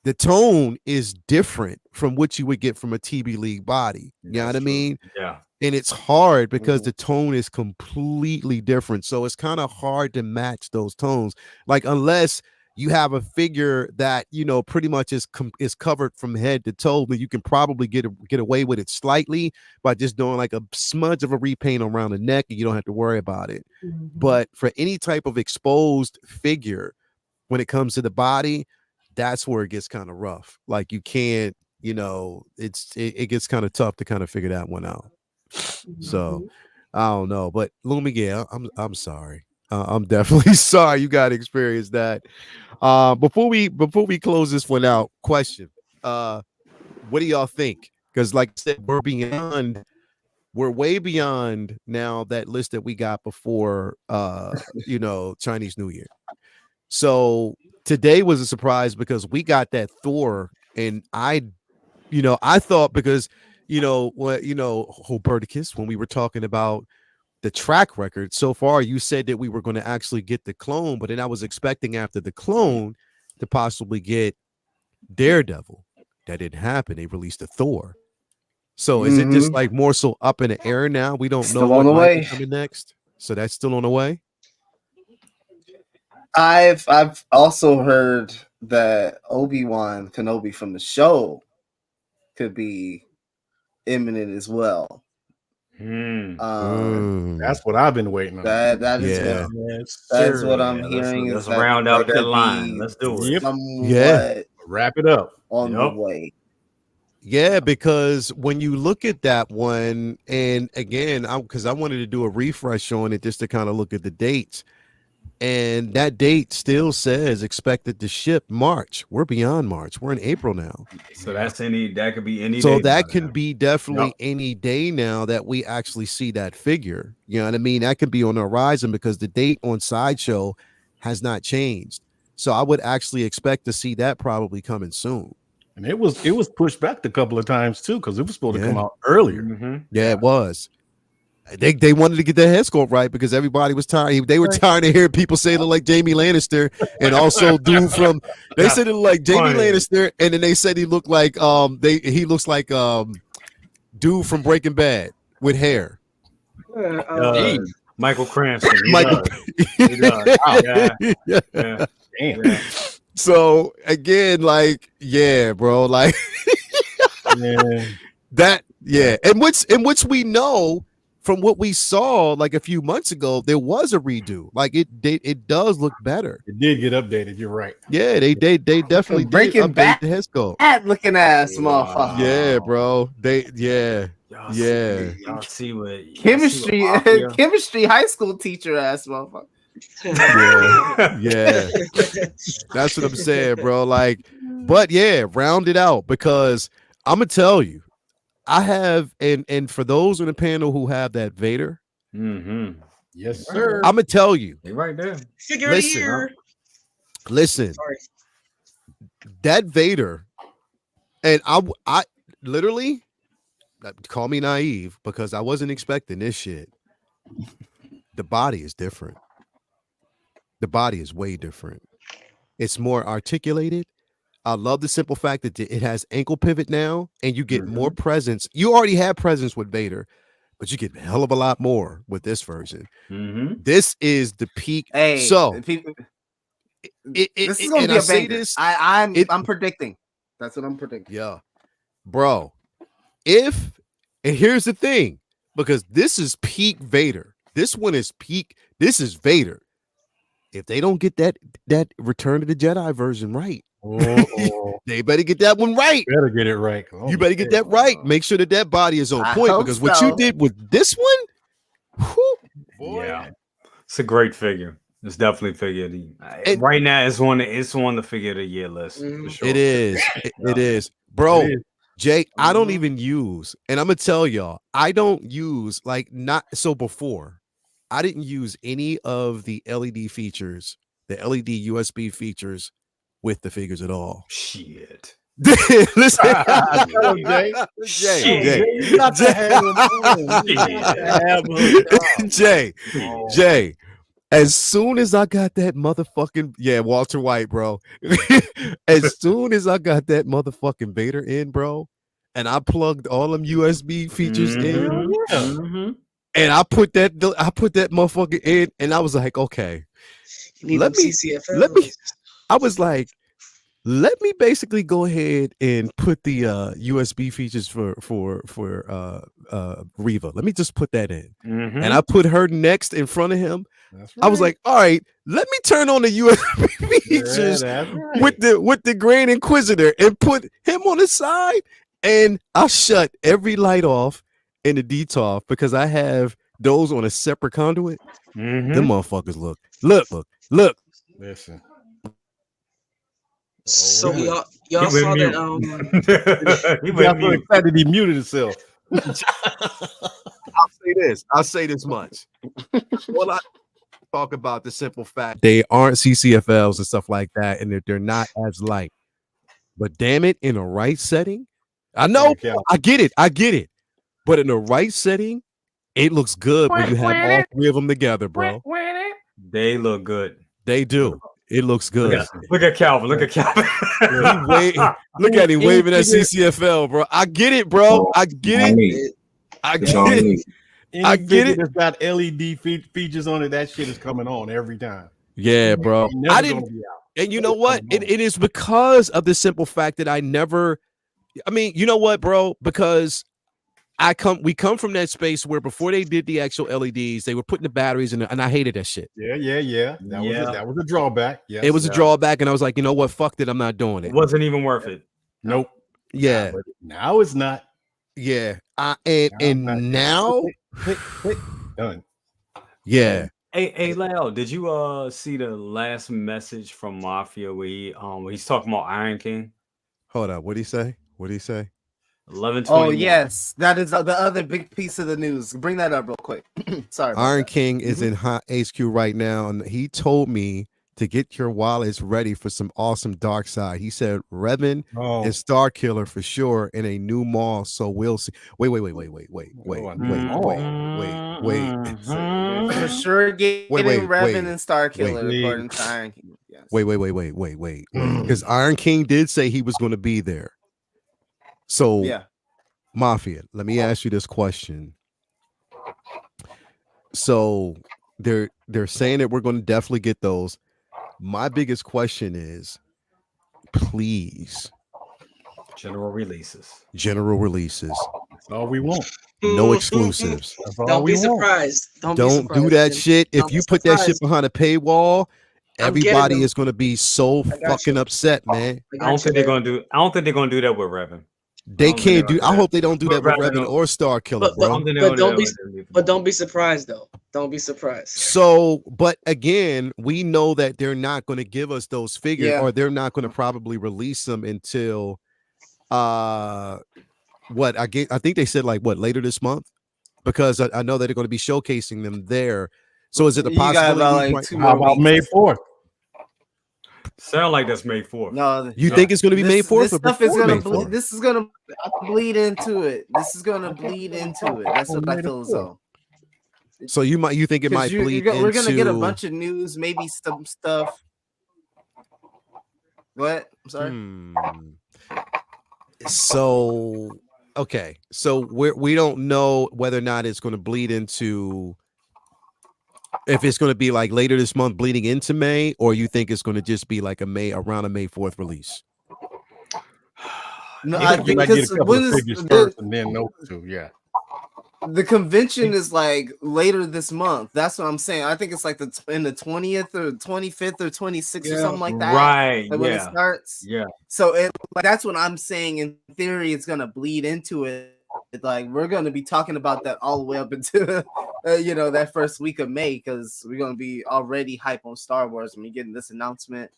the tone is different from what you would get from a TB League body. You know what I mean? Yeah. And it's hard because the tone is completely different. So it's kind of hard to match those tones. Like unless you have a figure that, you know, pretty much is covered from head to toe, but you can probably get away with it slightly by just doing like a smudge of a repaint around the neck, and you don't have to worry about it. But for any type of exposed figure, when it comes to the body, that's where it gets kind of rough. Like you can't, you know, it gets kind of tough to kind of figure that one out. So I don't know, but Lumi, I'm sorry. I'm definitely sorry you got to experience that. Before we close this one out, question: what do y'all think? Because like I said, we're way beyond now that list that we got before you know, Chinese New Year. So today was a surprise because we got that Thor, and I thought, because Huberticus, when we were talking about the track record so far, you said that we were going to actually get the clone, but then I was expecting after the clone to possibly get Daredevil. That didn't happen. They released a Thor. So is it just like more so up in the air now? We don't know what might be coming next. So that's still on the way. I've also heard that Obi-Wan Kenobi from the show could be imminent as well. That's what I've been waiting on. That's what I'm hearing. Let's round out that line. Let's do it. Wrap it up on the way. Yeah, because when you look at that one, and again, because I wanted to do a refresh on it just to kind of look at the dates, and that date still says expected to ship March. We're beyond March. We're in April now. So that could be any day. So that can be definitely any day now that we actually see that figure. You know what I mean? That could be on the horizon because the date on Sideshow has not changed. So I would actually expect to see that probably coming soon. And it was pushed back a couple of times too, because it was supposed to come out earlier. Yeah, it was. They wanted to get their head sculpt right because everybody was tired. They were tired of hearing people say they look like Jamie Lannister, and also dude from they said it looked like Jamie Lannister, and then they said he looked like he looks like dude from Breaking Bad with hair. Michael Cranston. He does. Damn. So again, like, bro, like that, and which we know from what we saw like a few months ago, there was a redo. Like it does look better. It did get updated. You're right. Yeah, they definitely did Breaking update Bad the head sculpt. looking ass motherfucker. Yeah, bro. Y'all see what Chemistry, Mafia- chemistry high school teacher ass motherfucker. Yeah. That's what I'm saying, bro. Like, but yeah, round it out because I'm gonna tell you, I have and for those on the panel who have that Vader, Yes, sir. I'm gonna tell you. They right there. Figure of the year. Listen, Sorry. that Vader, and I literally call me naive because I wasn't expecting this shit. The body is different. The body is way different. It's more articulated. I love the simple fact that it has ankle pivot now, and you get more presence. You already have presence with Vader, but you get a hell of a lot more with this version. This is the peak. Hey, so people, this is gonna be a banger. I'm predicting. That's what I'm predicting. Yeah, bro. And here's the thing, because this is peak Vader. This one is peak. This is Vader. If they don't get that Return of the Jedi version right, they better get that one right. Better get it right. You better get that right. Make sure that body is on point, because what you did with this one, boy. Yeah, it's a great figure. It's definitely a figure. Right now, it's one of the figure of the year list. For sure. It is. It is, bro. Jay, I don't even use, and I'm gonna tell y'all, I don't use before. I didn't use any of the LED features, the LED USB features with the figures at all. Shit. Listen, Jay. As soon as I got that motherfucking Walter White, bro. As soon as I got that motherfucking Vader in, bro, and I plugged all them USB features in. And I put that motherfucker in, and I was like, okay, let me. I was like, let me basically go ahead and put the USB features for Reva. Let me just put that in, and I put her next in front of him. I was like, all right, let me turn on the USB features with the Grand Inquisitor and put him on the side, and I shut every light off in the DTOF because I have those on a separate conduit. Them motherfuckers look. Listen. So y'all saw that. He got so excited he muted himself. I'll say this much. Well, I talk about the simple fact they aren't CCFLs and stuff like that, and they're not as light. But damn it, in a right setting, I know I get it. But in the right setting, it looks good when you have all three of them together, bro. They look good. They do. It looks good. Look at Calvin. Look at him waving at CCFL, bro. I get it, bro. I get it. It's got LED features on it. That shit is coming on every time. Yeah, bro. I didn't. And you know what? It is because of the simple fact that I mean, you know what, bro? Because we come from that space where before they did the actual LEDs, they were putting the batteries in, and I hated that shit. Yeah. That was a drawback. Yeah, it was a drawback, and I was like, you know what? Fuck it, I'm not doing it. It wasn't even worth it. Nope. Yeah. Now it's not. Yeah. Now done. Yeah. Hey, Lyle, did you see the last message from Mafia where he's talking about Iron King? Hold up. What did he say? 11/21. Oh yes, that is the other big piece of the news. Bring that up real quick. Sorry. Iron King is in hot HQ right now, and he told me to get your wallets ready for some awesome dark side. He said Revan and Star Killer for sure in a new mall. So we'll see. Wait. For sure, getting Revan and Star Killer according to Iron King. Yes. Wait. Because Iron King did say he was going to be there. So yeah, Mafia, let me ask you this question. So they're saying that we're going to definitely get those. My biggest question is, please, general releases. That's all we want. No exclusives. That's all Don't we be want. surprised. Don't be Don't surprised, do that man. shit. If Don't be you put that shit surprised. behind a paywall, I'm getting everybody them. is going to be so I got fucking you. upset, man. I don't think they're gonna do. I don't think they're gonna do that with Revan. They can't do. I hope they don't do that with Revan, Revan or Star Killer, But bro. don't be surprised though. Don't be surprised. So, but again, we know that they're not going to give us those figures, Yeah. or they're not going to probably release them until what I think they said like what later this month, because I know that they're going to be showcasing them there. So is it a You got about possibility? like 2 How more about weeks. May 4th? Sound like that's May 4th. No, You think it's going to be May 4th? This stuff is before gonna May 4th? this is gonna bleed into it. This is gonna bleed into it. That's what I feel as though. So you think it might bleed into? We're gonna get a bunch of news, maybe some stuff. What? I'm sorry. So okay, so we don't know whether or not it's going to bleed into, if it's going to be like later this month bleeding into May, or you think it's going to just be like around a May 4th release. No, I I think think might get a because couple of figures first and then those two. Yeah. the convention is like later this month. That's what I'm saying. I think it's like in the 20th or 25th or 26th or something like that. Right. Like when it starts. Yeah. So that's what I'm saying. In theory, it's gonna bleed into it. Like we're gonna be talking about that all the way up until that first week of May, because we're gonna be already hype on Star Wars when we getting this announcement.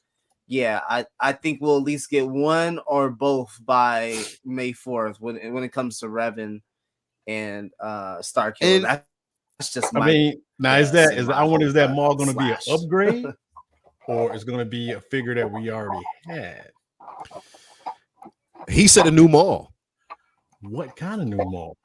Yeah, I think we'll at least get one or both by May 4th when it comes to Revan and Star Killer. That's just my. I mean, now is that Maul going to be an upgrade, or is going to be a figure that we already had? He said a new Maul. What kind of new Maul?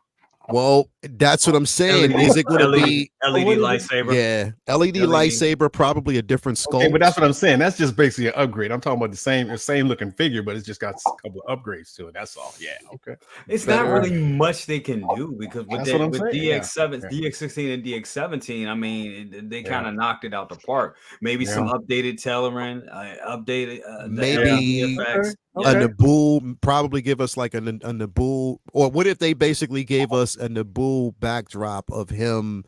Well, that's what I'm saying. Is it going to be LED lightsaber? Yeah, LED lightsaber, probably a different sculpt. Okay, but that's what I'm saying. That's just basically an upgrade. I'm talking about the same looking figure, but it's just got a couple of upgrades to it. That's all. Yeah, okay. It's not really much they can do, because with DX7, yeah. DX16 and DX17, I mean, they kind of knocked it out the park. Maybe some updated tailoring, updated maybe effects. A Naboo, probably give us like a Naboo, or what if they basically gave us a Naboo backdrop of him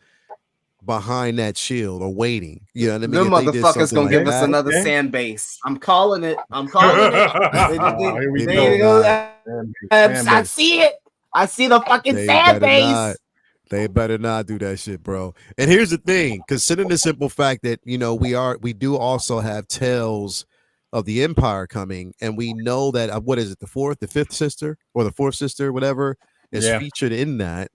behind that shield or waiting? You know what I mean? Them motherfuckers gonna give us another sand base. I'm calling it. Here we go. I see it. I see the fucking sand base. They better not do that shit, bro. And here's the thing: considering the simple fact that we do also have Tales of the Empire coming, and we know that what is it, the fifth sister, or the fourth sister, whatever is featured in that.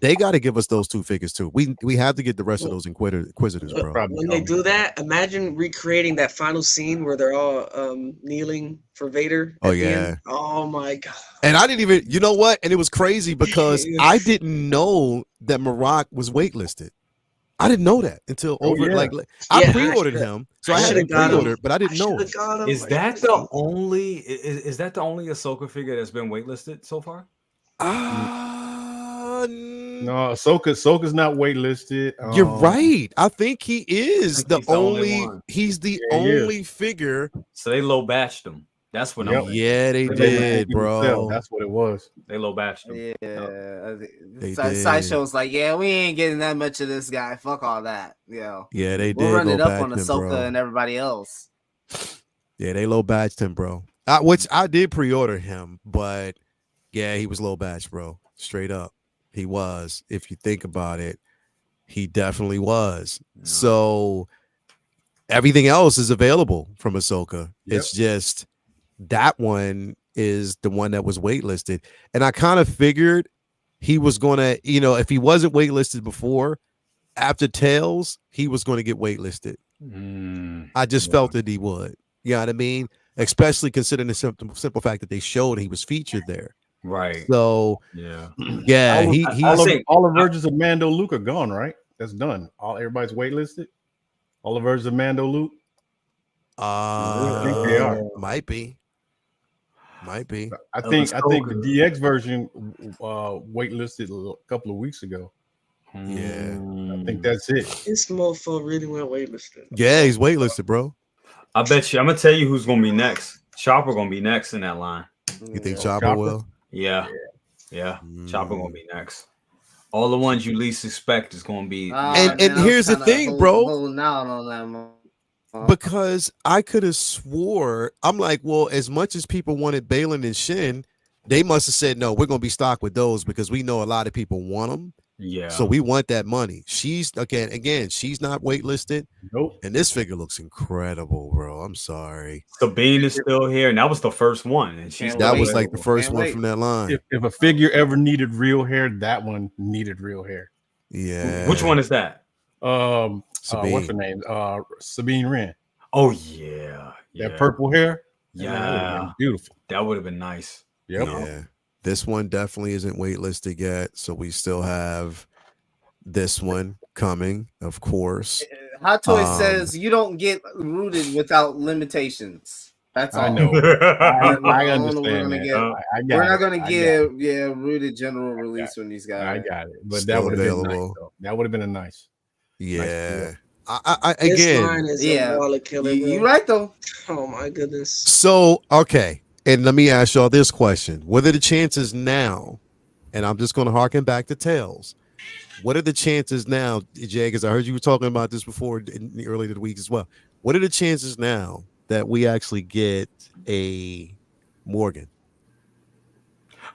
They got to give us those two figures too. We have to get the rest of those Inquisitors, bro. When they do that, imagine recreating that final scene where they're all kneeling for Vader. Oh yeah. Oh my god. And I didn't even, you know what? And it was crazy because I didn't know that Marak was waitlisted. I didn't know that until I pre-ordered him, so I had it pre-ordered, but I didn't know. Is that the only Ahsoka figure that's been waitlisted so far? No, Ahsoka's not waitlisted. You're right. I think he is the only. He's the only figure. So they low batched him. That's what I'm. Yeah, they did, bro. That's what it was. They low batched him. Yeah, Sideshow's like, yeah, we ain't getting that much of this guy. Fuck all that. Yeah, they did. We'll run it up on Ahsoka and everybody else. Yeah, they low batched him, bro. Which I did pre-order him, but yeah, he was low batch, bro. Straight up. He was. If you think about it, he definitely was. Yeah. So everything else is available from Ahsoka. Yep. It's just that one is the one that was waitlisted. And I kind of figured he was going to, if he wasn't waitlisted before, after Tales, he was going to get waitlisted. I just felt that he would. You know what I mean? Especially considering the simple fact that they showed he was featured there. Right. So yeah. All the versions of Mando Luke are gone, right? That's done. Everybody's waitlisted. All the versions of Mando Luke. I think they are. Might be. I think the DX version waitlisted a couple of weeks ago. Yeah. I think that's it. This mofo really went waitlisted. Yeah, he's waitlisted, bro. I bet you. I'm gonna tell you who's gonna be next. Chopper gonna be next in that line. You think Chopper will? Yeah. Yeah, Chopper gonna be next. All the ones you least expect is gonna be. And here's the thing, bro. Holding out on that. Because I could have swore, I'm like, well, as much as people wanted Balin and Shin, they must have said, no, we're going to be stocked with those because we know a lot of people want them. Yeah. So we want that money. She's, again, she's not waitlisted. Nope. And this figure looks incredible, bro. I'm sorry. Sabine is still here, and that was the first one. And that was like the first one from that line. If a figure ever needed real hair, that one needed real hair. Yeah. Which one is that? What's her name? Sabine Wren. Oh yeah, that purple hair. Yeah, beautiful. That would have been nice. Yep. Yeah. This one definitely isn't waitlisted yet, so we still have this one coming, of course. Hot Toy says you don't get rooted without limitations. That's all. I know. I understand. We're not going to get rooted general release from these guys. I got it, but that would have been nice. That would have been a nice. Yeah. This Again, line is a wallet killer. You're right though. Oh my goodness. So okay, and let me ask y'all this question: what are the chances now? And I'm just going to harken back to Tails. What are the chances now, Jay? Because I heard you were talking about this before in the early of the week as well. What are the chances now that we actually get a Morgan?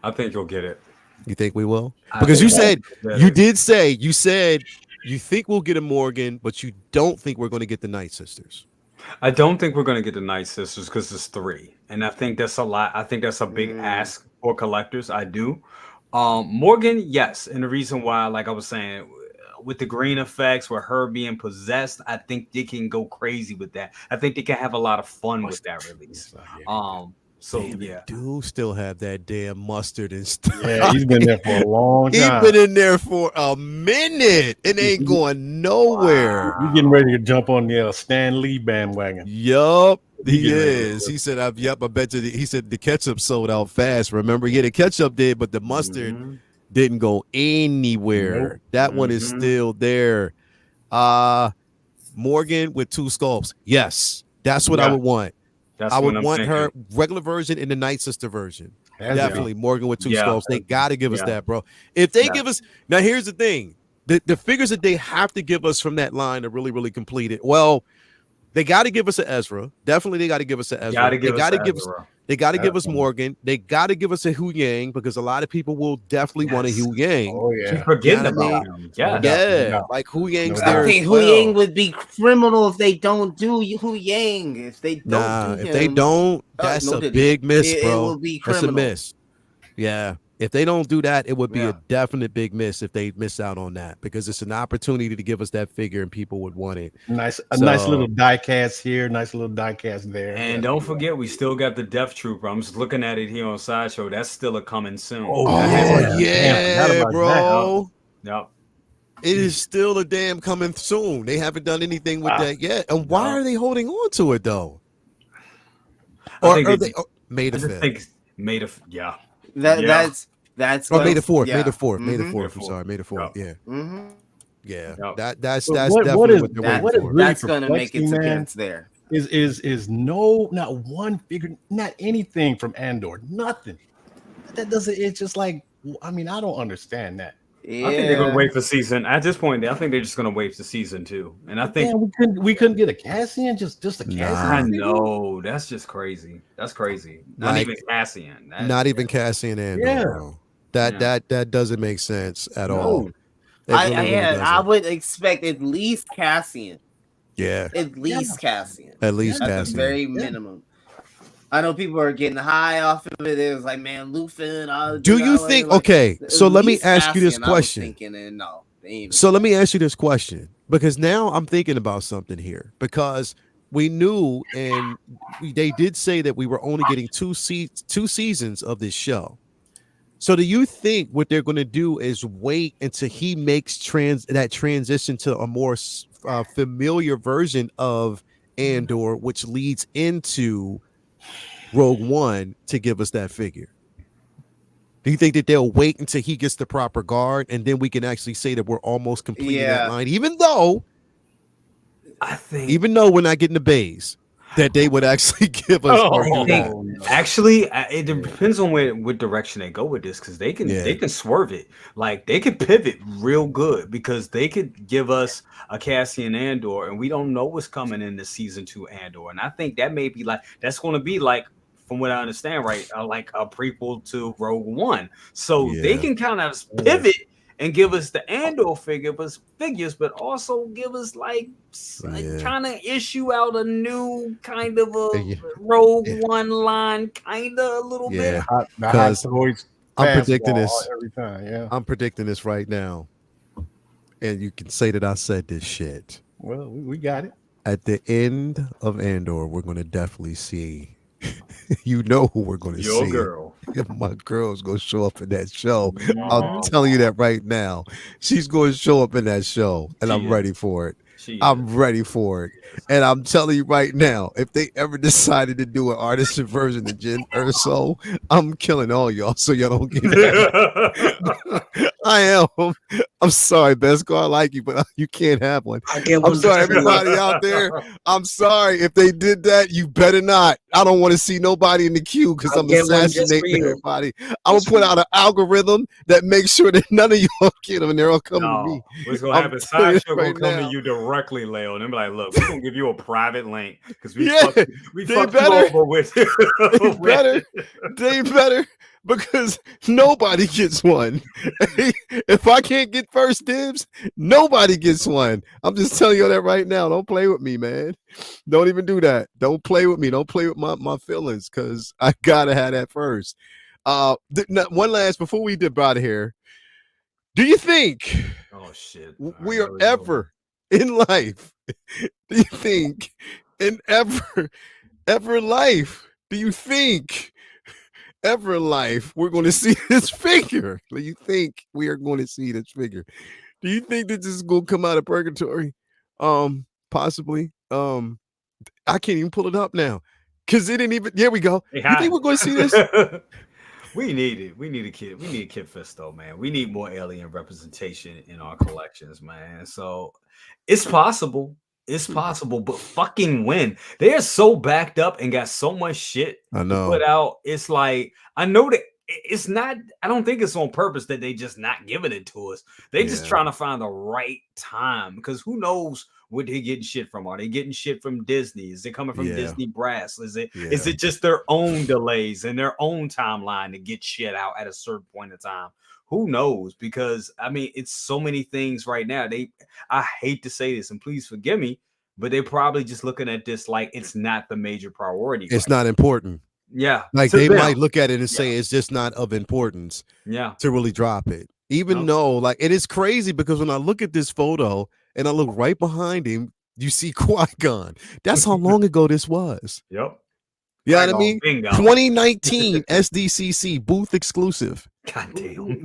I think you'll get it. You think we will? Because you said you think we'll get a Morgan, but you don't think we're going to get the Night Sisters. I don't think we're going to get the Night Sisters because it's 3, and I think that's a lot. I think that's a big ask for collectors. I do. Morgan, yes, and the reason why, like I was saying, with the green effects, with her being possessed, I think they can go crazy with that. I think they can have a lot of fun with that release. So they do still have that damn mustard and stuff. Yeah, he's been there for a long time. He's been in there for a minute and ain't going nowhere. He's getting ready to jump on the Stan Lee bandwagon. Yup, he is. He said, I bet you. He said the ketchup sold out fast. Remember? Yeah, the ketchup did, but the mustard didn't go anywhere. Nope. That one is still there. Morgan with 2 sculpts. Yes, that's what I would want. I would want her regular version and the Night Sister version. Definitely Morgan with 2 sculpts. They got to give us that, bro. If they give us now, here's the thing: the figures that they have to give us from that line are really, really completed. Well, they got to give us an Ezra. Definitely, they got to give us an Ezra. They got to give us Morgan. They got to give us a Hu Yang because a lot of people will definitely want a Hu Yang. Oh yeah, keep forgetting about him. Yeah, like Hu Yang's there. I think Hu Yang would be criminal if they don't do Hu Yang. If they don't, if they don't, that's a big miss, bro. It will be criminal. That's a miss. Yeah. If they don't do that, it would be a definite big miss if they miss out on that because it's an opportunity to give us that figure and people would want it. Nice little die cast here, nice little die cast there. And don't forget, we still got the Death Trooper. I'm just looking at it here on Sideshow. That's still a coming soon. Yeah, bro. Yep. It is still a damn coming soon. They haven't done anything with that yet. And why are they holding on to it though? Or are they May the 5th? May the yeah. That's May the 4th. Yeah. May the 4th. May the 4th. I'm sorry. May the 4th. Yeah. Yeah. Yep. That's what definitely is what they're what waiting is for. really That's gonna make it to man, kids there. Is not one figure, not anything from Andor, nothing. That doesn't. It's just like I don't understand that. Yeah. I think they're gonna wait for season. At this point, I think they're just gonna wait for season 2. And I think we couldn't get a Cassian, just a Cassian. I know that's just crazy. That's crazy. Not even Cassian. Not even Cassian Andor. Yeah. Bro. That doesn't make sense at all. I would expect at least Cassian. Yeah. At least Cassian. At least At Cassian. the very minimum. I know people are getting high off of it. It was like, man, Lufin. Do you think? Okay, so let me ask you this question. So let me ask you this question because now I'm thinking about something here because we knew and they did say that we were only getting 2 seasons of this show. So do you think what they're going to do is wait until he makes that transition to a more familiar version of Andor, which leads into Rogue One to give us that figure? Do you think that they'll wait until he gets the proper guard and then we can actually say that we're almost completing that line, even though we're not getting the bays? that they would actually give us. Actually, it depends on what direction they go with this, because they can swerve it, like they could pivot real good, because they could give us a Cassian Andor, and we don't know what's coming in the season 2 Andor, and I think that may be that's going to be like, from what I understand, right, like a prequel to Rogue One, so they can kind of pivot and give us the Andor figures, but also give us kind of issue out a new kind of a Rogue One line, kind of a little bit. Because I'm predicting this every time. Yeah, I'm predicting this right now, and you can say that I said this shit. Well, we got it. At the end of Andor, we're going to definitely see. You know who we're going to see. Your girl. My girl's going to show up in that show. I'm telling you that right now. She's going to show up in that show, and I'm ready for it. I'm ready for it. And I'm telling you right now, if they ever decided to do an artisan version of Jyn Erso, I'm killing all y'all so y'all don't get it. I am. I'm sorry, Besco. I like you, but you can't have one. I'm sorry, everybody out there. I'm sorry. If they did that, you better not. I don't want to see nobody in the queue because I'm assassinating everybody. I'm going to put out an algorithm that makes sure that none of y'all get them and they're all coming to me. What's going to happen? Sideshow going to come to you directly, Leo, and they'll be like, look, we're going to give you a private link because we fucked you over with. They better. Because nobody gets one. If I can't get first dibs, nobody gets one. I'm just telling you that right now. Don't play with me, man. Don't even do that. Don't play with me. Don't play with my feelings, because I gotta have that first. One last before we dip out of here. Do you think we are ever in life? Do you think in ever life? Do you think ever in life we're going to see this figure? Do you think we are going to see this figure? Do you think that this is going to come out of purgatory? Possibly. I can't even pull it up now because it didn't even. There we go. You think we're going to see this? We need it. We need a kid. We need Kit Fisto, man. We need more alien representation in our collections, man. So it's possible. It's possible, but fucking when? They are so backed up and got so much shit to put out. It's like, I know that it's not, I don't think it's on purpose that they just not giving it to us. They just trying to find the right time, because who knows what they getting shit from? Are they getting shit from Disney? Is it coming from Disney brass? Is it just their own delays and their own timeline to get shit out at a certain point in time? Who knows? Because I mean, it's so many things right now. I hate to say this, and please forgive me, but they're probably just looking at this like it's not the major priority. It's not important. Yeah. Like they might look at it and say it's just not of importance. Yeah. To really drop it. Even though, like, it is crazy because when I look at this photo and I look right behind him, you see Qui-Gon. That's how long ago this was. Yep. You know what I mean? 2019 SDCC booth exclusive. God damn.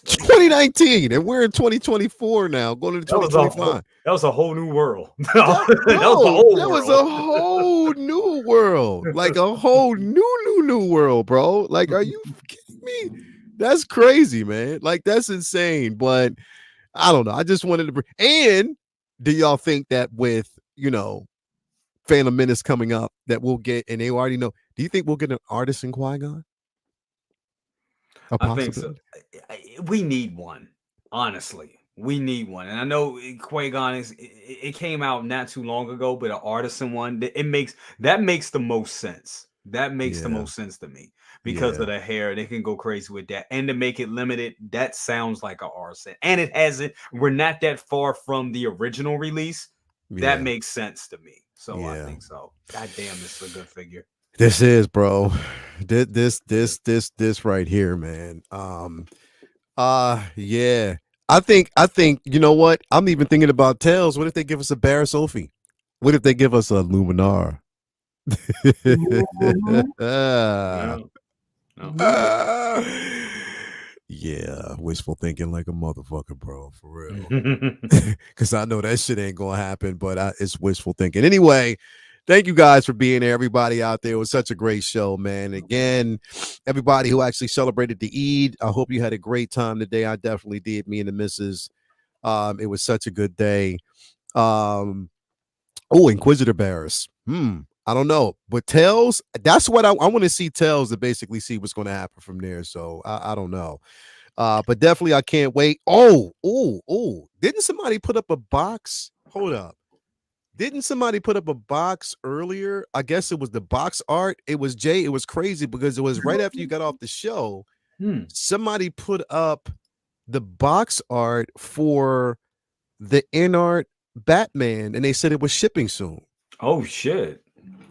2019, and we're in 2024 now, going into 2025. That was a whole new world. That was a whole new world. Like a whole new world, bro. Like, are you kidding me? That's crazy, man. Like, that's insane. But I don't know. I just wanted to and do y'all think that with, Phantom Menace coming up that we'll get, and they already know, do you think we'll get an artist in Qui-Gon? I think so. We need one. Honestly, we need one. And I know Qui-Gon it came out not too long ago, but an artisan one, that makes the most sense. That makes the most sense to me because of the hair. They can go crazy with that. And to make it limited, that sounds like an artisan. And it hasn't, we're not that far from the original release. That makes sense to me. So I think so. God damn, this is a good figure. This is, bro. This right here, man. Yeah. I think, you know what? I'm even thinking about Tails. What if they give us a Barra Sophie? What if they give us a Luminar? Yeah, wishful thinking like a motherfucker, bro, for real. Because I know that shit ain't gonna happen, but it's wishful thinking. Anyway, thank you guys for being there, everybody out there. It was such a great show, man. Again, everybody who actually celebrated the Eid, I hope you had a great time today. I definitely did, me and the missus. It was such a good day. Inquisitor Barris. I don't know, but Tails, that's what I want to see. Tails to basically see what's going to happen from there. So I don't know. But definitely I can't wait. Oh, didn't somebody put up a box? Hold up. Didn't somebody put up a box earlier? I guess it was the box art. It was Jay. It was crazy because it was right after you got off the show. Somebody put up the box art for the in-art Batman, and they said it was shipping soon. Oh shit.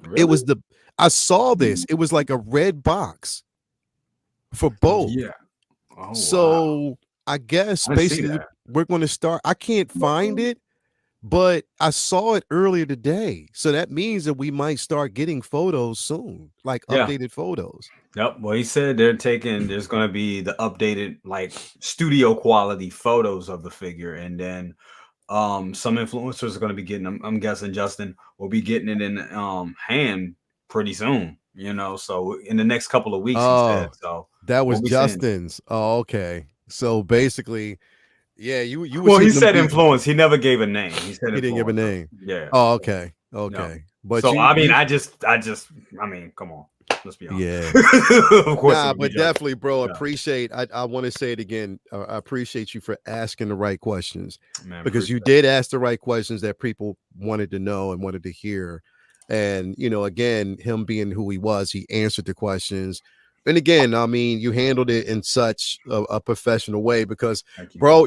Really? It was I saw this. It was like a red box for both. Yeah. Oh, so wow. I guess basically we're going to start. I can't find it, but I saw it earlier today. So that means that we might start getting photos soon, like updated photos. Yep. Well, he said there's going to be the updated, like, studio quality photos of the figure. And then some influencers are going to be getting them. I'm guessing Justin will be getting it in hand pretty soon, so in the next couple of weeks, he said. So that was Justin's. Oh, okay. So basically, yeah, you well, he said influence. He never gave a name. He said he didn't give a name. Yeah. Oh, okay. No. But so I mean, come on. Let's be honest. Yeah. Of course. But definitely, bro. Appreciate. I want to say it again. I appreciate you for asking the right questions, because you did ask the right questions that people wanted to know and wanted to hear. And again, him being who he was, he answered the questions. And again, I mean, you handled it in such a professional way because, bro,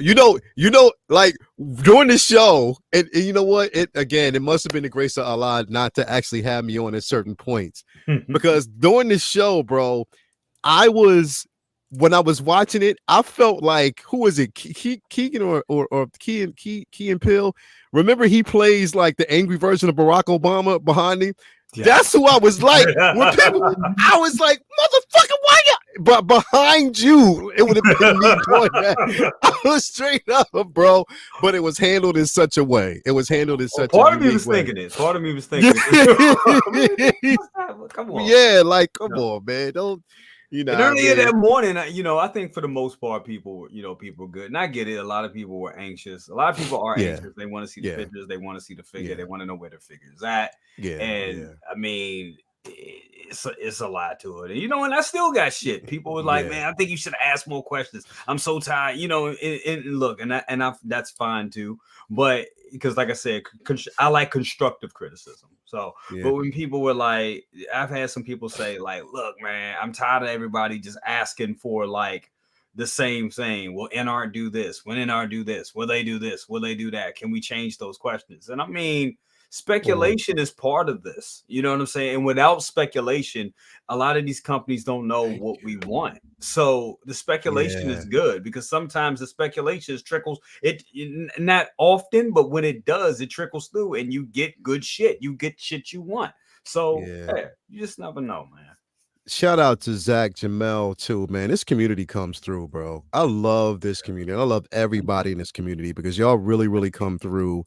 like during the show, and you know what? It must have been the grace of Allah not to actually have me on at certain points, because during the show, bro, when I was watching it, I felt like, who was it? Keegan or Key and Peele? Remember, he plays like the angry version of Barack Obama behind him. Yeah. That's who I was like. When people, I was like, motherfucker, why you? But behind you, it would have been me doing that. I was straight up, bro. But it was handled in such a way. It was handled in such a way. Part of me was thinking it. Come on. Yeah, like, come on, man. Don't. And earlier that morning, I think for the most part, people were good. And I get it. A lot of people were anxious. A lot of people are anxious. They want to see the pictures. They want to see the figure. They want to know where the figure is at. I mean, it's a lot to it. And, and I still got shit. People were like, man, I think you should ask more questions. I'm so tired, and look, and that's fine too. But because, like I said, I like constructive criticism. So, but when people were like, I've had some people say, like, look, man, I'm tired of everybody just asking for like the same thing. Will NR do this? When NR do this? Will they do this? Will they do that? Can we change those questions? And I mean, speculation is part of this. You know what I'm saying? And without speculation, a lot of these companies don't know what we want. So the speculation is good, because sometimes the speculation trickles. It not often, but when it does, it trickles through, and you get good shit. You get shit you want. So you just never know, man. Shout out to Zach Jamel too, man. This community comes through, bro. I love this community. I love everybody in this community, because y'all really, really come through,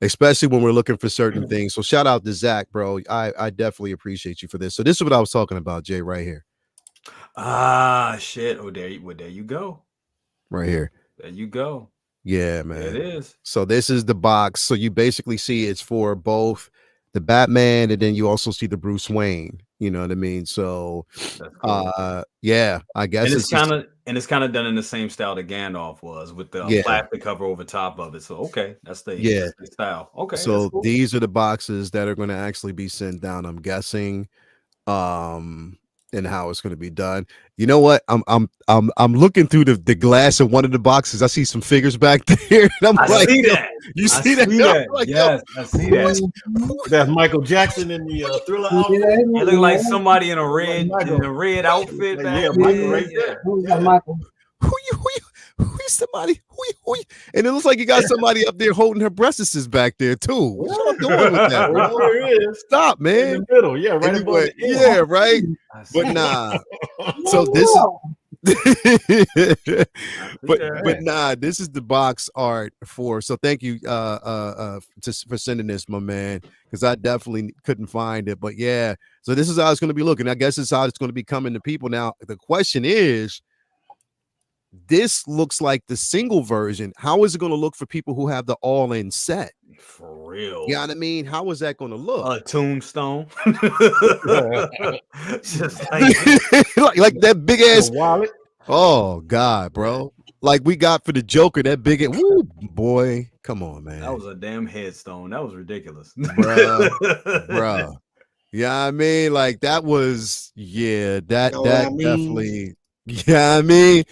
especially when we're looking for certain things. So shout out to Zach, bro. I definitely appreciate you for this. So this is what I was talking about, Jay, right here. Shit. There you go. Right here. There you go. Yeah, man. There it is. So this is the box. So you basically see it's for both the Batman, and then you also see the Bruce Wayne. You know what I mean? So cool. Yeah, I guess it's kind of done in the same style that Gandalf was, with the plastic cover over top of it. So okay, that's the style. Okay. So cool. These are the boxes that are going to actually be sent down, I'm guessing. And how it's going to be done. You know what? I'm looking through the glass of one of the boxes. I see some figures back there. And I like, see that. You see that? Like, yes, I see that. That's Michael Jackson in the Thriller outfit. It look like somebody in a red outfit. Michael right there. Who's that, Michael? Who is somebody? Who you? And it looks like you got somebody up there holding her breasts back there too. What y'all doing with that, bro? There it is. Stop, man. In the middle, right above the ear. Yeah, right. But nah. So this is but nah, this is the box art for. So thank you for sending this, my man, because I definitely couldn't find it. But yeah, so this is how it's going to be looking. I guess it's how it's going to be coming to people. Now the question is, this looks like the single version. How is it going to look for people who have the all-in set? For real. You know what I mean? How is that going to look? A tombstone. Just like that big ass wallet. Oh God, bro. Like we got for the Joker, that big woo, boy. Come on, man. That was a damn headstone. That was ridiculous. Bruh. Yeah, I mean, like that was that definitely. Yeah, I mean.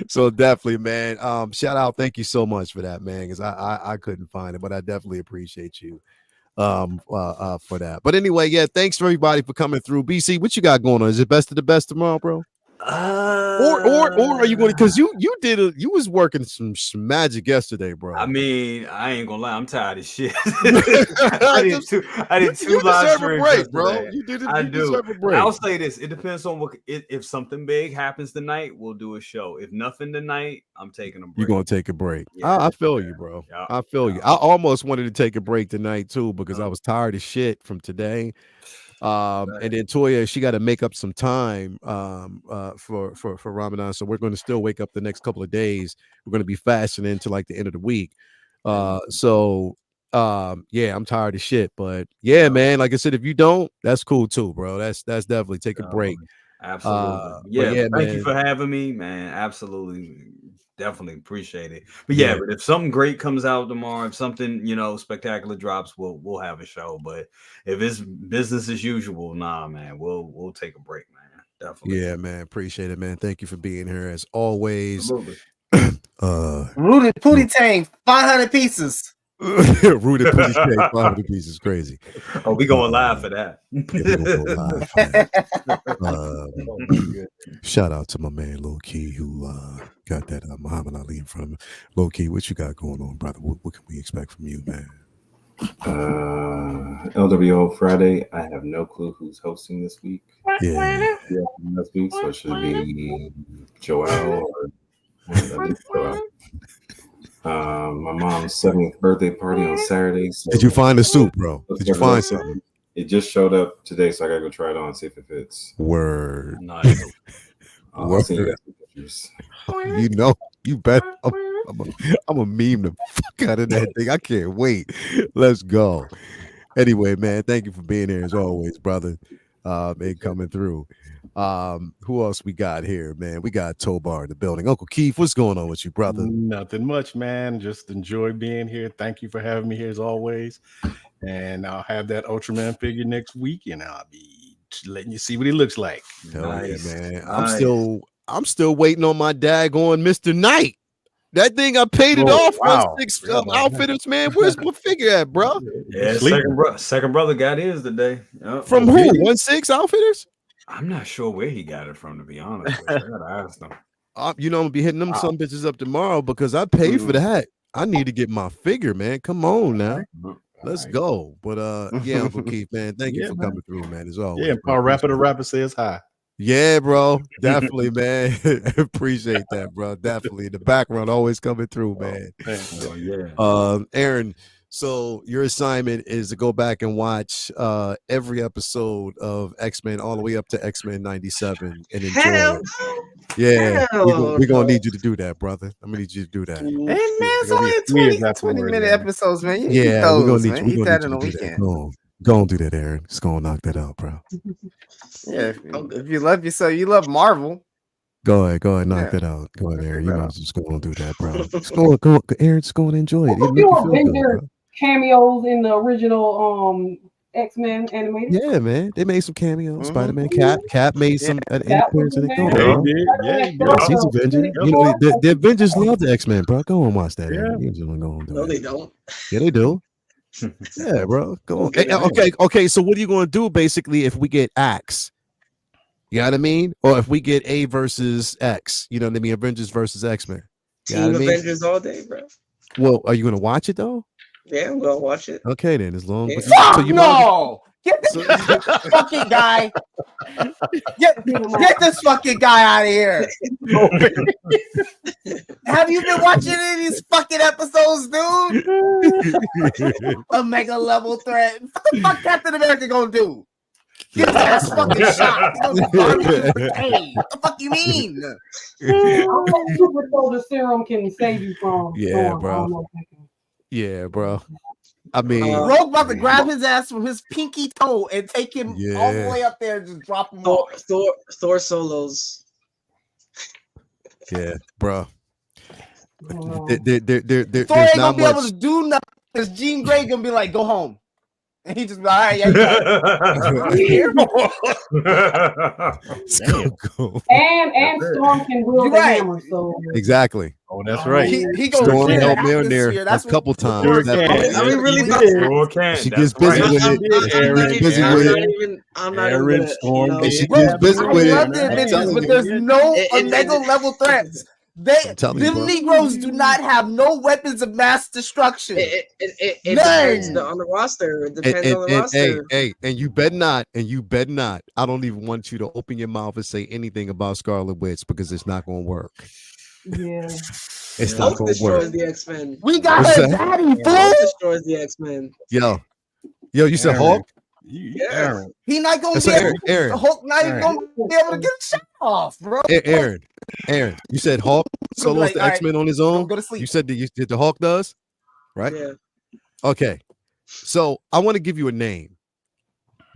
So definitely, man. Shout out, thank you so much for that, man. Because I couldn't find it, but I definitely appreciate you for that. But anyway, yeah, thanks for everybody for coming through. BC, what you got going on? Is it best of the best tomorrow, bro? Or are you going to, because you was working some magic yesterday, bro. I mean, I ain't gonna lie, I'm tired of shit. I did two live streams break, bro. You deserve a break. I'll say this: it depends on what. If something big happens tonight, we'll do a show. If nothing tonight, I'm taking a break. You're gonna take a break. Yeah, I feel you, bro. Yeah, I feel you. I almost wanted to take a break tonight too because I was tired of shit from today. And then Toya, she got to make up some time for Ramadan, so we're going to still wake up the next couple of days. We're going to be fasting into like the end of the week. Yeah, I'm tired of shit, but yeah, man, like I said, if you don't, that's cool too, bro. That's definitely take a break. Absolutely. Thank you for having me, man. Absolutely. Definitely appreciate it. But but if something great comes out tomorrow, if something spectacular drops, we'll have a show. But if it's business as usual, nah, man, we'll take a break, man. Definitely. Yeah, man. Appreciate it, man. Thank you for being here as always. Rooted Pootie Tang, 500 pieces. Rooted Pootie Tang, 500 pieces, crazy. Oh, we going live for that. Shout out to my man Low Key who got that Muhammad Ali in front of him. Low Key, what you got going on, brother? What can we expect from you, man? LWO Friday. I have no clue who's hosting this week. Yeah, this week, so it should be Joel or Joel. My mom's 70th birthday party on Saturday. So did you find the suit, bro? Did you find something? It just showed up today, so I gotta go try it on and see if it fits. Word. Nice. I'll send you guys some pictures. You bet. I'm a meme the fuck out of that thing. I can't wait. Let's go. Anyway, man, thank you for being here as always, brother. And coming through. Who else we got here, man? We got Tobar in the building. Uncle Keith, what's going on with you, brother? Nothing much, man. Just enjoy being here. Thank you for having me here as always. And I'll have that Ultraman figure next week, and I'll be letting you see what he looks like. Hell yeah, man. I'm still waiting on my daggone Mr. Knight. That thing I paid it off. Wow. 6 outfitters, man. Where's my figure at, bro? Yeah, second brother got his today. From who? 1-6 outfitters? I'm not sure where he got it from, to be honest. I gotta ask them. I'm gonna be hitting them some bitches up tomorrow because I paid for that. I need to get my figure, man. Come on now. Let's go. But Uncle Keith, man, thank you for coming through, man. As always. Yeah, Paul Rapper the Rapper says hi. Yeah, bro. Definitely, man. Appreciate that, bro. Definitely. The background always coming through, man. Aaron, so your assignment is to go back and watch every episode of X-Men all the way up to X-Men 97 and enjoy it. Yeah, we're gonna need you to do that, brother. I'm gonna need you to do that. Hey man, it's only 20-minute episodes, man. We're gonna need you. Eat that in a weekend. Go on, do that, Aaron. Just go and knock that out, bro. Yeah, if you love yourself, you love Marvel. Go ahead, knock that out. Go ahead, Aaron. You know, just go and do that, bro. Just go, Aaron. Just go and enjoy it. Cameos in the original X-Men animated. Yeah, man. They made some cameos. Spider-Man, Cap made some appearance in it. He's Avenger. You know, the Avengers love the X-Men, bro. Go and watch that. Yeah. They don't. Yeah, they do. Yeah, bro. Go on. Okay. So what are you going to do basically if we get Axe? You know what I mean? Or if we get A versus X? You know what I mean? Avengers versus X-Men. Team Avengers all day, bro. Well, are you going to watch it though? Yeah, I'm gonna watch it. Okay, then as long as no. Get this fucking guy. Get this fucking guy out of here. Have you been watching any of these fucking episodes, dude? A mega level threat. What the fuck Captain America gonna do? Get his ass fucking shot. He's gonna be barbecued for days. What the fuck you mean? I don't know if super soldier serum can save you from. Yeah, storm. bro. I don't know if they can. Yeah, bro. I mean, Rogue about to grab his ass from his pinky toe and take him all the way up there and just drop him off. Thor solos. yeah, bro. No. Thor Thor there's ain't gonna not be able much. to do nothing because Jean Grey gonna be like, go home. And he just be like, all right, yeah, you got it. Here. Go. And Storm can wield the hammer, so Exactly. Oh, that's right. He goes Storm clear the helped me in atmosphere. there a That's what couple Thor times. Sure That- can. I mean, really, Sure can. She That's gets busy right. with it. She gets busy with it. I'm not Aaron even gonna, Storm, you know, And she Bro, gets busy I with love it. the I'm Avengers, telling but you. there's no It- Omega level threats. I'm telling you, The bro. Negroes do not have no weapons of mass destruction. it None. depends on the roster. It And, depends on the roster. and you bet not, I don't even want you to open your mouth and say anything about Scarlet Witch because it's not going to work. yeah. It's not Hulk going to destroys work. the X-Men. We got What's a that? daddy, Hulk fool. destroys the X-Men. Yo, you said Aaron. Hulk? Aaron. He not gonna So be able. Aaron. Hulk not even Aaron. gonna be able to get a shot off, bro. Aaron, you said Hulk solos like, the all right, X-Men on his Go, own? go to sleep. You said that the Hulk does? Right? Yeah. Okay. So I want to give you a name.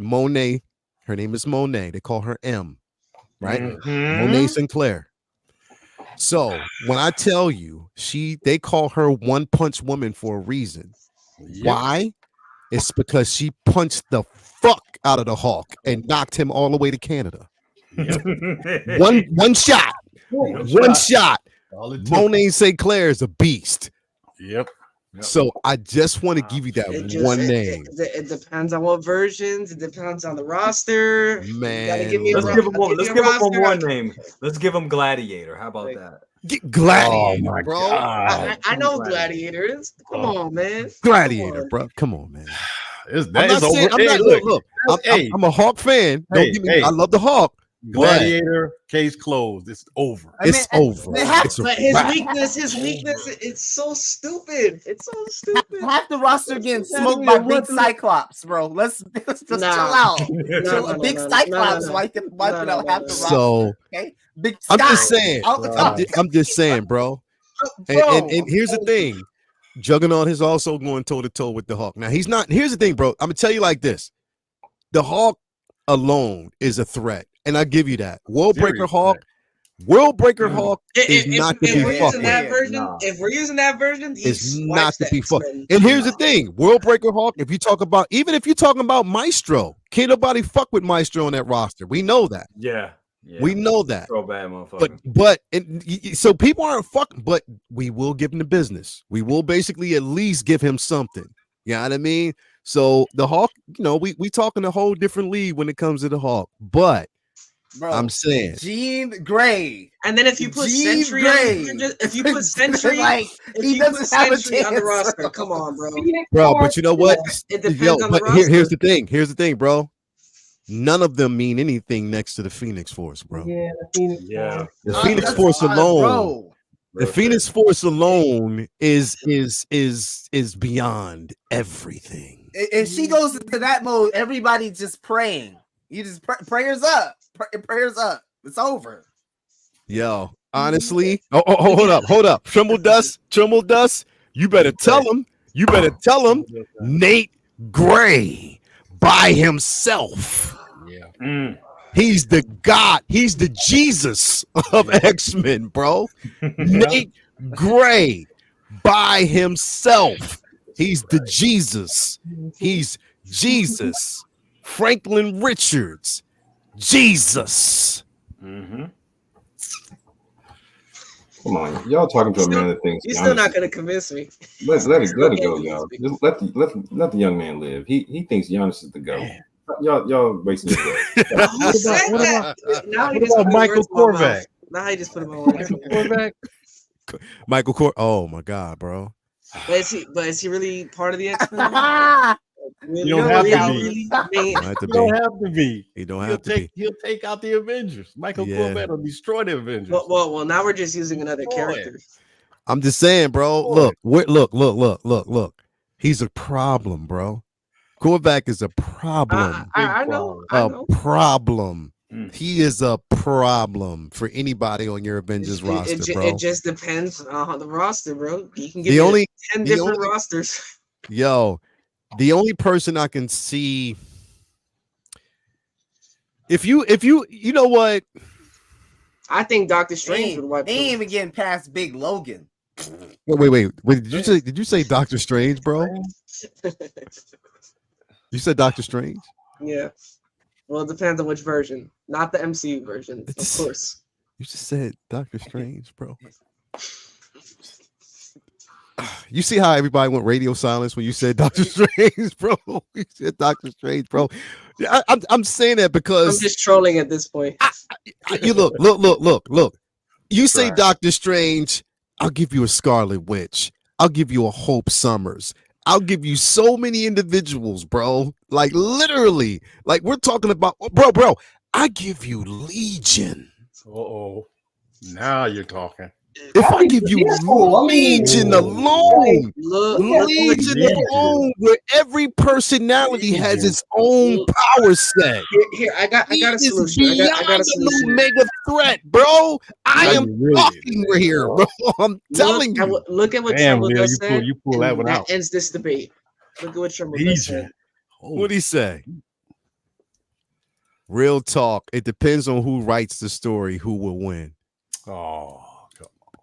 Monet. Her name is Monet. They call her M, right? Monet Sinclair. So when I tell you they call her One Punch Woman for a reason. Yep. Why? It's because she punched the fuck out of the Hulk and knocked him all the way to Canada. One shot. One shot. All it took. Monet Sinclair is a beast. Yep. So I just want to give you that one name. It depends on what versions. It depends on the roster. Man, give me a Let's ro- give him one. give me Let's a give him one roster. more name. Let's give him Gladiator. How about that? Get Gladiator, Oh my bro. God. I know Gladiators. Come on, man. Gladiator, bro. Come on, man. It's, I'm that not is over. saying, I'm Hey, not, look, look, hey. I'm a Hawk fan. Don't Hey, get me. hey. I love the Hawk. Gladiator case closed. It's over. It's over. It's a But his wrap. weakness, it's so stupid. It's so stupid. Half the roster getting Not smoked even by one big through- Cyclops, bro. Let's just chill Nah. out. No, Big no, Cyclops no. wiping out half the roster. So Okay, Big I'm Sky. just saying. All the time. I'm just saying, bro. Bro. And here's the thing. Juggernaut is also going toe to toe with the Hawk. Now he's not. Here's the thing, bro. I'm gonna tell you like this: the Hawk alone is a threat, and I give you that. Worldbreaker Hawk is not to be If we're fucked using that with. version, if we're using that version, It's he not swipes to the be fucked. X-Men. And here's the thing: Worldbreaker Hawk. If you talk about, even if you're talking about Maestro, can't nobody fuck with Maestro on that roster. We know that. Yeah. We know that. So bad, motherfucker. But so people aren't fucking, but we will give him the business. We will basically at least give him something. You know what I mean? So the Hawk, we talking a whole different league when it comes to the Hawk. But Bro, I'm saying Jean Grey. And then if you put Jean Sentry, Grey. if you put Sentry, Like, if he you put doesn't have a Sentry on the chance, roster, bro. come on, bro. bro, but you know what? It depends on the but roster. here's the thing. Here's the thing, bro. None of them mean anything next to the Phoenix Force, bro. Yeah, the Phoenix. Yeah. The Phoenix Force alone. The Phoenix Force alone is beyond everything. If she goes into that mode, everybody just praying. You just prayers up. Prayers up. It's over. Yo, honestly, hold up. Tremble dust. You better tell him. Nate Gray by himself. Yeah. He's the God. He's the Jesus of X-Men, bro. Nate Gray by himself. He's the Jesus. He's Jesus. Franklin Richards. Jesus. Come on, y'all talking to a man that thinks. You're still not gonna convince me. Let it go, y'all. Just let the young man live. He thinks Giannis is the GOAT. Y'all wasting your breath. Who said that? Now he What just about put Michael words in my mouth. Korvac? Now he just put him on. Michael Kort. Oh my God, bro. But is he really part of the X-Men? You don't have to Really? be. I mean, Don't have to You don't be. have to be. He don't have to be. He'll take out the Avengers. Michael Yeah. Korvac will destroy the Avengers. well, now we're just using another character. I'm just saying, bro. Look. He's a problem, bro. Korvac is a problem. I know. A problem. Mm. He is a problem for anybody on your Avengers roster, bro. It just depends on the roster, bro. You can give The me only 10 the different only- rosters. Yo, the only person I can see, if you know what, I think Doctor Strange would wipe. They ain't even getting past Big Logan. wait. Did you say Doctor Strange, bro? You said Doctor Strange? Yeah. Well, it depends on which version, not the MCU version, of course. You just said Doctor Strange, bro. You see how everybody went radio silence when you said Doctor Strange, bro? You said Doctor Strange, bro. I'm saying that because I'm just trolling at this point. you look. You say Doctor Strange, I'll give you a Scarlet Witch. I'll give you a Hope Summers. I'll give you so many individuals, bro. Like literally, like we're talking about, bro. I give you Legion. Uh-oh. Now you're talking. If I give you Legion alone, Legion alone, where every personality has its own power set. Here, I got a solution. I got a solution. Mega threat, bro. I am talking here, bro. I'm telling you. Look at what Damn, Trump Lil, said. you pull that one that out. ends this debate. Look at what Trump said. What'd he say? Real talk. It depends on who writes the story, who will win. Oh.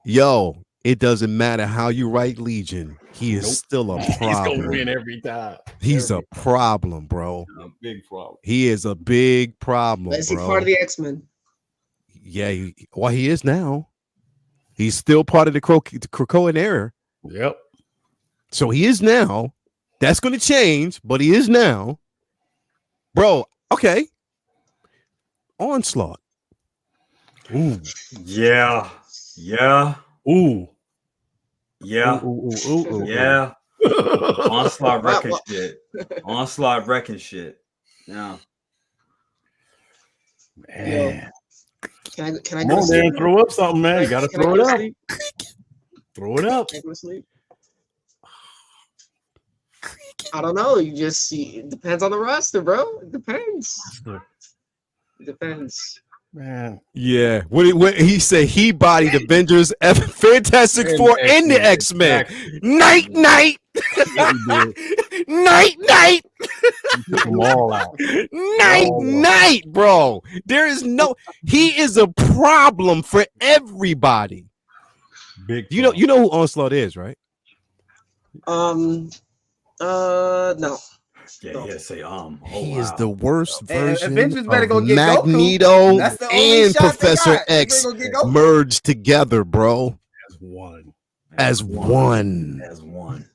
Yo, it doesn't matter how you write Legion. He is still a problem. He's gonna win every time. He's a problem, bro. A big problem. He is a big problem, Is he bro. part of the X-Men? Yeah, he is now. He's still part of the Krakoan era. Yep. So he is now. That's going to change, but he is now. Bro, okay. Onslaught. Ooh. Yeah. Yeah. Ooh. Yeah. Ooh. Yeah. Onslaught wrecking shit. Onslaught wrecking shit. Yeah. Man. Can I Come go on, to man. sleep? Throw up something, man. You gotta Can I throw go it to up. sleep? Throw it up. Can I go to sleep? I don't know. You just see. It depends on the roster, bro. It depends. It depends. Man. Yeah. What he said he bodied Avengers, Fantastic Four, and the X-Men. Night. Night. Took them all out. Night, bro. There is he is a problem for everybody. Big. You know who Onslaught is, right? No. Yeah, say He is the worst version Avengers better of go get Magneto Goku. That's the only and shot they Professor got. They X better go get Goku. merged together, bro. As one. As one.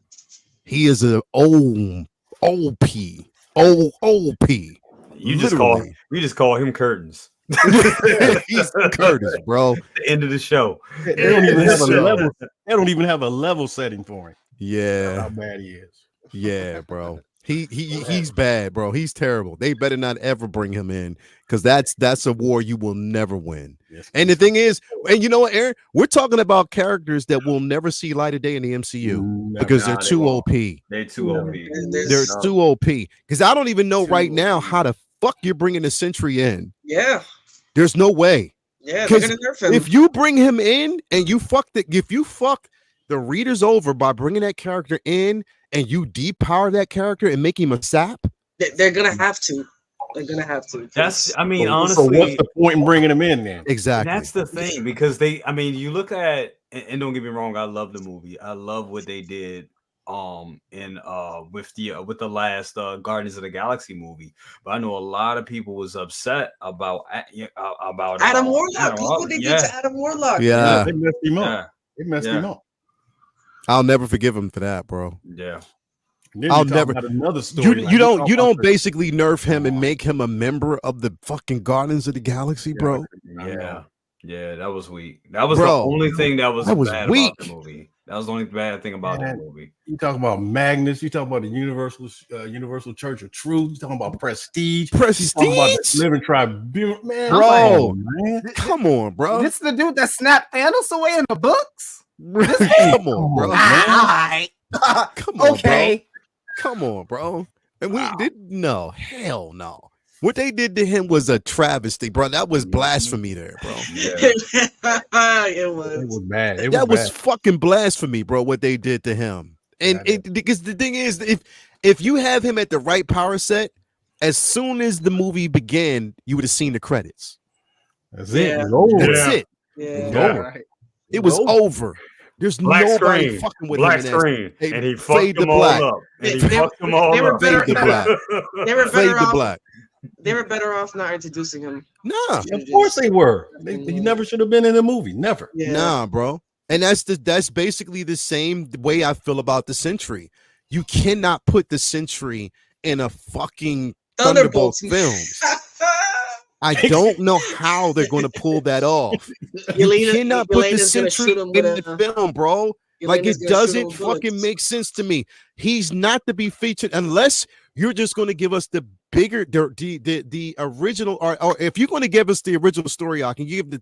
He is an OP. You just call him Curtains. He's Curtis, bro. The end of the show. They don't even have a level. They don't even have a level setting for him. Yeah. How bad he is. Yeah, bro. He's bad, bro. He's terrible. They better not ever bring him in because that's a war you will never win. Yes, and the thing is, and you know what, Aaron, we're talking about characters that will never see light of day in the MCU because they're too OP. They're too OP. They're too OP. Because I don't even know right now how the fuck you're bringing the Sentry in. Yeah. There's no way. Yeah. They're gonna nerf him. If you bring him in and you fuck the readers over by bringing that character in and you depower that character and make him a sap, they're gonna have to. They're gonna have to. Honestly, so what's the point in bringing him in then? Exactly. That's the thing because you look at and don't get me wrong, I love the movie. I love what they did with the last Guardians of the Galaxy movie, but I know a lot of people was upset about Adam Warlock. Look what they did to Adam Warlock. Yeah, they messed him up. They messed him up. I'll never forgive him for that, bro. Yeah. I'll never. Another story. You don't basically nerf him and make him a member of the fucking Guardians of the Galaxy, bro. Yeah, that was weak. That was the only thing that was bad weak about the movie. That was the only bad thing about that movie. You talking about Magnus? You talking about the Universal Church of Truth? You talking about Prestige? You talking about the Living Tribune? Man, bro, come on, bro. This is the dude that snapped Thanos away in the books. Come on, bro. All right. Come on, okay. bro. Come on, bro. And we did no, hell no. What they did to him was a travesty, bro. That was blasphemy there, bro. It was bad. That was fucking blasphemy, bro, what they did to him. And because the thing is, if you have him at the right power set, as soon as the movie began, you would have seen the credits. That's it. It was over. That's it. It was over. There's black nobody screen, fucking with black him. Screen, and he fucked fade them the all black. up. And he fucked them all up. Fade the black. They were Fade better the off. black. They were better off not introducing him. Nah, of course they were. He never should have been in the movie. Never. Nah, bro. And that's basically the same way I feel about the Sentry. You cannot put the Sentry in a fucking Thunderbolt film. I don't know how they're going to pull that off. You cannot put the Sentry in the film, bro. Like, it doesn't fucking make sense to me. He's not to be featured unless you're just going to give us the bigger, the original, or if you're going to give us the original story, I can give the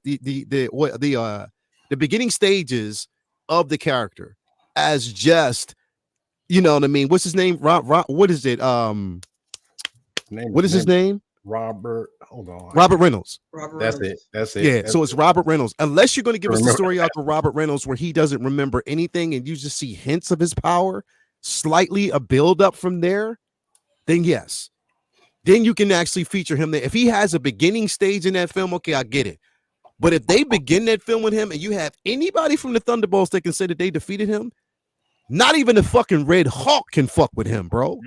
beginning stages of the character as just, you know what I mean? What's his name? What is it? What is his name? Robert. Hold on. Robert Reynolds. That's it. Yeah. So it's Robert Reynolds. Unless you're going to give us the story out to Robert Reynolds where he doesn't remember anything and you just see hints of his power, slightly a build up from there, then yes. Then you can actually feature him there. If he has a beginning stage in that film, okay, I get it. But if they begin that film with him and you have anybody from the Thunderbolts that can say that they defeated him, not even the fucking Red Hawk can fuck with him, bro.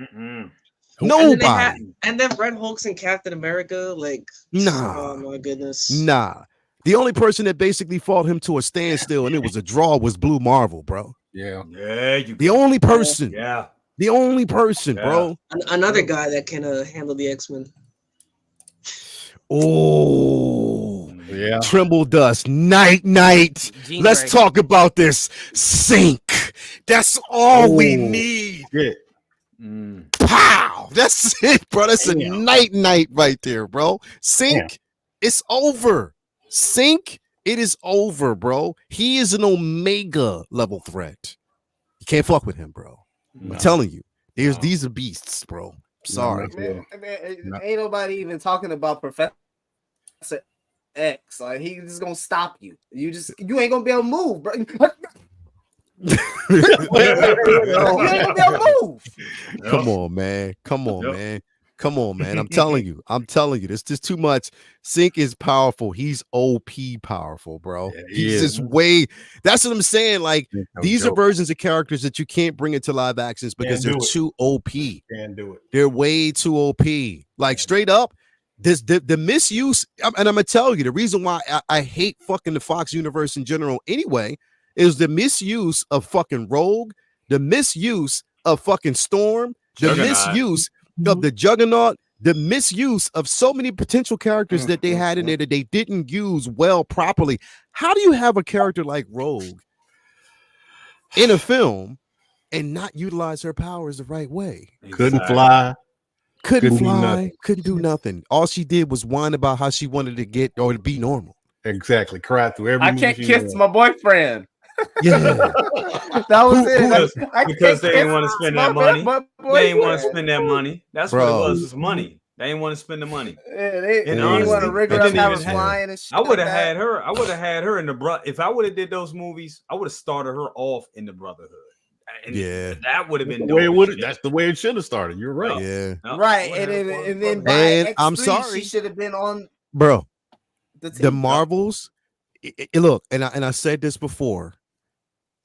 Nobody. And then Red Hulk's and Captain America, like, nah. Oh my goodness. Nah. The only person that basically fought him to a standstill and it was a draw was Blue Marvel, bro. Yeah. The only person. Yeah. The only person, bro. Another guy that can handle the X-Men. Oh, yeah. Tremble Dust, night. Let's talk about this. Sync. That's all we need. Yeah. Pow. That's it, bro. That's a night right there, bro. Sync. It's over. Sync. It is over, bro. He is an Omega level threat. You can't fuck with him, bro. I'm telling you. These are beasts, bro. Sorry. Man, ain't nobody even talking about Professor X. Like, he's just gonna stop you. You ain't gonna be able to move, bro. You ain't gonna be able to move. Come on, man. Come on, man. I'm telling you. There's just too much. Sync is powerful. He's OP powerful, bro. Yeah, He's just way. That's what I'm saying. Like, these are versions of characters that you can't bring into live actions because they're too OP. Can't do it. They're way too OP. Like, straight up, the misuse. And I'm gonna tell you the reason why I hate fucking the Fox universe in general anyway is the misuse of fucking Rogue, the misuse of fucking Storm, the misuse of the Juggernaut, the misuse of so many potential characters that they had in there that they didn't use well properly. How do you have a character like Rogue in a film and not utilize her powers the right way? Couldn't fly. Couldn't fly. Couldn't do nothing. All she did was whine about how she wanted to get or to be normal. Exactly. Cry through every movie. I can't kiss my boyfriend. Yeah. That was it. Because they didn't want to spend that money. They didn't want to spend that money. That's what it was money. They didn't want to spend the money. Yeah, they didn't want to rig her up how was flying and shit. I would have had her. I would have had her in the if I would have did those movies, I would have started her off in the Brotherhood. And that would have been the way it would. That's the way it should have started. You're right. Yeah. Right. And then by X3, I'm sorry, she should have been on. Bro, the Marvels. Look, and I said this before.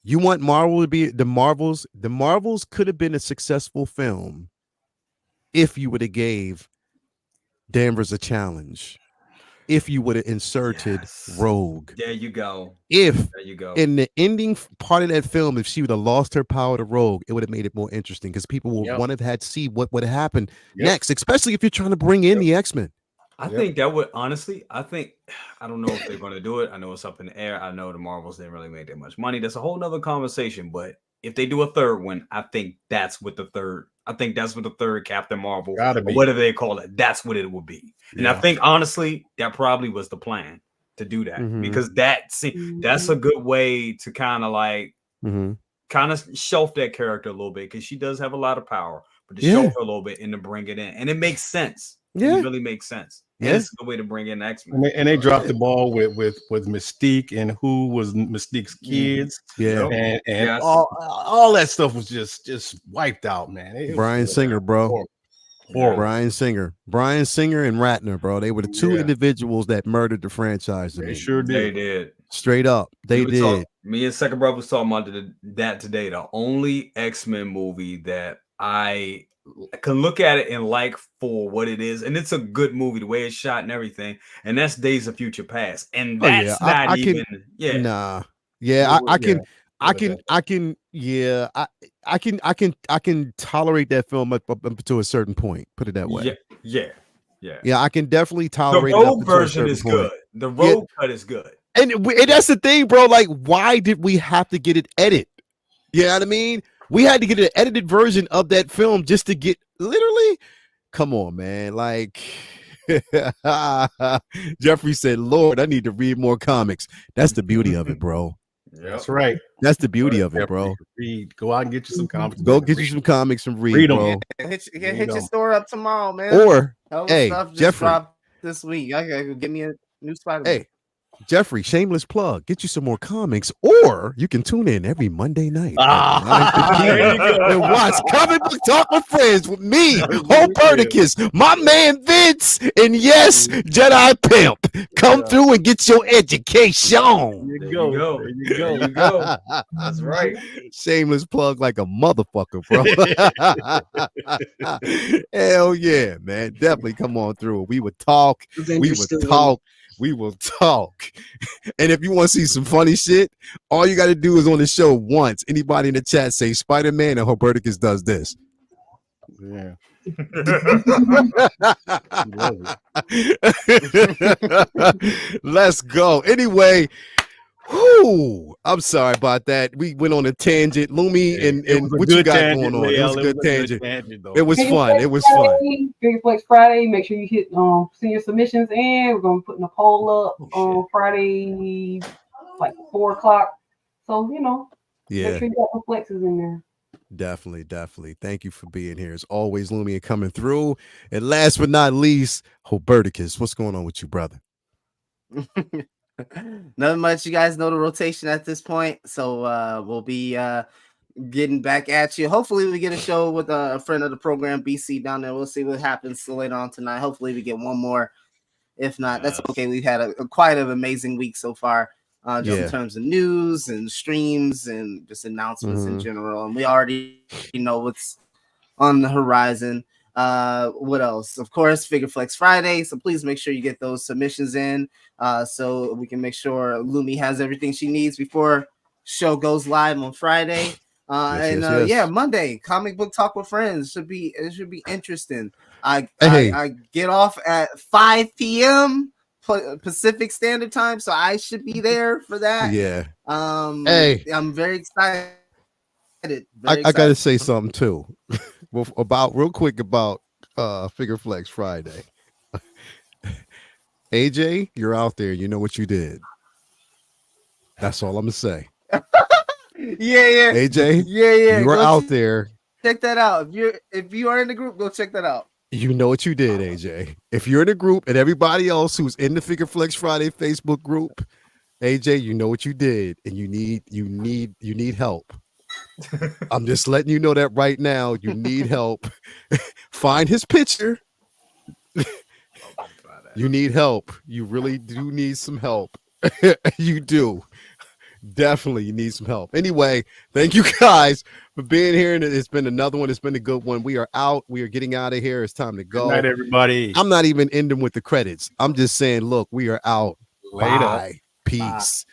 You want Marvel to be the Marvels? The Marvels could have been a successful film if you would have gave Danvers a challenge. If you would have inserted Rogue. There you go. There you go. In the ending part of that film, if she would have lost her power to Rogue, it would have made it more interesting because people would want to have had to see what would have happened next, especially if you're trying to bring in the X-Men. I think that would honestly, I don't know if they're going to do it. I know it's up in the air. I know the Marvels didn't really make that much money. That's a whole nother conversation. But if they do a third one, I think that's what the third Captain Marvel, or whatever they call it, that's what it will be. And I think honestly, that probably was the plan to do that because that's a good way to kind of like kind of shelf that character a little bit because she does have a lot of power. but to show her a little bit and to bring it in, and it makes sense. Yeah, It really makes sense. Yeah, it's the way to bring in X-Men. And they dropped the ball with Mystique and who was Mystique's kids. Yeah, and Yes. all that stuff was just wiped out, man. It Brian was Singer, bro. horrible. Brian Singer and Ratner, bro. They were the two individuals that murdered the franchise. They sure did. They did. Straight up, they did. Me and Second Brother was talking about that today. The only X-Men movie that I can look at it and like for what it is, and it's a good movie, the way it's shot and everything, and that's Days of Future Past. And that's I can tolerate that film up to a certain point. Put it that way. Yeah. I can definitely tolerate the road version is good. The road cut is good. And that's the thing, bro. Like, why did we have to get it edited? You know what I mean? We had to get an edited version of that film just to get literally. Come on, man. Like, Jeffrey said, Lord, I need to read more comics. That's the beauty of it, bro. That's right. That's the beauty of it, bro. Read. Go out and get you some comics. Go get you some comics and read them. Bro. Hit your store up tomorrow, man. Or, hey, stuff just Jeffrey. dropped this week. I gotta give me a new Spider-Man. Hey, Jeffrey, shameless plug. Get you some more comics, or you can tune in every Monday night and watch Comic Book Talk with Friends with me, Hoperticus, my man Vince, and yes, Jedi Pimp. Come through and get your education. There you go. That's right. Shameless plug like a motherfucker, bro. Hell yeah, man. Definitely come on through. We would talk. We will talk. And if you want to see some funny shit, all you got to do is on the show once. Anybody in the chat say Spider-Man and Hoperticus does this. Yeah. Let's go. Anyway, whoo, I'm sorry about that. We went on a tangent. Lumi and what you got going on? It was a good tangent. It was fun. It was fun. Figure Flex Friday. Make sure you hit send your submissions in. We're gonna put a poll up on Friday, like 4:00. So make sure you got some flexes in there. Definitely. Thank you for being here. As always, Lumi and coming through. And last but not least, Hoperticus. What's going on with you, brother? Nothing much. You guys know the rotation at this point, so we'll be getting back at you. Hopefully we get a show with a friend of the program, BC, down there. We'll see what happens later on tonight. Hopefully we get one more. If not, that's okay. We've had a quite an amazing week so far, in terms of news and streams and just announcements in general, and we already know what's on the horizon. What else? Of course, Figure Flex Friday. So please make sure you get those submissions in, so we can make sure Lumi has everything she needs before show goes live on Friday. Monday, Comic Book Talk with Friends should be interesting. I get off at 5 p.m. Pacific Standard Time, so I should be there for that. Yeah. I'm very excited. I gotta say something too. real quick about Figure Flex Friday. AJ, you're out there. You know what you did. That's all I'm gonna say. Yeah. AJ, you were out there. Check that out. If you are in the group, go check that out. You know what you did, AJ. If you're in the group and everybody else who's in the Figure Flex Friday Facebook group, AJ, you know what you did, and you need help. I'm just letting you know that right now. You need help. Find his picture. You need help. You really do need some help. You do. Definitely, you need some help. Anyway, thank you guys for being here. And it's been another one. It's been a good one. We are out. We are getting out of here. It's time to go. Good night, everybody. I'm not even ending with the credits. I'm just saying, look, we are out. Later. Bye. Peace. Bye.